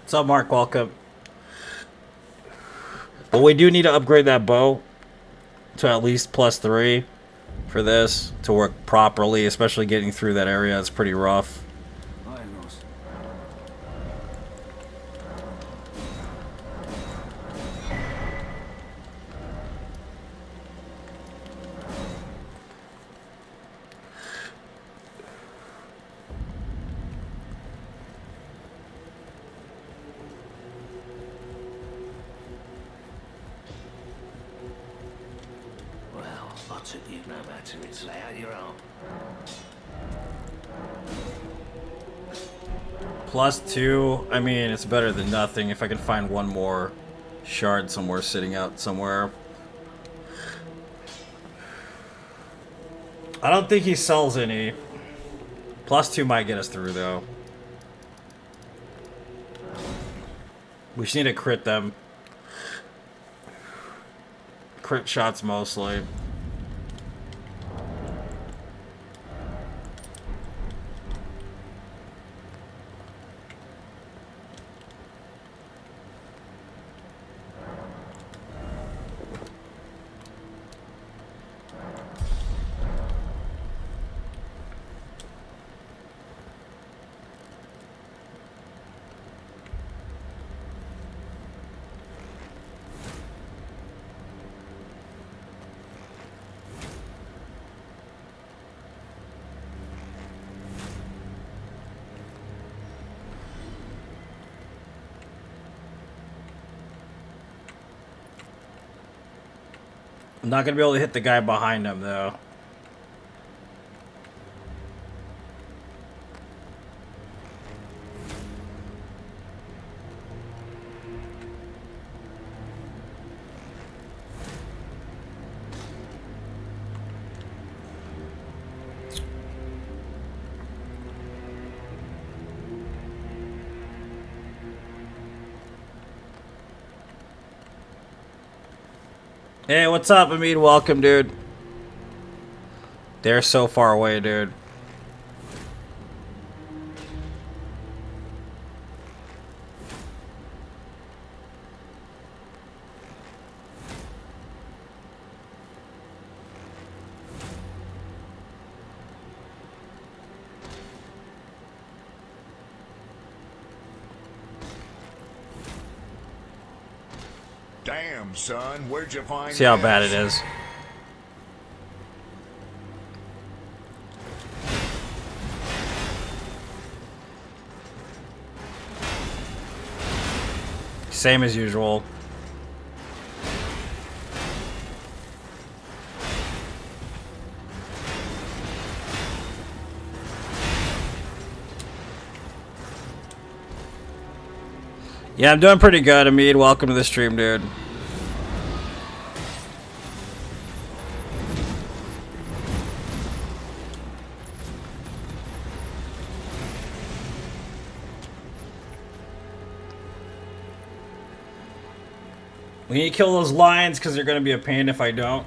What's up, Mark? Welcome. But we do need to upgrade that bow to at least +3 for this to work properly, especially getting through that area. It's pretty rough. +2, I mean, it's better than nothing. If I can find one more shard somewhere sitting out somewhere. I don't think he sells any. +2 might get us through, though. We just need to crit them. Crit shots mostly. I'm not going to be able to hit the guy behind him, though. Hey, what's up, Amid? Welcome, dude. They're so far away, dude.
Damn, son, where'd you find
See how
this?
bad it is. Same as usual. Yeah, I'm doing pretty good, Amid. Welcome to the stream, dude. We need to kill those lions because they're going to be a pain if I don't.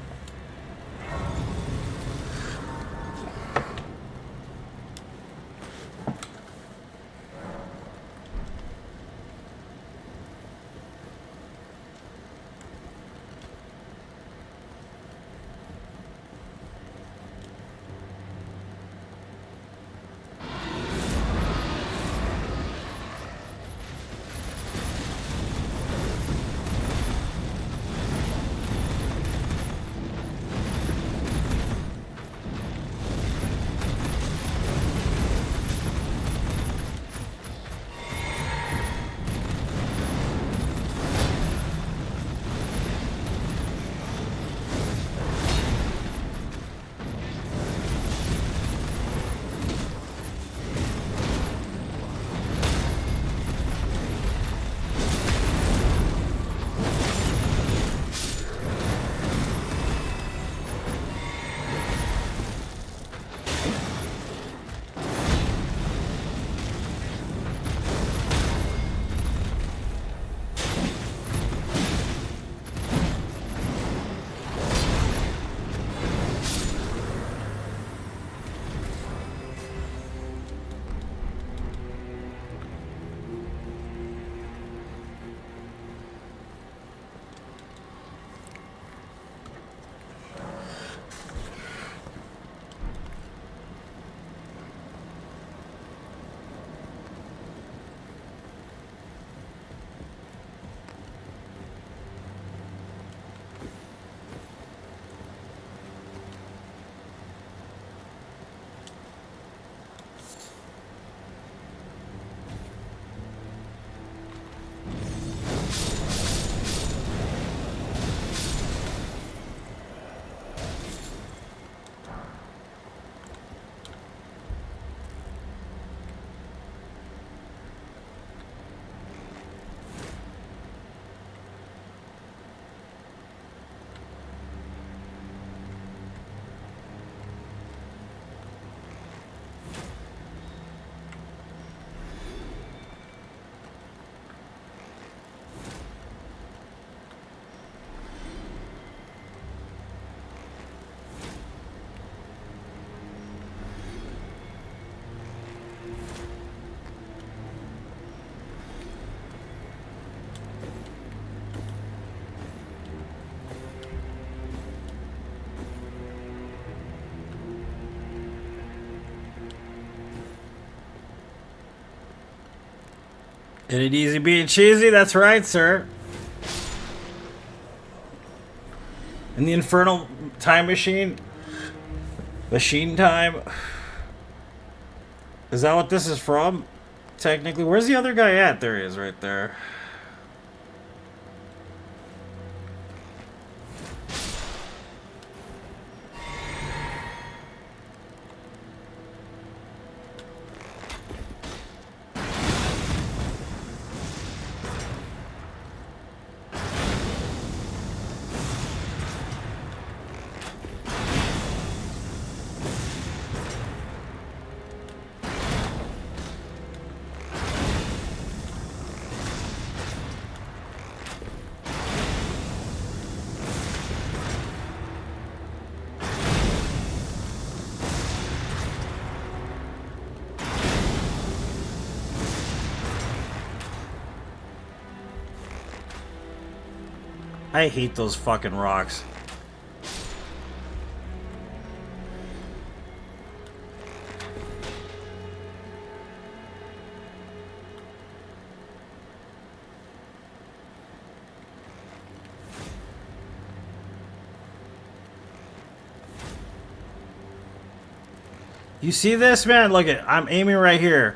Get it easy being cheesy, that's right, sir. In the infernal time machine? Machine time? Is that what this is from? Technically, where's the other guy at? There he is, right there. I hate those fucking rocks. You see this, man? Look at, I'm aiming right here.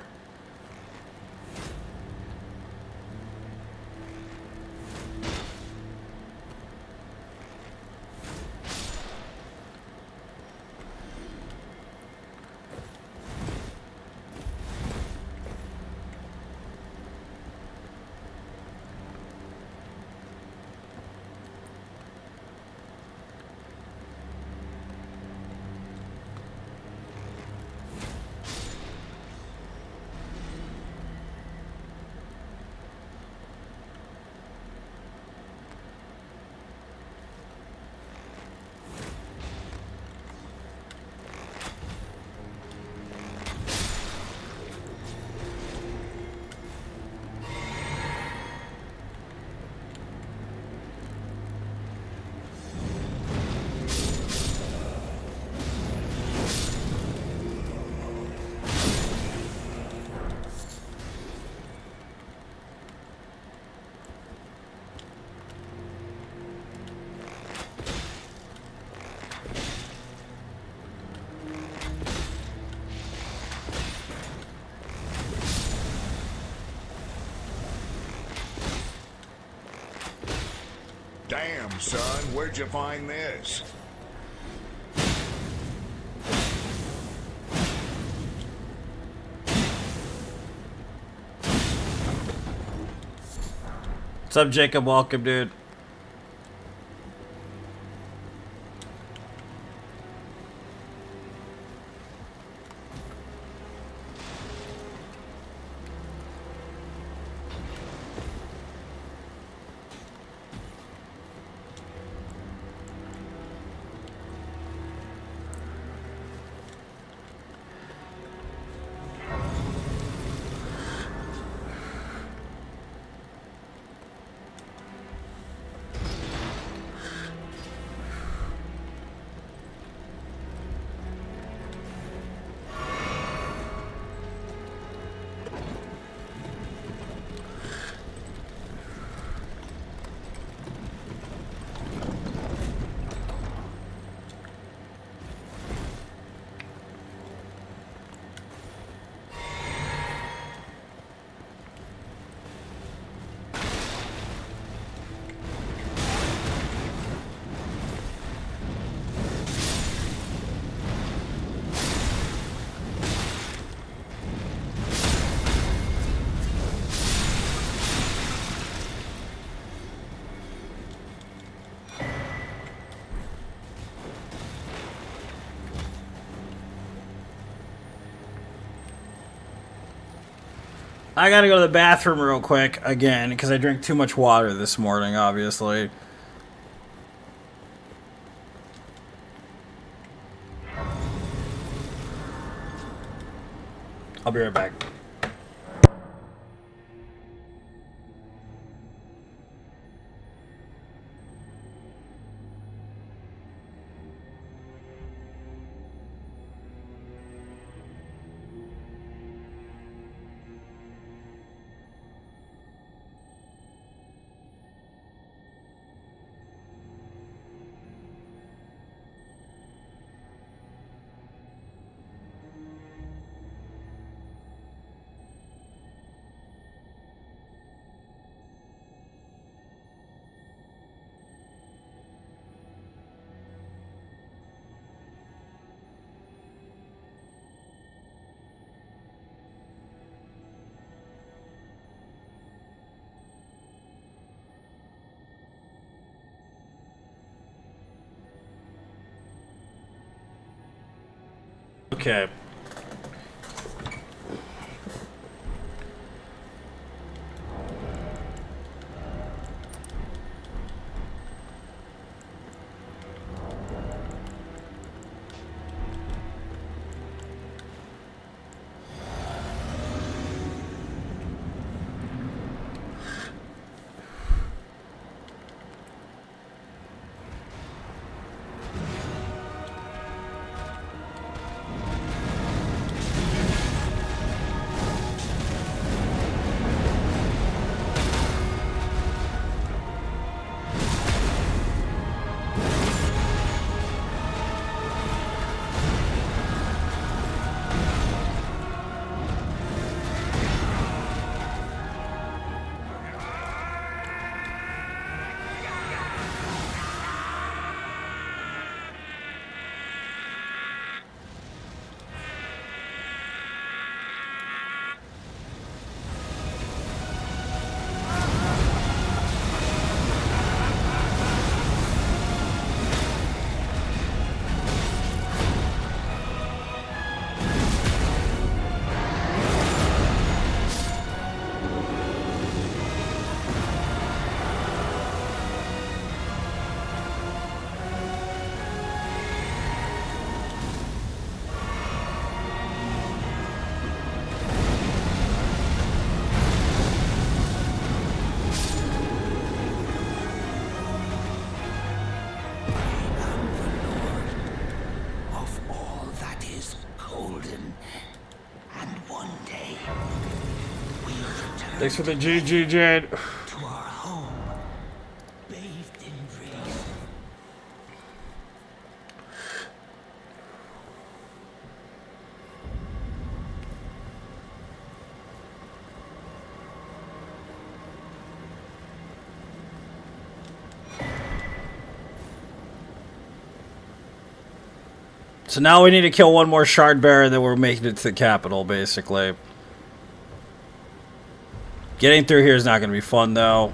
son. Where'd you find this?
What's up, Jacob? Welcome, dude. I gotta go to the bathroom real quick again because I drank too much water this morning, obviously. I'll be right back. Okay. Thanks for the GG, Jade.
To our home, bathed in dreams.
So now we need to kill one more shard bearer, and then we're making it to the capital, basically. Getting through here is not going to be fun, though.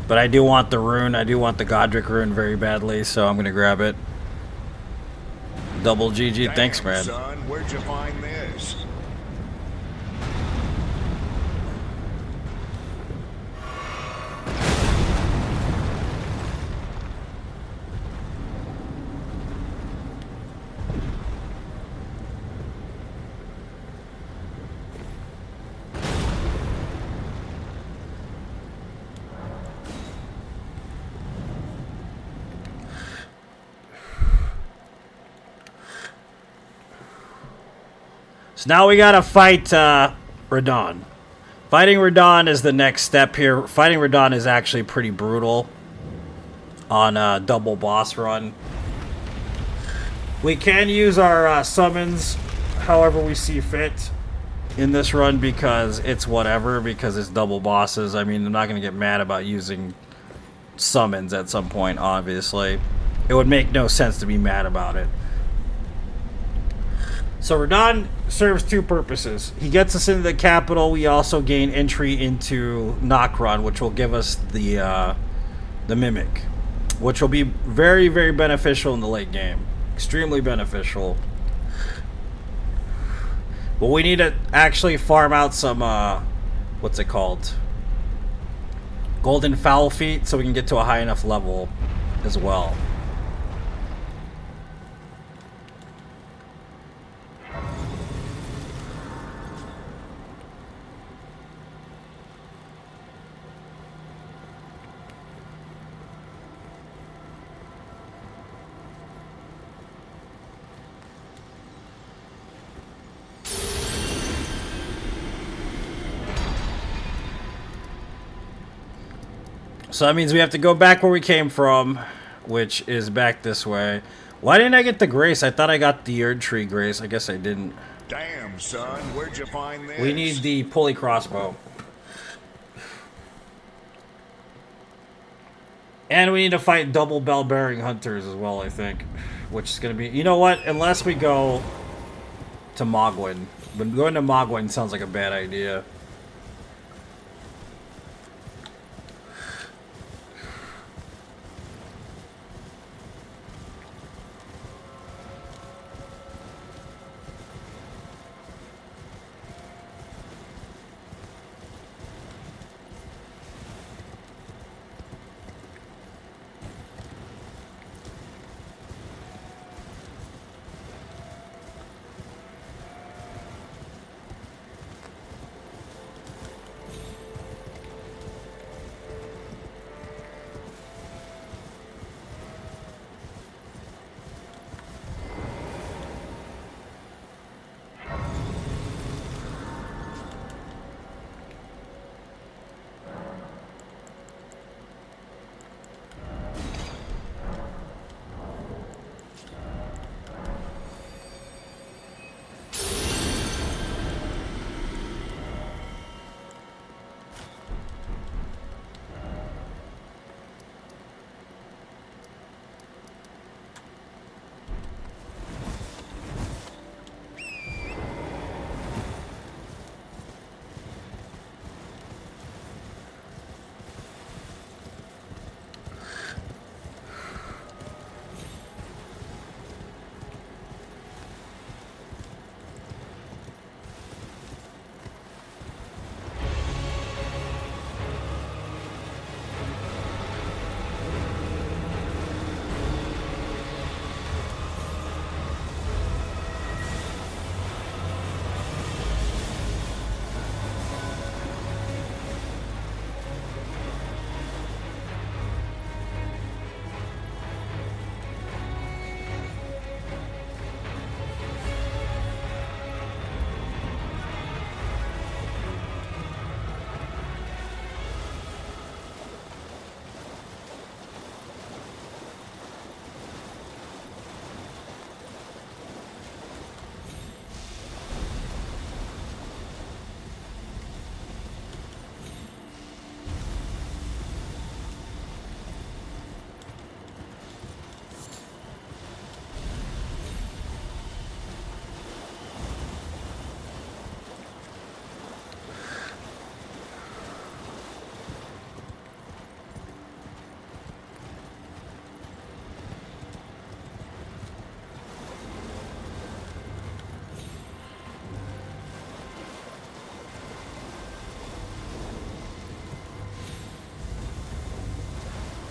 But I do want the rune. I do want the Godric rune very badly, so I'm going to grab it. Double GG. Thanks, man.
Son, where'd you find this?
So now we gotta fight Radon. Fighting Radon is the next step here. Fighting Radon is actually pretty brutal on a double boss run. We can use our summons however we see fit in this run because it's whatever, because it's double bosses. I mean, I'm not gonna get mad about using summons at some point, obviously. It would make no sense to be mad about it. So Radon serves two purposes. He gets us into the capital. We also gain entry into Nokron, which will give us the Mimic, which will be very, very beneficial in the late game. Extremely beneficial. But we need to actually farm out some, what's it called? Golden Fowl Feet, so we can get to a high enough level as well. So that means we have to go back where we came from, which is back this way. Why didn't I get the Grace? I thought I got the Erd Tree Grace. I guess I didn't.
Damn, son, where'd you find this?
We need the pulley crossbow. And we need to fight double bell-bearing hunters as well, I think. Which is going to be... You know what? Unless we go to Mogwin. But going to Mogwin sounds like a bad idea.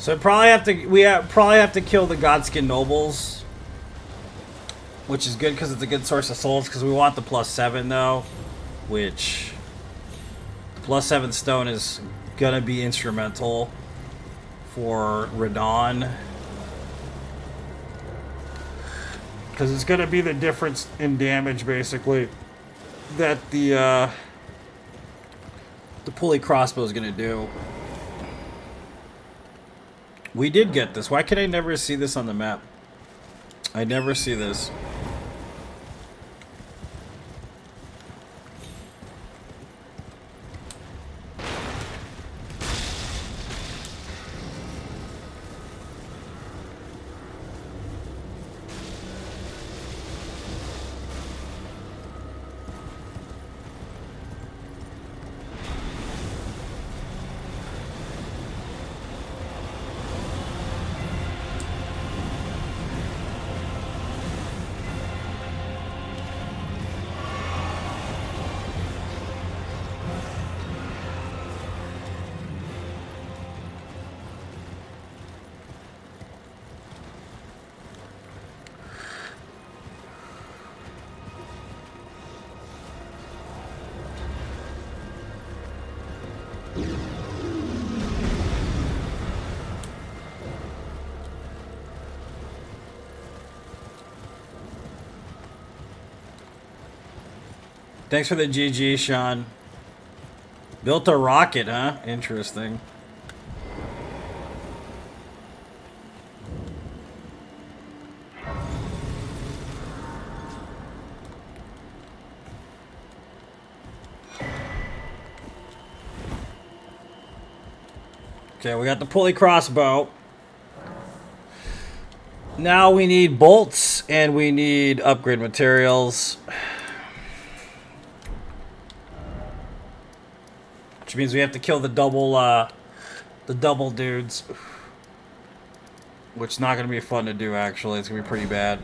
So probably have to kill the Godskin Nobles, which is good because it's a good source of souls. Because we want the +7 though, which +7 stone is gonna be instrumental for Radon, because it's gonna be the difference in damage basically that the pulley crossbow is gonna do. We did get this. Why can I never see this on the map? I never see this. Thanks for the GG, Sean. Built a rocket, huh? Interesting. Okay, we got the pulley crossbow. Now we need bolts and we need upgrade materials. Which means we have to kill the double dudes. Which is not going to be fun to do, actually. It's going to be pretty bad.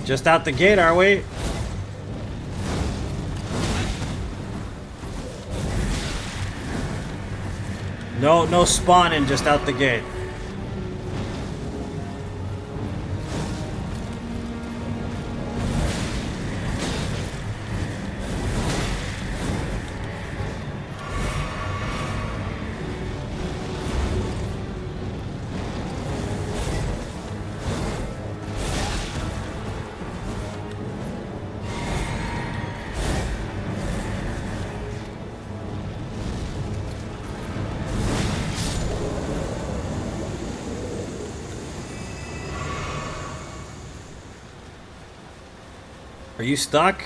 Just out the gate, are we? No spawning, just out the gate. Are you stuck?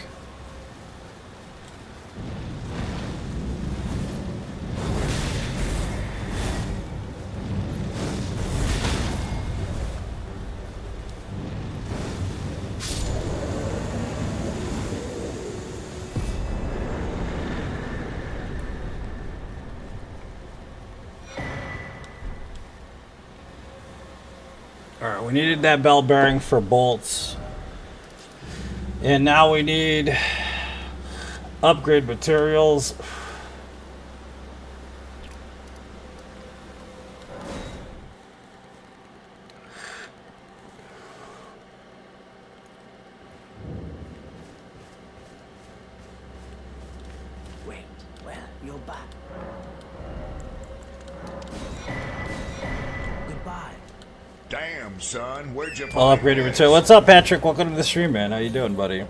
Alright, we needed that bell bearing for bolts. And now we need upgrade materials.
Great. Well, you're back. Goodbye.
Damn, son, where'd you
I'll
find
upgrade it
this?
too. What's up, Patrick? Welcome to the stream, man. How you doing, buddy?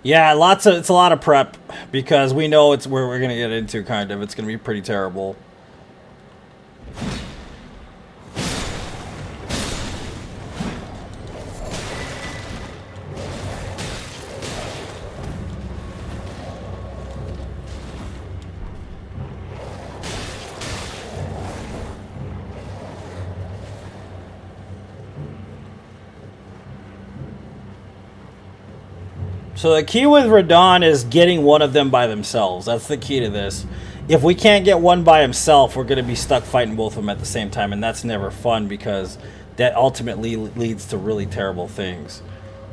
Yeah, it's a lot of prep because we know it's where we're gonna get into. Kind of, it's gonna be pretty terrible. So the key with Radon is getting one of them by themselves. That's the key to this. If we can't get one by himself, we're going to be stuck fighting both of them at the same time, and that's never fun because that ultimately leads to really terrible things.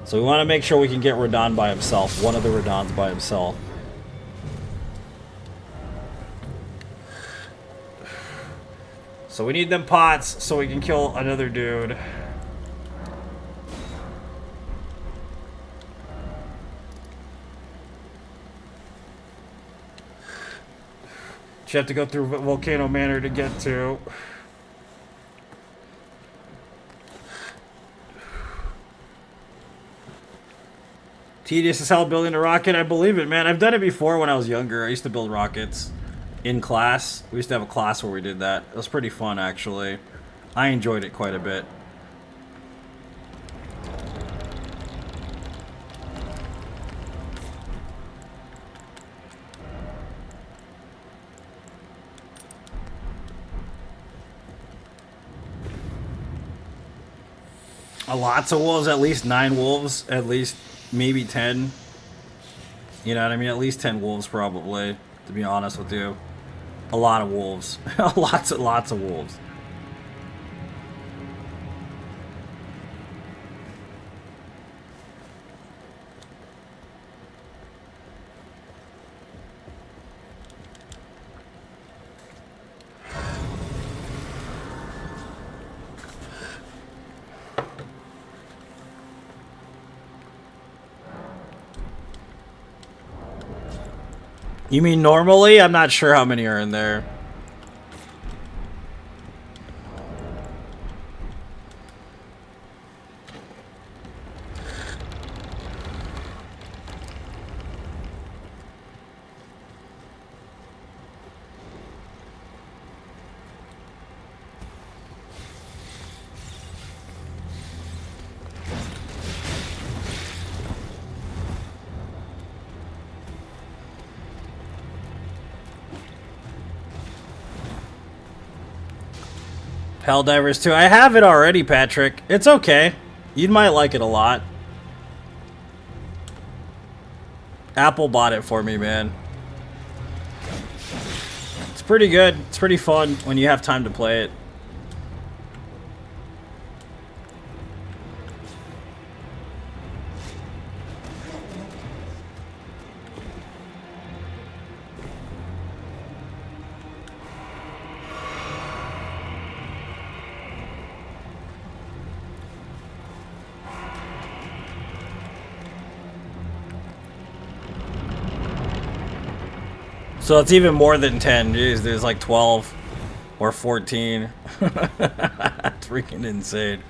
So we want to make sure we can get Radon by himself, one of the Radons by himself. So we need them pots so we can kill another dude. You have to go through Volcano Manor to get to. Tedious as hell building a rocket. I believe it, man. I've done it before when I was younger. I used to build rockets in class. We used to have a class where we did that. It was pretty fun, actually. I enjoyed it quite a bit. Lots of wolves, at least 9 wolves, at least maybe 10. You know what I mean? At least 10 wolves, probably, to be honest with you. A lot of wolves. lots of wolves. You mean normally? I'm not sure how many are in there. Helldivers 2. I have it already, Patrick. It's okay. You might like it a lot. Apple bought it for me, man. It's pretty good. It's pretty fun when you have time to play it. So it's even more than 10. Jeez, there's like 12 or 14. That's freaking insane.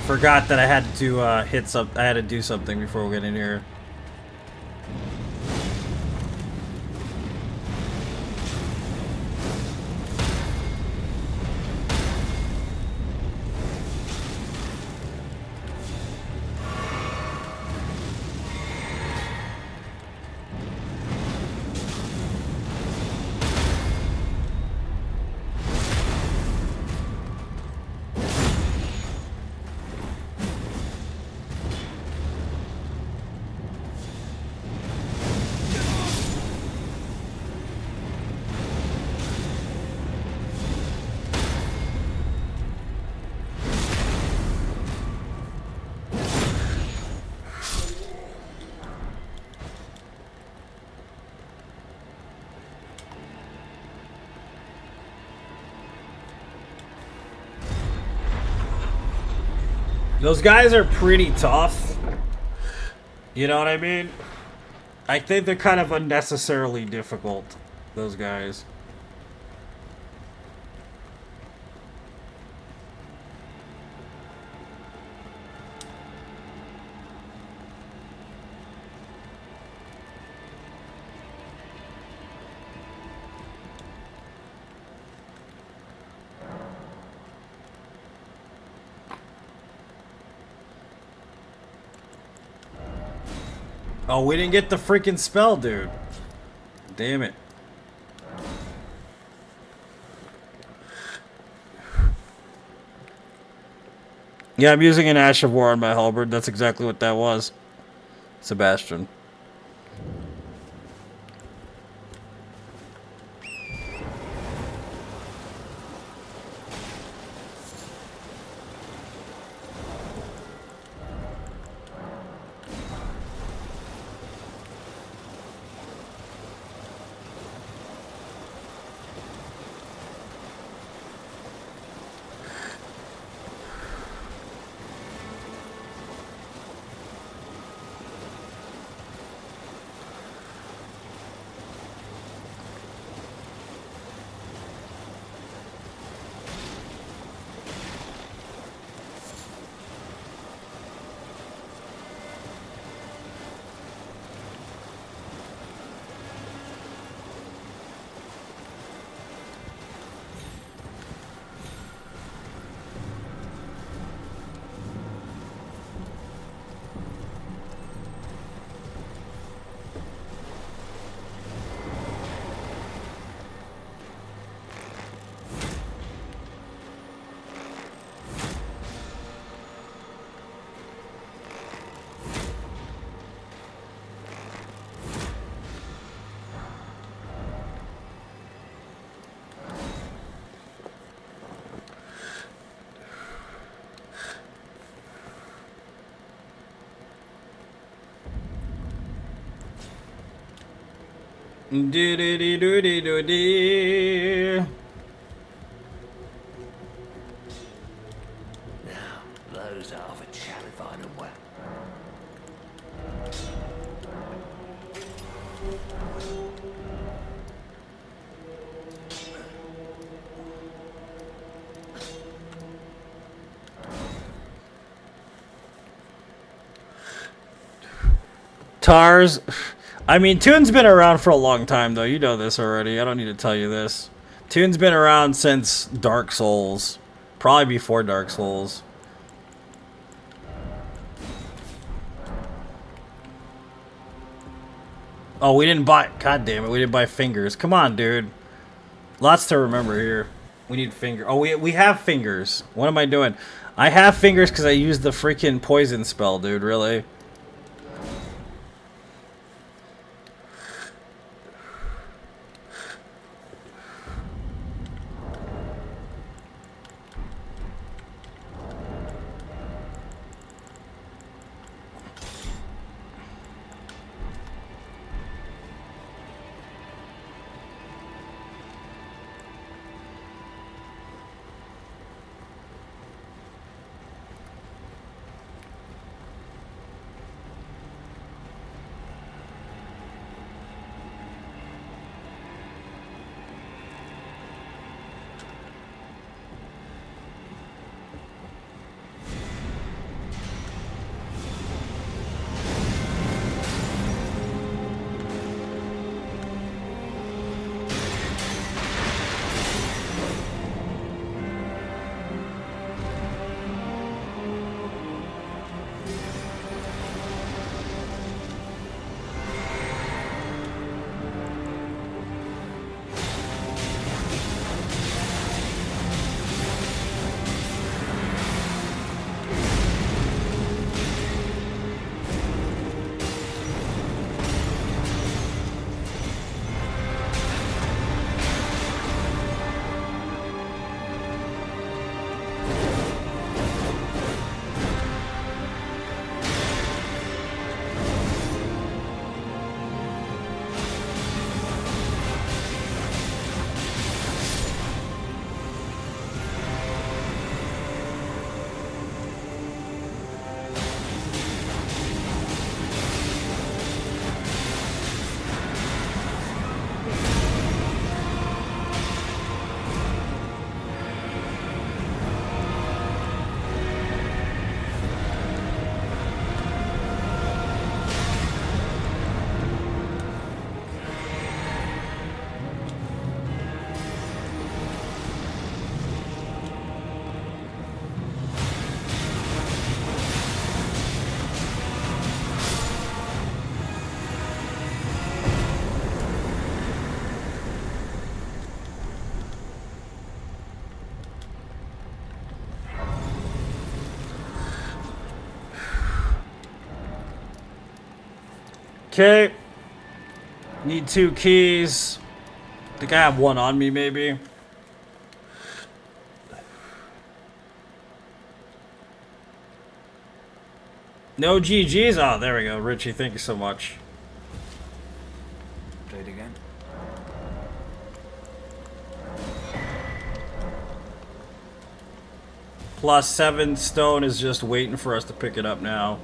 forgot that I had to I had to do something before we get in here. Those guys are pretty tough. You know what I mean? I think they're kind of unnecessarily difficult, those guys. Oh, we didn't get the freaking spell, dude. Damn it. Yeah, I'm using an Ash of War on my halberd. That's exactly what that was. Sebastian. Do-do-do-do-do-do-do.
Now, those are for Chalifine and well.
Tars. I mean, Toon's been around for a long time, though. You know this already. I don't need to tell you this. Toon's been around since Dark Souls. Probably before Dark Souls. Oh, we didn't buy... God damn it, we didn't buy fingers. Come on, dude. Lots to remember here. We need fingers. Oh, we have fingers. What am I doing? I have fingers because I used the freaking poison spell, dude. Really? Okay. Need 2 keys. I think I have 1 on me, maybe. No GGs? Oh, there we go. Richie, thank you so much.
Trade again.
Plus 7 stone is just waiting for us to pick it up now.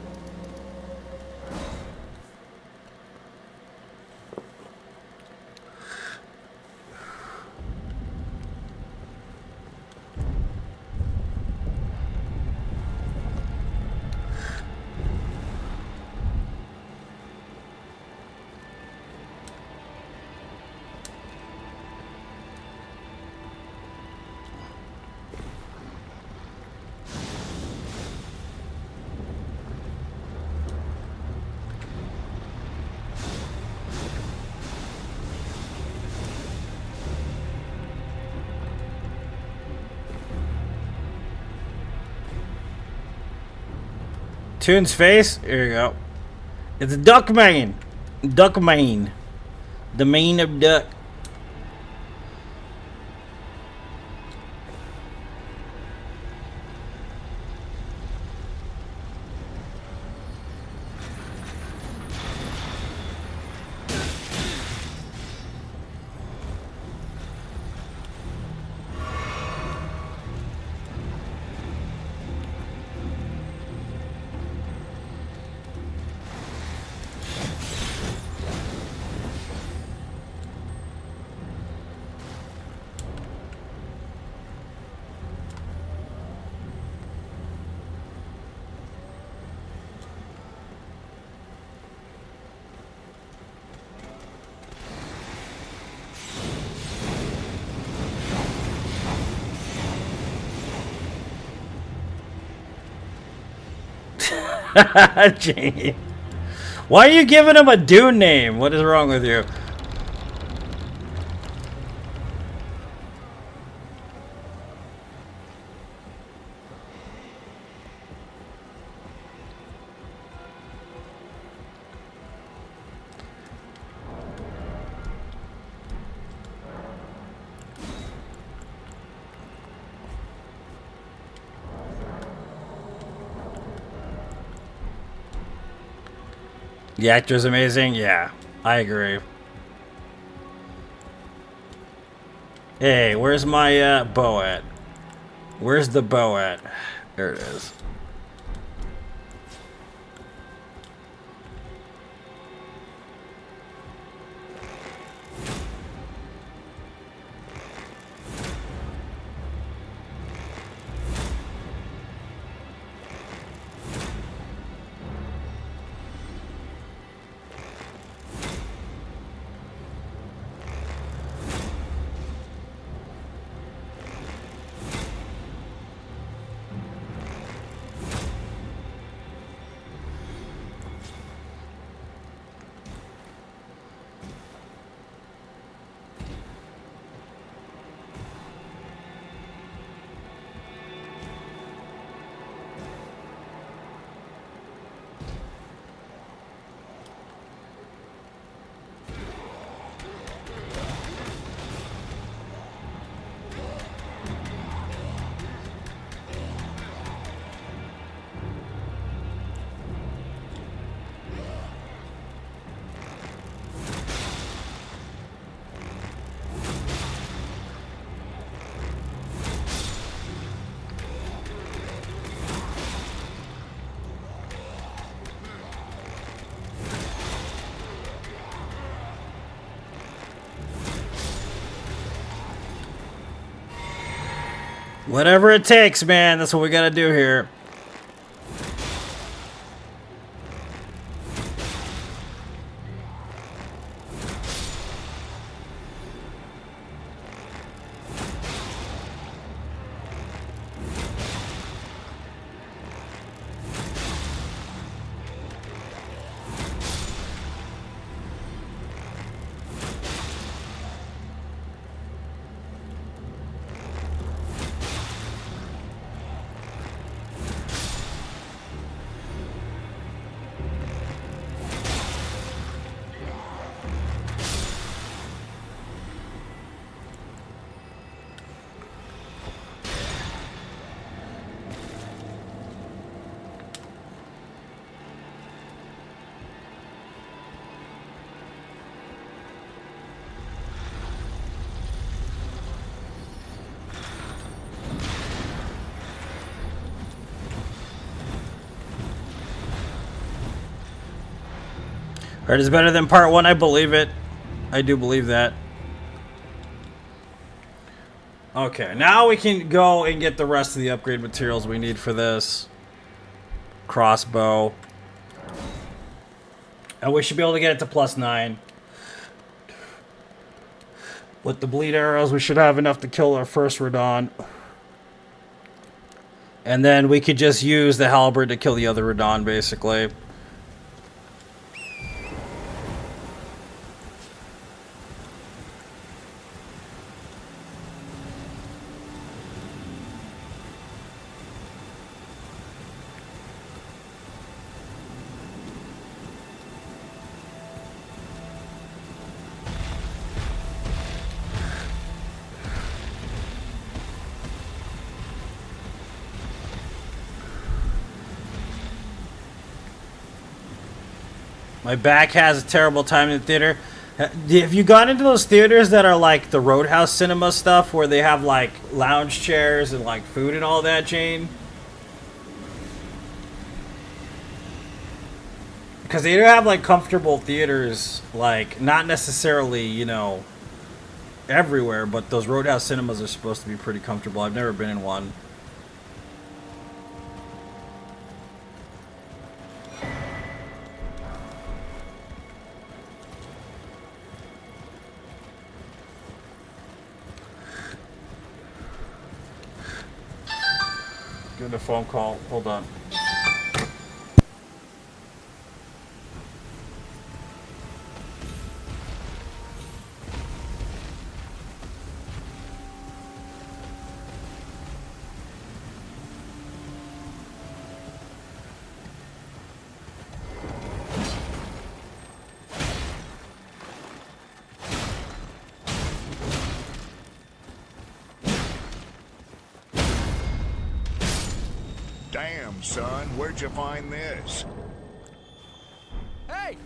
Toon's face? Here you go. It's Duck Mane. Duck Mane. The mane of duck. Jamie. Why are you giving him a Dune name? What is wrong with you? The actor's amazing? Yeah, I agree. Hey, where's my bow at? Where's the bow at? There it is. Whatever it takes, man. That's what we gotta do here. Heard it's better than part 1. I believe it. I do believe that. Okay, now we can go and get the rest of the upgrade materials we need for this. Crossbow. And we should be able to get it to +9. With the bleed arrows, we should have enough to kill our first Radon. And then we could just use the halberd to kill the other Radon, basically. My back has a terrible time in the theater. Have you gone into those theaters that are like the Roadhouse cinema stuff where they have like lounge chairs and like food and all that, Jane? Because they do have like comfortable theaters, like not necessarily, you know, everywhere, but those Roadhouse cinemas are supposed to be pretty comfortable. I've never been in one. Getting a phone call. Hold on.
Damn, son, where'd you find this?
Hey!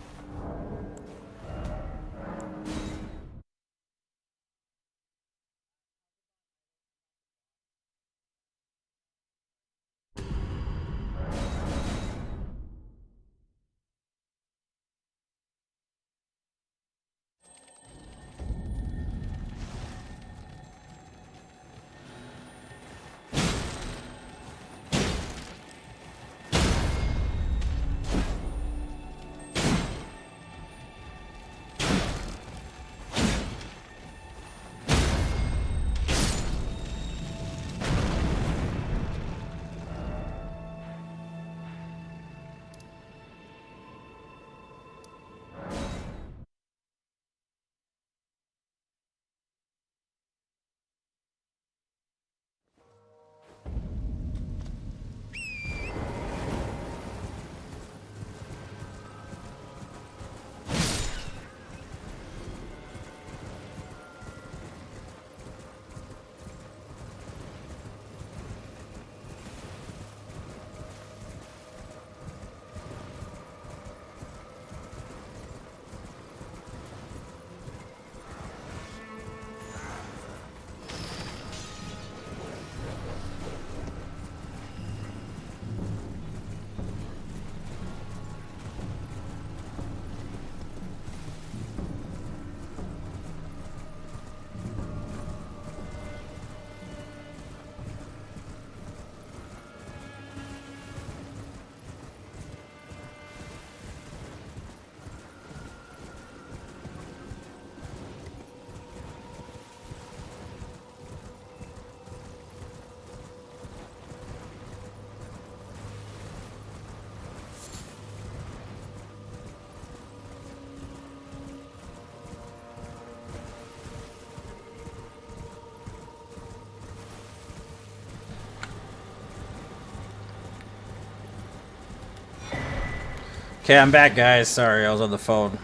Okay, I'm back, guys. Sorry, I was on the phone.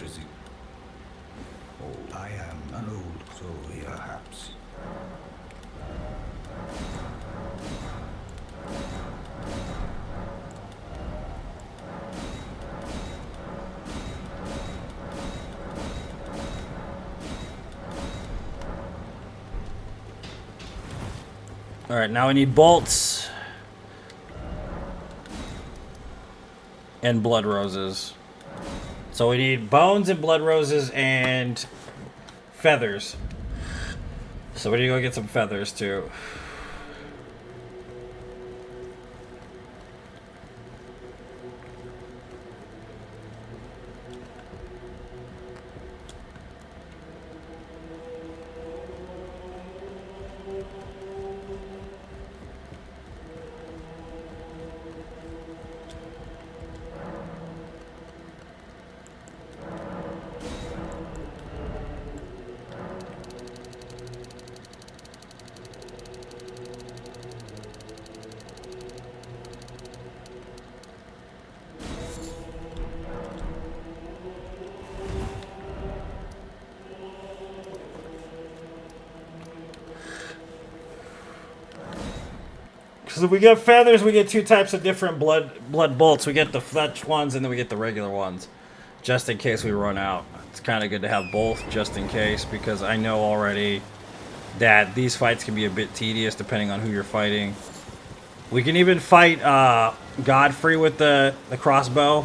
presume. Oh, I am an old soul, perhaps.
All right, now we need bolts and blood roses. So we need bones and blood roses and feathers. So we need to go get some feathers too. Because if we get feathers, we get two types of different blood bolts. We get the fletch ones, and then we get the regular ones, just in case we run out. It's kind of good to have both, just in case, because I know already that these fights can be a bit tedious depending on who you're fighting. We can even fight Godfrey with the crossbow.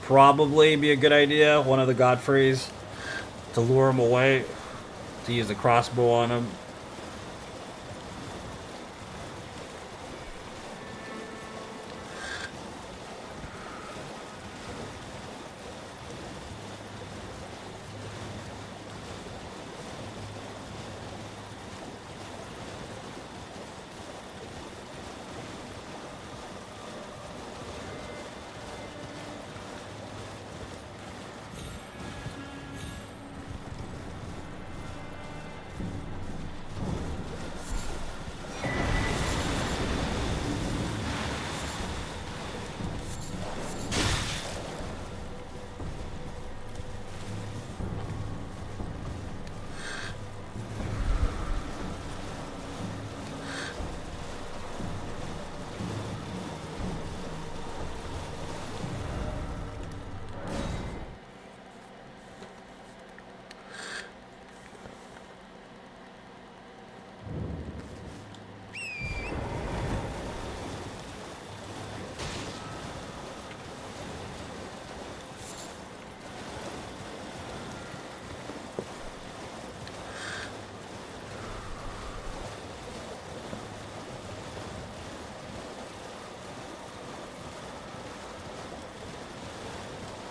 Probably be a good idea, one of the Godfreys, to lure him away, to use the crossbow on him.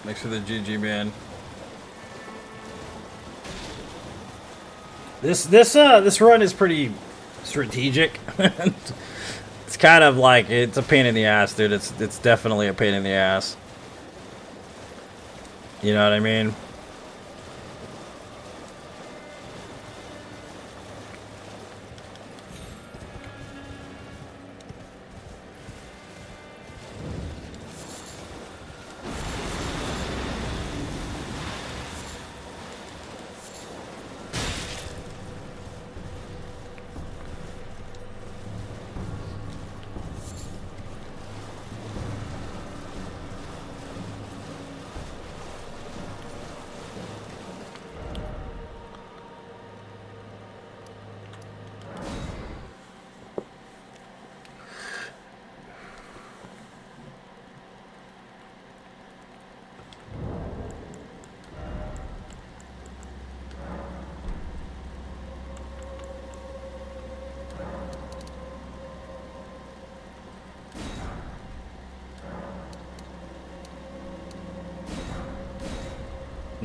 Thanks for the GG, man. This run is pretty strategic. It's kind of like, it's a pain in the ass, dude. It's definitely a pain in the ass. You know what I mean?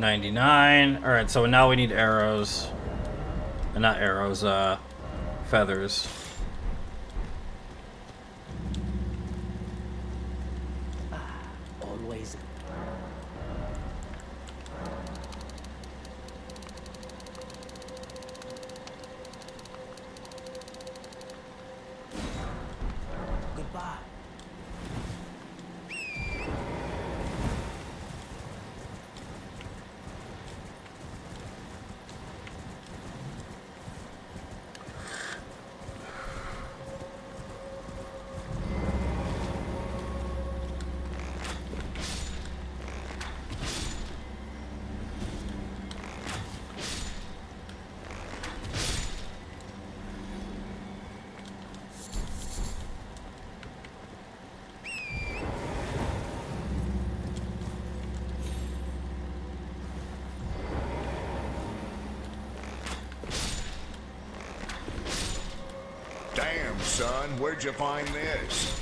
$99. Alright, so now we need arrows. Not arrows, feathers.
Always. Goodbye.
son. Where'd you find this?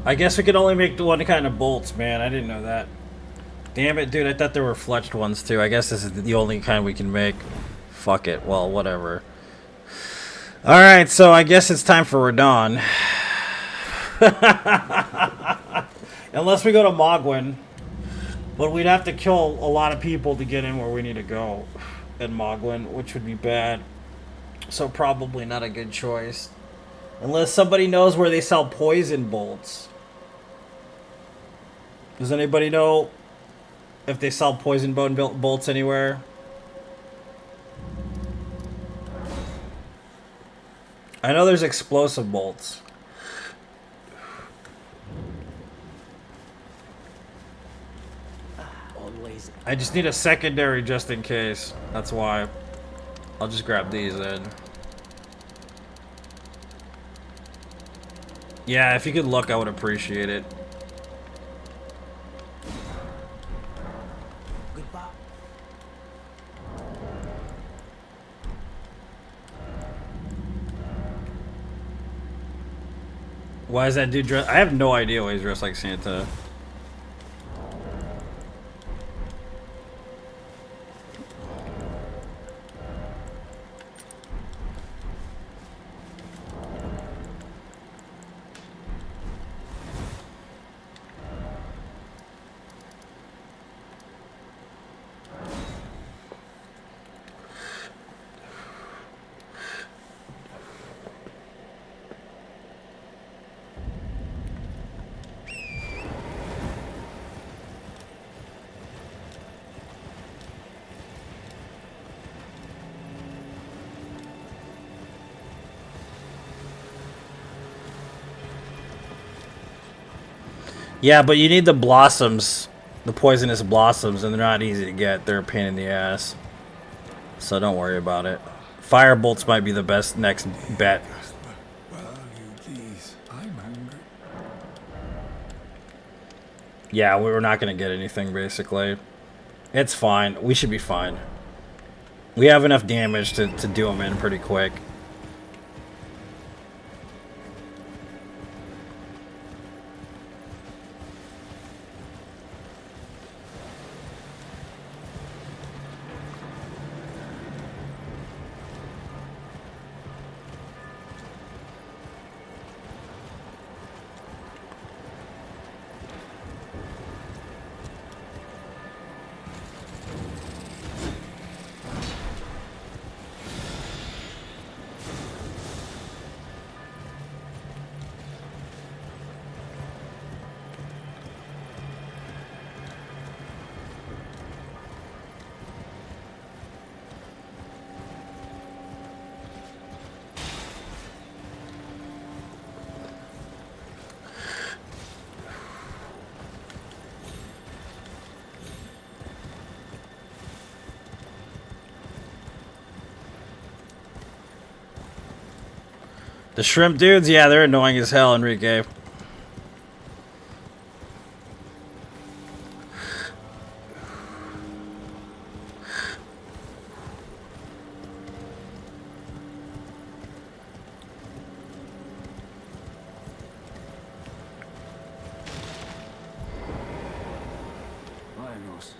I guess we could only make the one kind of bolts, man. I didn't know that. Damn it, dude. I thought there were fletched ones, too. I guess this is the only kind we can make. Fuck it. Well, whatever. Alright, so I guess it's time for Radon. Unless we go to Mogwin. But we'd have to kill a lot of people to get in where we need to go in Mogwin, which would be bad. So probably not a good choice. Unless somebody knows where they sell poison bolts. Does anybody know if they sell poison bone bolts anywhere? I know there's explosive bolts.
Always.
I just need a secondary just in case. That's why. I'll just grab these then. Yeah, if you could look, I would appreciate it.
Goodbye.
Why is that dude dressed? I have no idea why he's dressed like Santa. Yeah, but you need the blossoms, the poisonous blossoms, and they're not easy to get. They're a pain in the ass. So don't worry about it. Fire bolts might be the best next bet.
Well, you please. I'm hungry.
Yeah, we're not going to get anything, basically. It's fine. We should be fine. We have enough damage to do them in pretty quick. The shrimp dudes, yeah, they're annoying as hell, Enrique.
triangles.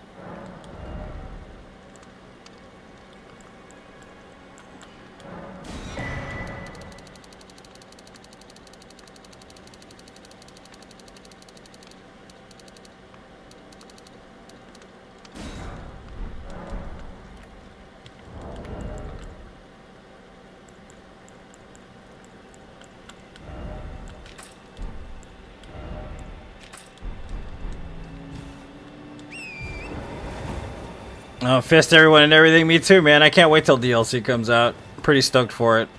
Oh, fist everyone and everything. Me too, man. I can't wait till DLC comes out. Pretty stoked for it.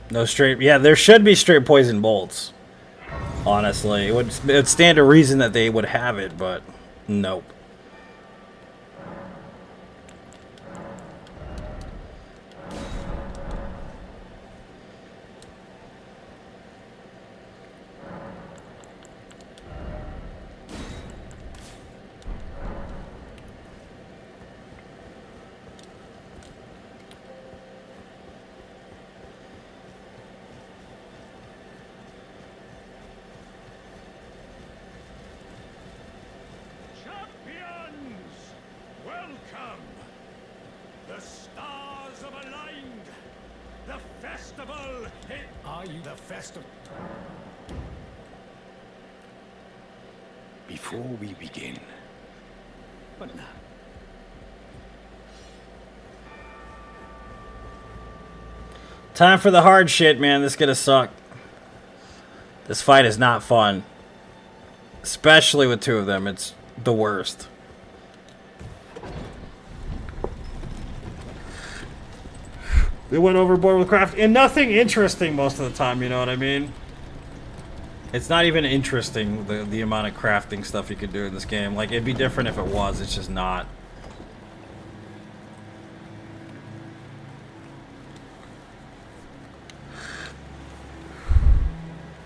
No straight. Yeah, there should be straight poison bolts. Honestly, it'd stand to reason that they would have it, but nope.
Champions! Welcome! The stars have aligned! The festival! Are you the festival?
Before we begin,
But now.
Time for the hard shit, man. This is gonna suck. This fight is not fun. Especially with two of them. It's the worst. They went overboard with craft and nothing interesting most of the time, you know what I mean? It's not even interesting, the amount of crafting stuff you could do in this game. Like, it'd be different if it was, it's just not.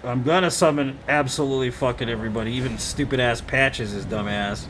I'm gonna summon absolutely fucking everybody, even stupid ass Patches is dumbass.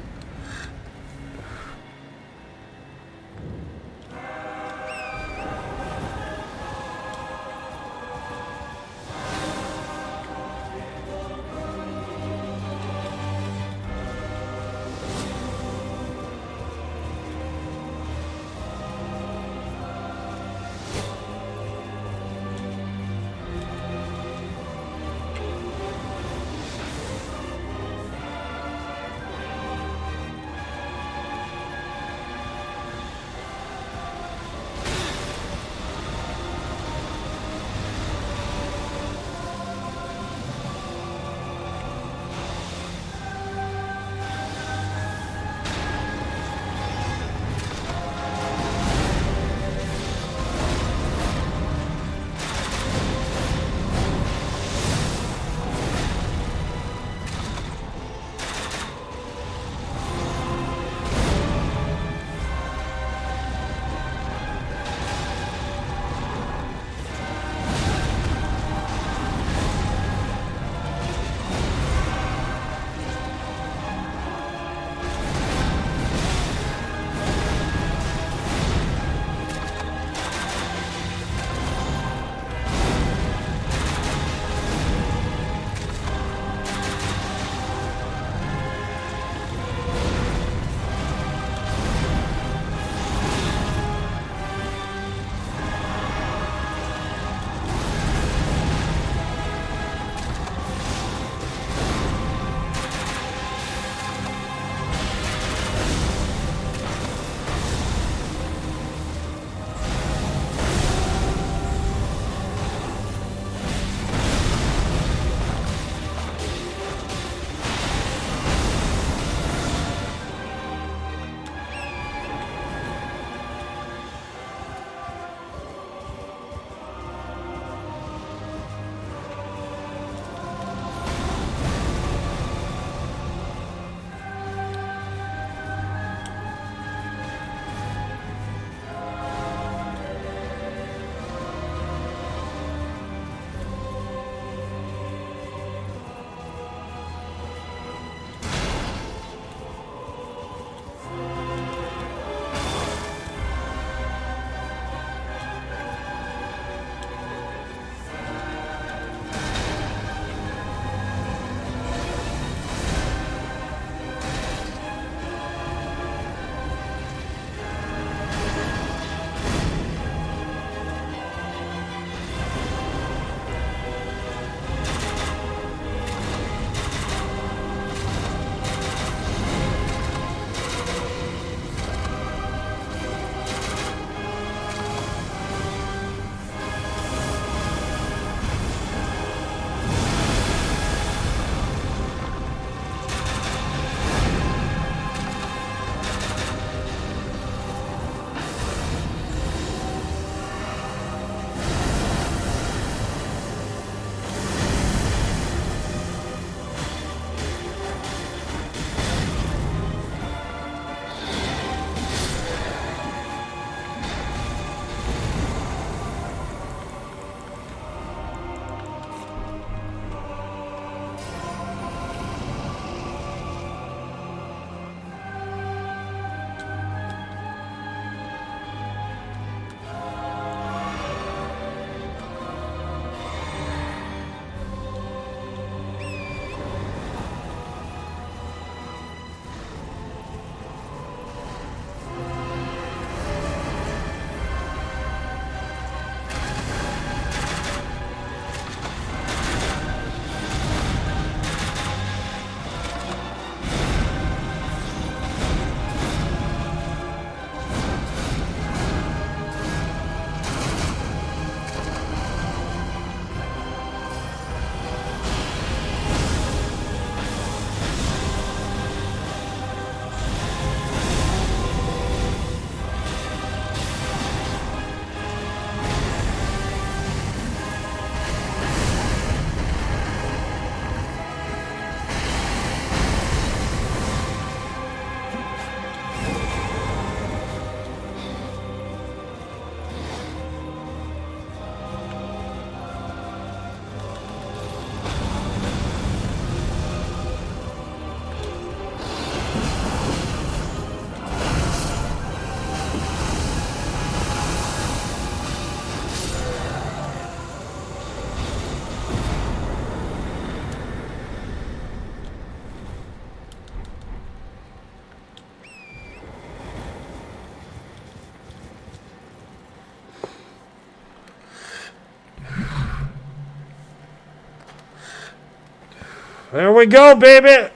There we go, baby.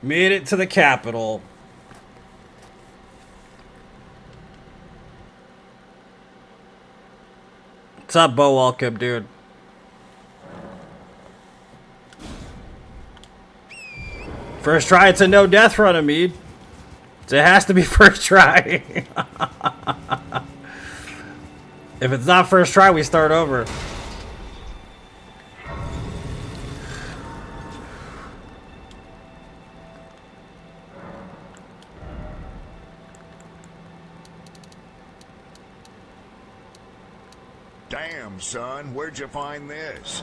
Made it to the capital. What's up, Bo? Welcome, dude. First try, it's a no death run, Amid. It has to be first try. If it's not first try, we start over.
Damn, son, where'd you find this?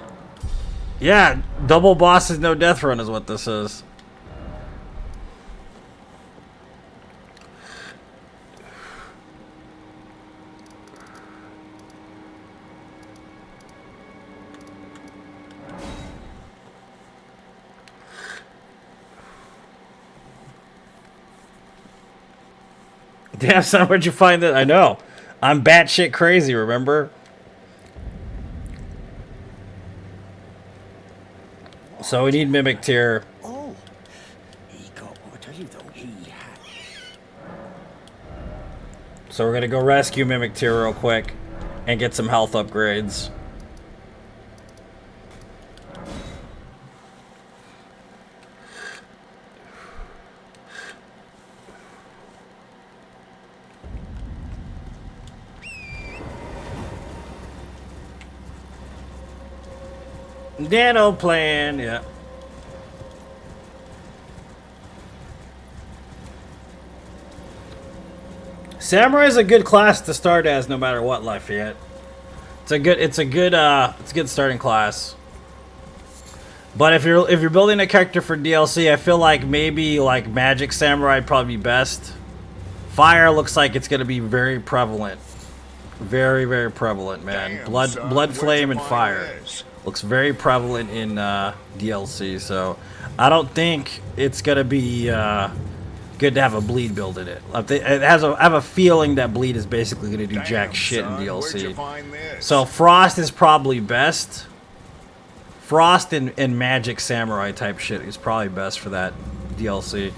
Yeah, double bosses, no death run is what this is. Damn, son, where'd you find that? I know. I'm batshit crazy, remember? So we need Mimic Tier.
Oh, he got what I tell you though. He had.
So we're gonna go rescue Mimic Tier real quick and get some health upgrades. Nano plan, yeah. Samurai is a good class to start as, no matter what, Lafayette. It's a good starting class. But if you're building a character for DLC, I feel like maybe like Magic Samurai would probably be best. Fire looks like it's gonna be very prevalent, very very prevalent, man.
Damn,
Blood,
son,
blood,
where'd
flame,
you
and
find
fire
this?
looks very prevalent in DLC. So I don't think it's gonna be good to have a bleed build in it. I have a feeling that bleed is basically gonna do jack shit in
son, where'd you
DLC.
find this?
So Frost is probably best. Frost and Magic Samurai type shit is probably best for that DLC.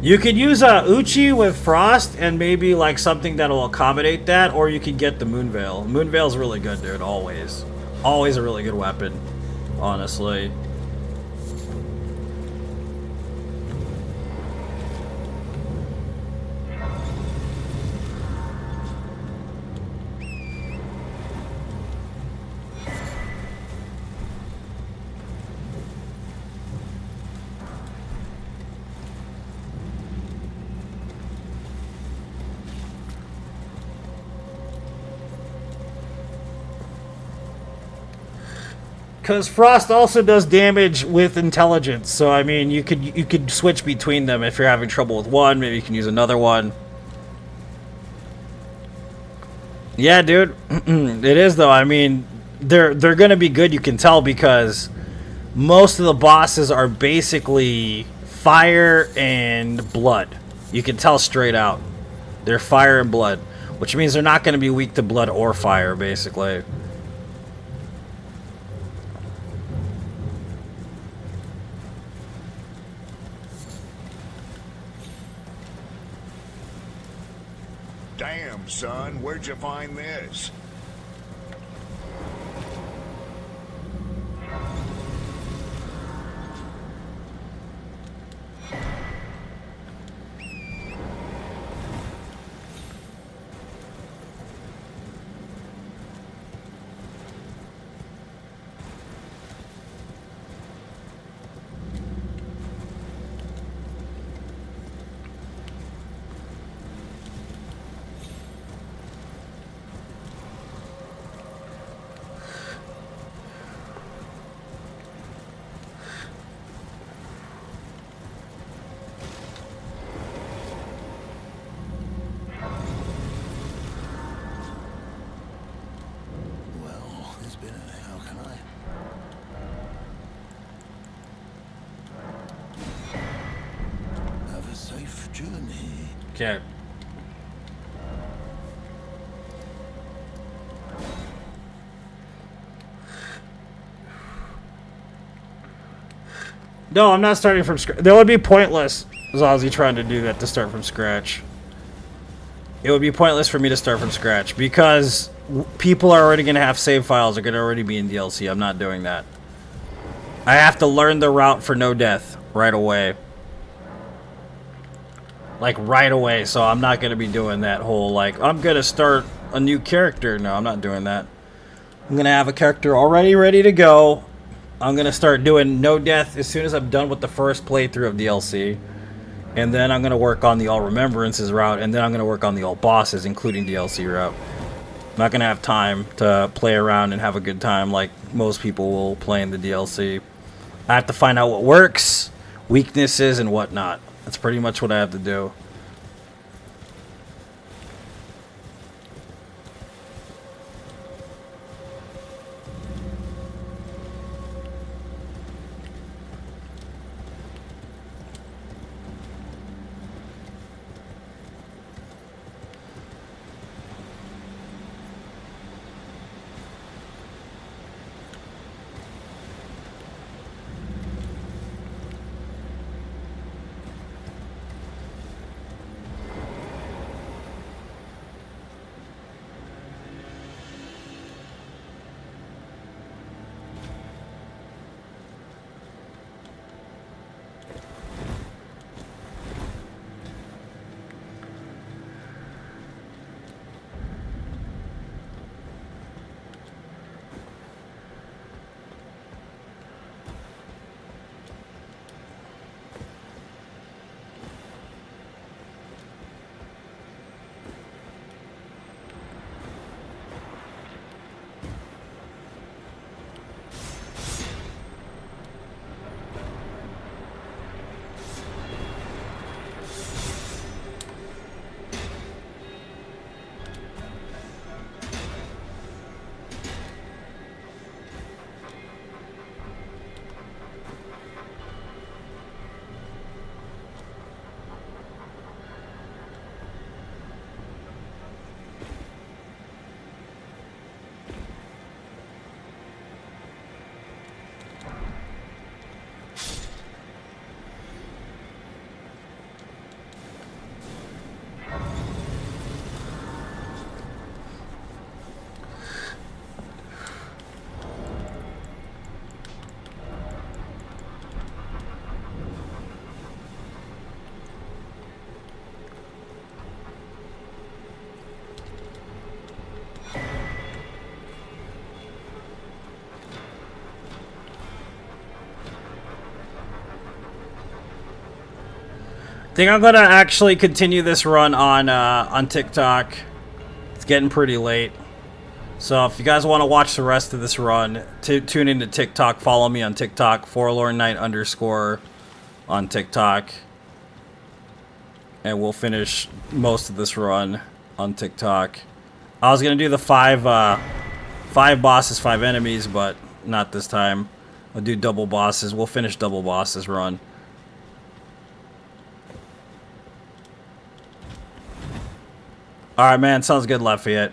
You could use Uchi with Frost and maybe like something that'll accommodate that, or you could get the Moonveil. Moonveil's really good, dude, always. Always a really good weapon, honestly. Because Frost also does damage with intelligence, so I mean, you could switch between them if you're having trouble with one. Maybe you can use another one. Yeah, dude, it is though. I mean, they're gonna be good. You can tell because most of the bosses are basically fire and blood. You can tell straight out. They're fire and blood, which means they're not going to be weak to blood or fire, basically.
Damn, son, where'd you find this?
Okay. No, I'm not starting from scratch. That would be pointless, Zazie, trying to do that to start from scratch. It would be pointless for me to start from scratch because people are already going to have save files. Are going to already be in DLC. I'm not doing that. I have to learn the route for no death right away. Like, right away. So I'm not going to be doing that whole, like, I'm going to start a new character. No, I'm not doing that. I'm going to have a character already ready to go. I'm going to start doing no death as soon as I'm done with the first playthrough of DLC. And then I'm going to work on the All Remembrances route. And then I'm going to work on the All Bosses, including DLC route. I'm not going to have time to play around and have a good time like most people will play in the DLC. I have to find out what works, weaknesses, and whatnot. That's pretty much what I have to do. I think I'm gonna actually continue this run on TikTok. It's getting pretty late, so if you guys want to watch the rest of this run, tune into TikTok. Follow me on TikTok, forlornknight_ on TikTok, and we'll finish most of this run on TikTok. I was gonna do the five bosses, 5 enemies, but not this time. I'll do double bosses. We'll finish double bosses run. Alright, man. Sounds good, Lafayette.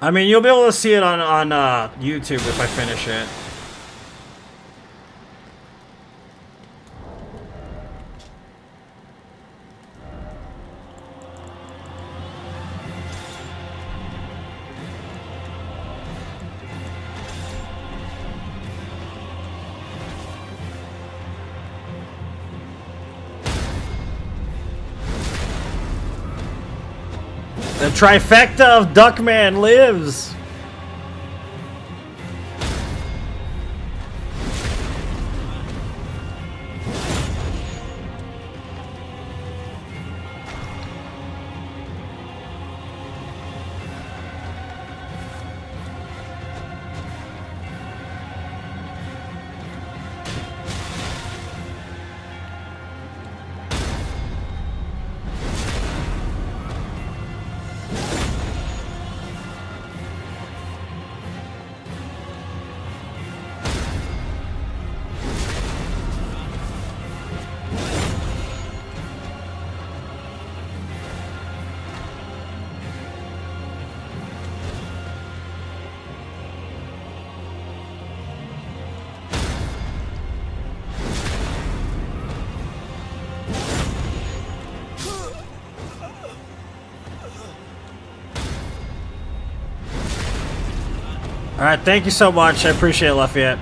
I mean, you'll be able to see it on YouTube if I finish it. The trifecta of Duckman lives! Alright, thank you so much. I appreciate it, Lafayette.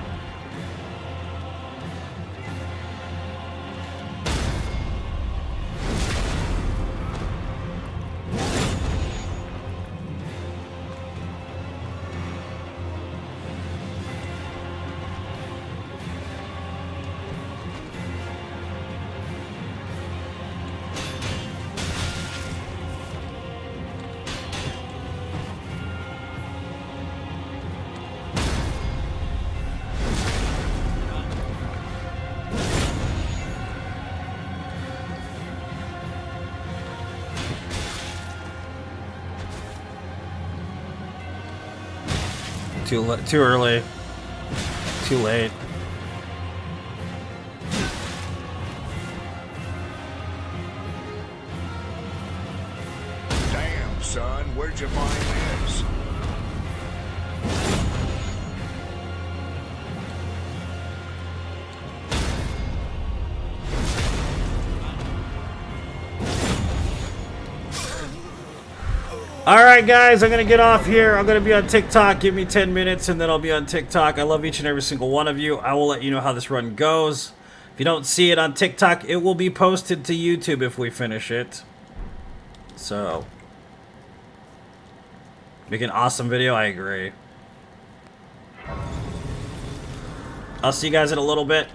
Too early. Too late.
Damn, son, where'd you find this?
Alright guys, I'm gonna get off here. I'm gonna be on TikTok. Give me 10 minutes and then I'll be on TikTok. I love each and every single one of you. I will let you know how this run goes. If you don't see it on TikTok, it will be posted to YouTube if we finish it. So, make an awesome video, I agree. I'll see you guys in a little bit.